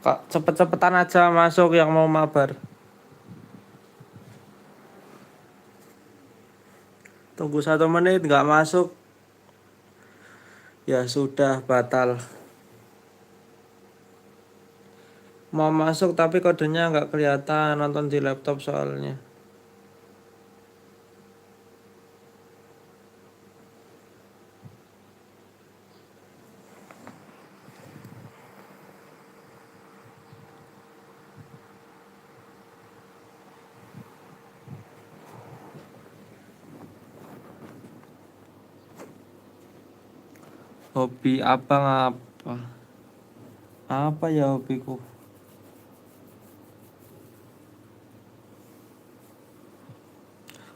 Kak, cepet-cepetan aja masuk yang mau mabar. Tunggu 1 menit nggak masuk. Ya sudah batal. Mau masuk tapi kodenya nggak kelihatan, nonton di laptop soalnya. Hobi abang apa? Apa ya hobiku?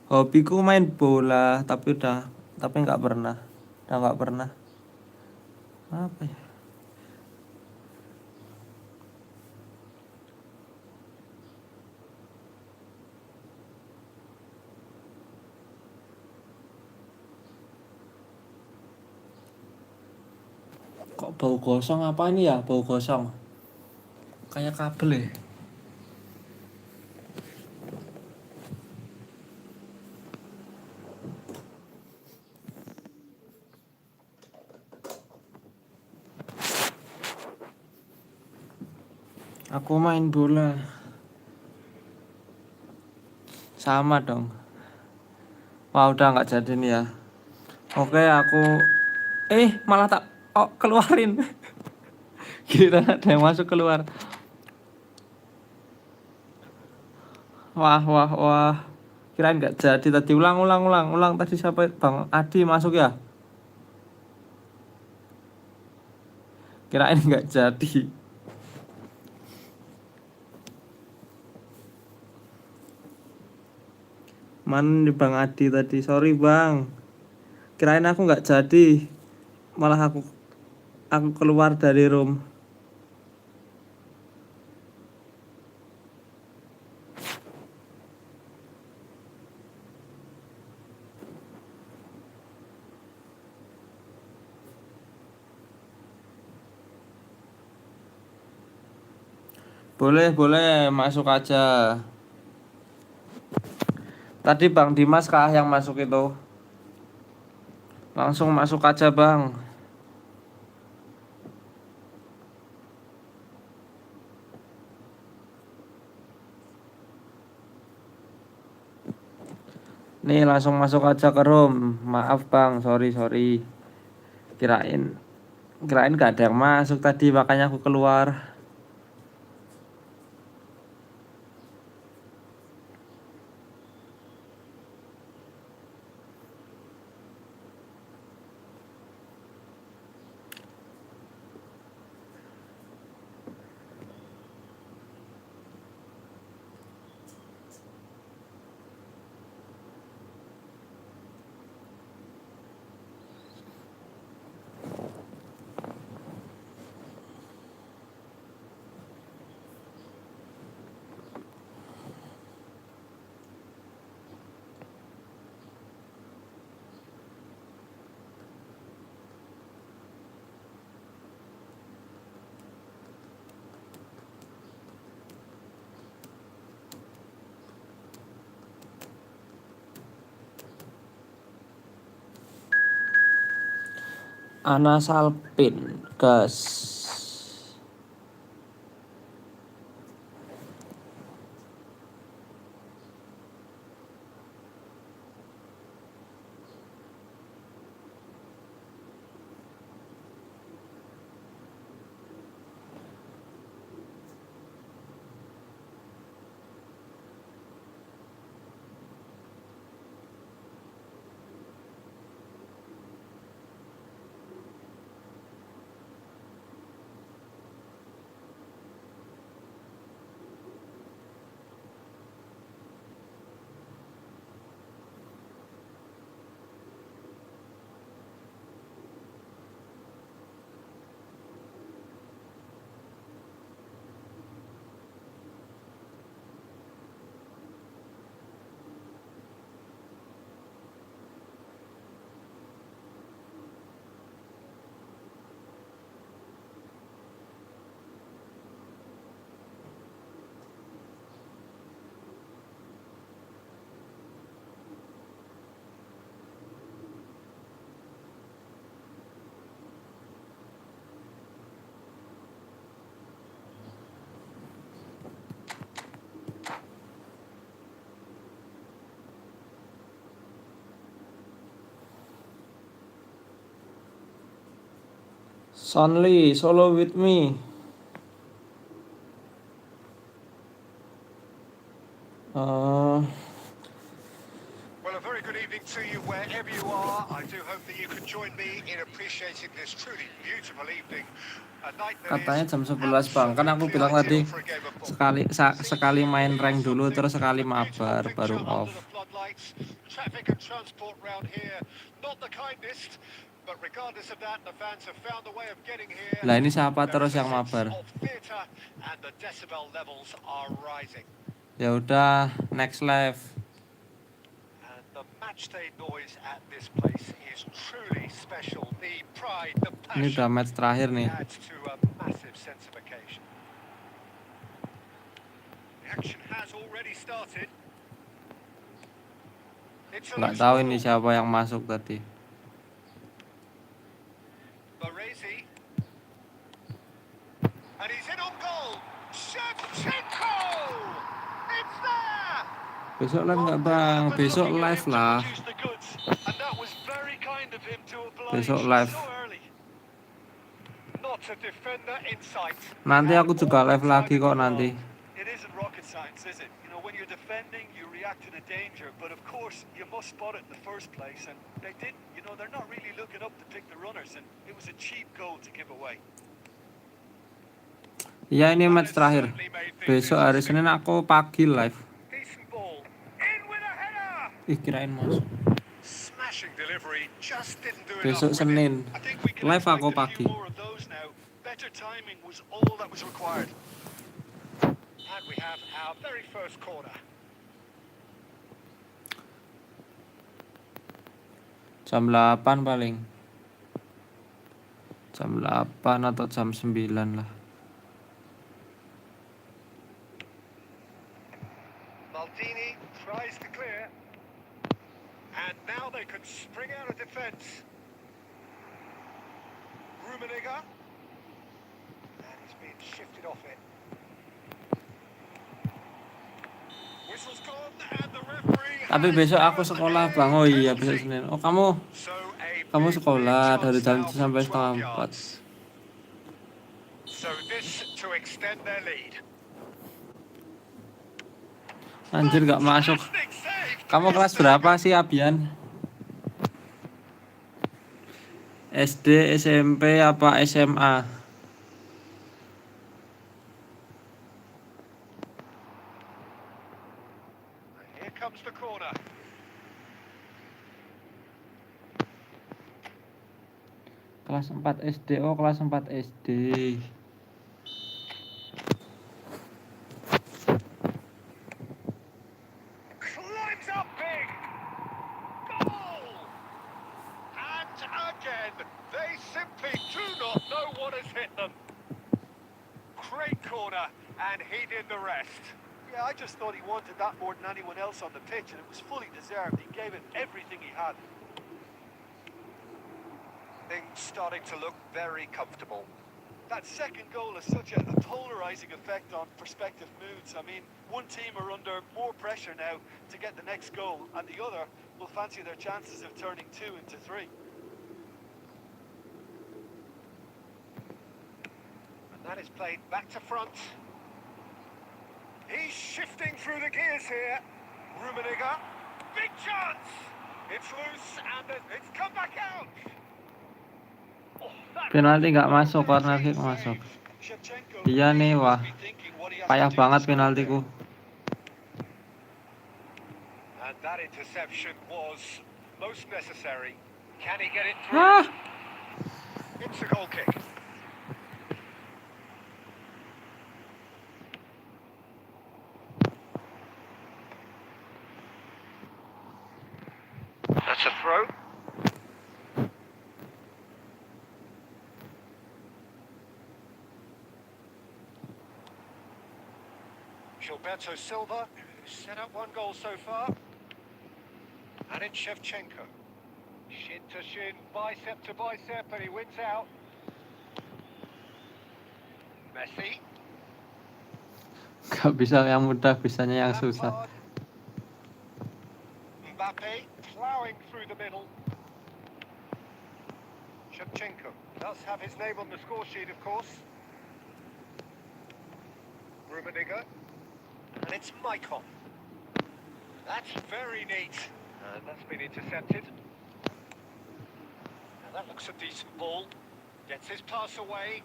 Hobiku main bola, tapi nggak pernah. Udah nggak pernah. Apa ya? Kok bau gosong apa ini ya? Bau gosong. Kayak kabel ya. Aku main bola. Sama dong. Wah, udah nggak jadi nih ya. Oke, aku malah tak keluarin. Kira ada yang masuk keluar. Wah. Kirain nggak jadi tadi. Ulang. Tadi siapa? Bang Adi masuk ya? Kirain nggak jadi. Mana nih Bang Adi tadi? Sorry Bang. Kirain aku nggak jadi. Malah aku keluar dari room. Boleh masuk aja. Tadi Bang Dimas kah yang masuk itu? Langsung masuk aja Bang. Nih langsung masuk aja ke room. Maaf Bang, sorry. Kirain gak ada yang masuk tadi, makanya aku keluar. Ana Salpin, gas. Sonly, solo with me.
Well, a very good evening to you wherever you are. I do hope that you can join me in appreciating this truly beautiful evening. A night that
Katanya
is
jam 11 Bang. Kan aku
absolutely
bilang
ideal
tadi
for a game of football.
sekali main rank dulu terus sekali
A beautiful
mabar
picture
baru
under
off.
the floodlights. Traffic and transport round here, not the kindest. But regardless of that, the fans have found a way of getting here.
Lah ini siapa
There
terus
is a
yang
sense
mabar?
of theatre and the decibel levels are rising.
Ya udah, next live.
And the matchday noise at this place is truly special. The pride, the
Ini udah
passion
match terakhir nih.
adds to a massive sense of occasion. The action has already started. It's a
Nggak
loose
tahu
ball.
ini siapa yang masuk tadi.
Baresi. And he's in on goal. Shevchenko! It's there!
Besok live nggak bang? Besok live lah.
And that was very kind of him to oblige
Besok live.
so early.
Not a defender in sight.
Nanti aku juga
All the
live lagi
time in
kok
the
nanti.
world. It isn't rocket science, is it? You know, when you're defending, you react to the danger, but of course, you must spot it in the first place, and they didn't. You know, they're not really looking up to pick the runners, and it was a cheap goal to give away.
Ya ini match terakhir. Besok hari Senin aku pagi live.
Decent ball. In with a header.
Ih kirain masuk.
Smashing delivery, just didn't do
Besok
enough with it.
Senin.
I think we can
Live
expect
aku
a few
pagi.
more of those now. Better timing was all that was required.
And we have our very first corner.
Jam 8 paling. Jam 8 atau jam 9 lah.
Maldini tries to clear. And now they can spring out of defence. Rummenigge. And he's being shifted off it. Whistle's gone and the referee
Tapi
has
besok aku
given
sekolah
a
bang. Oh iya besok
penalty.
Senin. Oh kamu
So a
kamu
big,
sekolah
big
dari
chance
jam
now
7
from
sampai
12
setengah 4.
yards. So this to extend their lead.
Anjir nggak masuk.
Fantastic save.
Kamu kelas berapa sih Abian? SD, SMP, apa SMA?
Here comes the corner.
Kelas 4 SD. Oh kelas 4 SD.
Climbs up big. Goal! And again, they simply do not know what has hit them. Great corner, and he did the rest.
Yeah, I just thought he wanted that more than anyone else on the pitch, and it was fully deserved. He gave it everything he had.
Things starting to look very comfortable.
That second goal has such a polarizing effect on prospective moods. I mean, one team are under more pressure now to get the next goal, and the other will fancy their chances of turning 2 into 3.
And that is played back to front. He's shifting through the gears here. Rummenigge. Big chance! It's loose and it's come back out. Oh, that
Penalti nggak masuk, corner kick masuk.
Shevchenko
Iya nih, wah.
must be thinking what he has
Payah
to do to
banget
score
penaltiku.
And that interception was most necessary. Can he get it through?
Ah,
It's a goal kick. That's a throw. Gilberto Silva, who's set up one goal so far. And it's Shevchenko. Shin to shin, bicep to bicep, and he wins out. Messi.
nggak bisa yang mudah, bisanya yang susah.
Lampard. Mbappe ploughing through the middle. Shevchenko does have his name on the score sheet, of course. Rummenigge. And it's Maicon. That's very neat. And that's been intercepted. Now that looks a decent ball. Gets his pass away.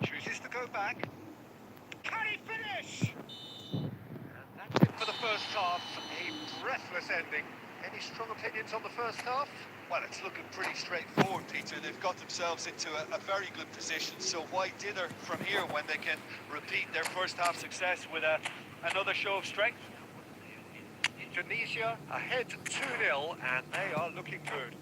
Chooses to go back. Can he finish? And that's it for the first half. A breathless ending. Any strong opinions on the first half?
Well, it's looking pretty straightforward, Peter. They've got themselves into a very good position, so why dither from here when they can repeat their first half success with another show of strength?
Tunisia ahead 2-0, and they are looking good.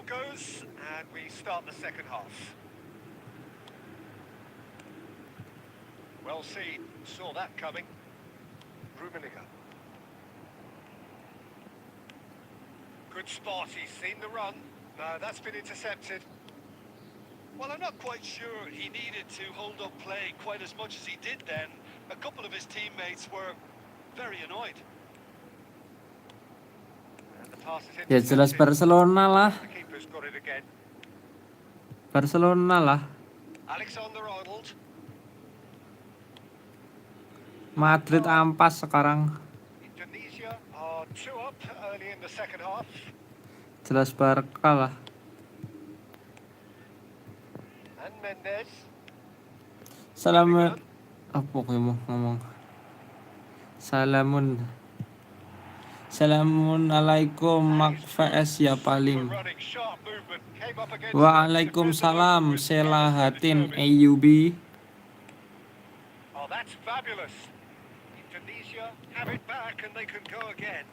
goes, and we start the second half. Well seen, saw that coming. Rummenigge. Good spot, he's seen the run. No, that's been intercepted.
Well, I'm not quite sure he needed to hold up play quite as much as he did then. A couple of his teammates were very annoyed.
And the pass is
Ya jelas
intercepted.
Barcelona lah.
The keeper's got it again.
Barcelona lah.
Alexander-Arnold.
Madrid ampas sekarang.
Indonesia are 2 up early in the second half.
Jelas Barca lah.
And Mendes.
Salamun. Apa gue mau ngomong? Salamunalaikum mak VS ya paling.
Were running sharp movement. Came up against
Waalaikumsalam Selahatin AUB.
Oh, that's fabulous. Indonesia have it back and they can go again.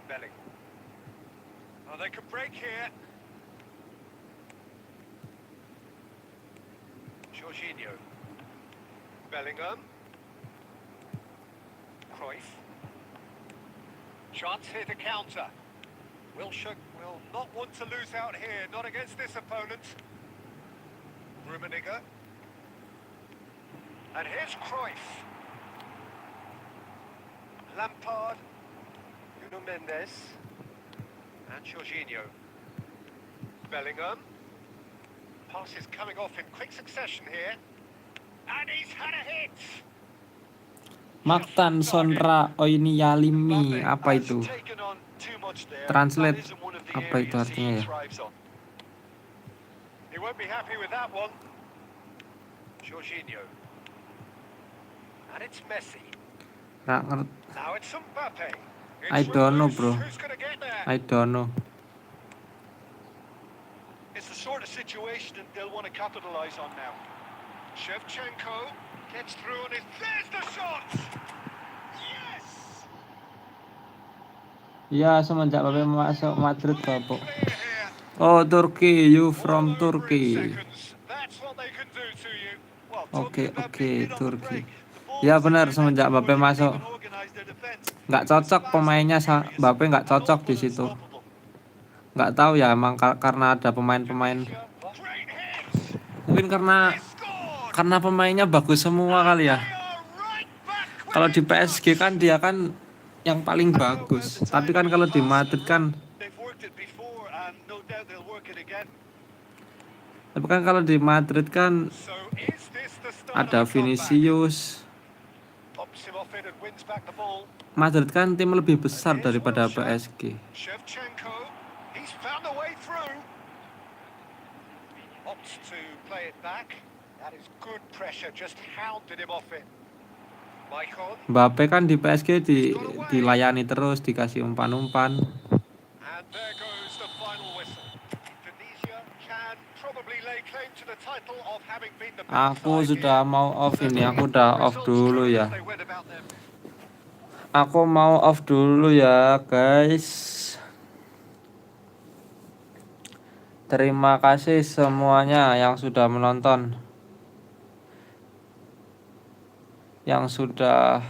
Belling. Oh, they can break here. Jorginho. Bellingham. Cruyff. Chance here to counter. Wilshere will not want to lose out here, not against this opponent. Rummenigge. And here's Cruyff. Lampard. Nuno Mendes. And Jorginho. Bellingham. Pass is coming off in quick succession here. And he's had a hit.
Maktan Sonra Oiniyalimi. Apa itu? Translate. Apa itu artinya ya?
He won't be happy with that one. Jorginho. And it's Messi.
Nggak ngerti.
Now it's Mbappe.
I don't know, bro.
Who's gonna get there?
I don't know.
It's the sort of situation that they'll want to capitalize on now.
Shevchenko gets through and there's the shot! Yes!
Ya semenjak Bapak masuk Madrid Bapak.
Clear here.
Oh Turkey, you from
Well over in
Turkey.
seconds. That's what they can do to you. Well, talking about
Oke,
being hit on the
Turki.
break, the ball
Ya
was
benar
in
semenjak
before
Bapak
they
masuk.
even organised their defense.
Nggak cocok pemainnya, Bapak nggak cocok di situ. Nggak tahu ya emang karena ada pemain-pemain.
Great hit!
Mungkin
They scored!
karena pemainnya bagus semua kali ya.
They are right back with
Kalau di
it.
PSG kan dia kan yang paling bagus. Tapi kan kalau di Madrid kan,
They've worked it before and no doubt they'll work it again.
tapi kan kalau di Madrid kan
So is this the start
ada
of a comeback?
Vinicius.
Pops him off it and wins back the ball.
Madrid kan tim lebih besar daripada PSG.
Shevchenko, he's found a way through. Opts to play it back. That is good pressure, just hounded him off it. Maicon,
Mbappe kan di PSG dilayani terus, dikasih umpan-umpan.
and there goes the final whistle. Indonesia can probably lay claim to the title of having been the better
Aku
side
sudah
here.
mau off ini, aku udah off
Results
dulu
proved
ya.
they went about them.
Aku mau off dulu ya guys. Terima kasih semuanya yang sudah menonton, yang sudah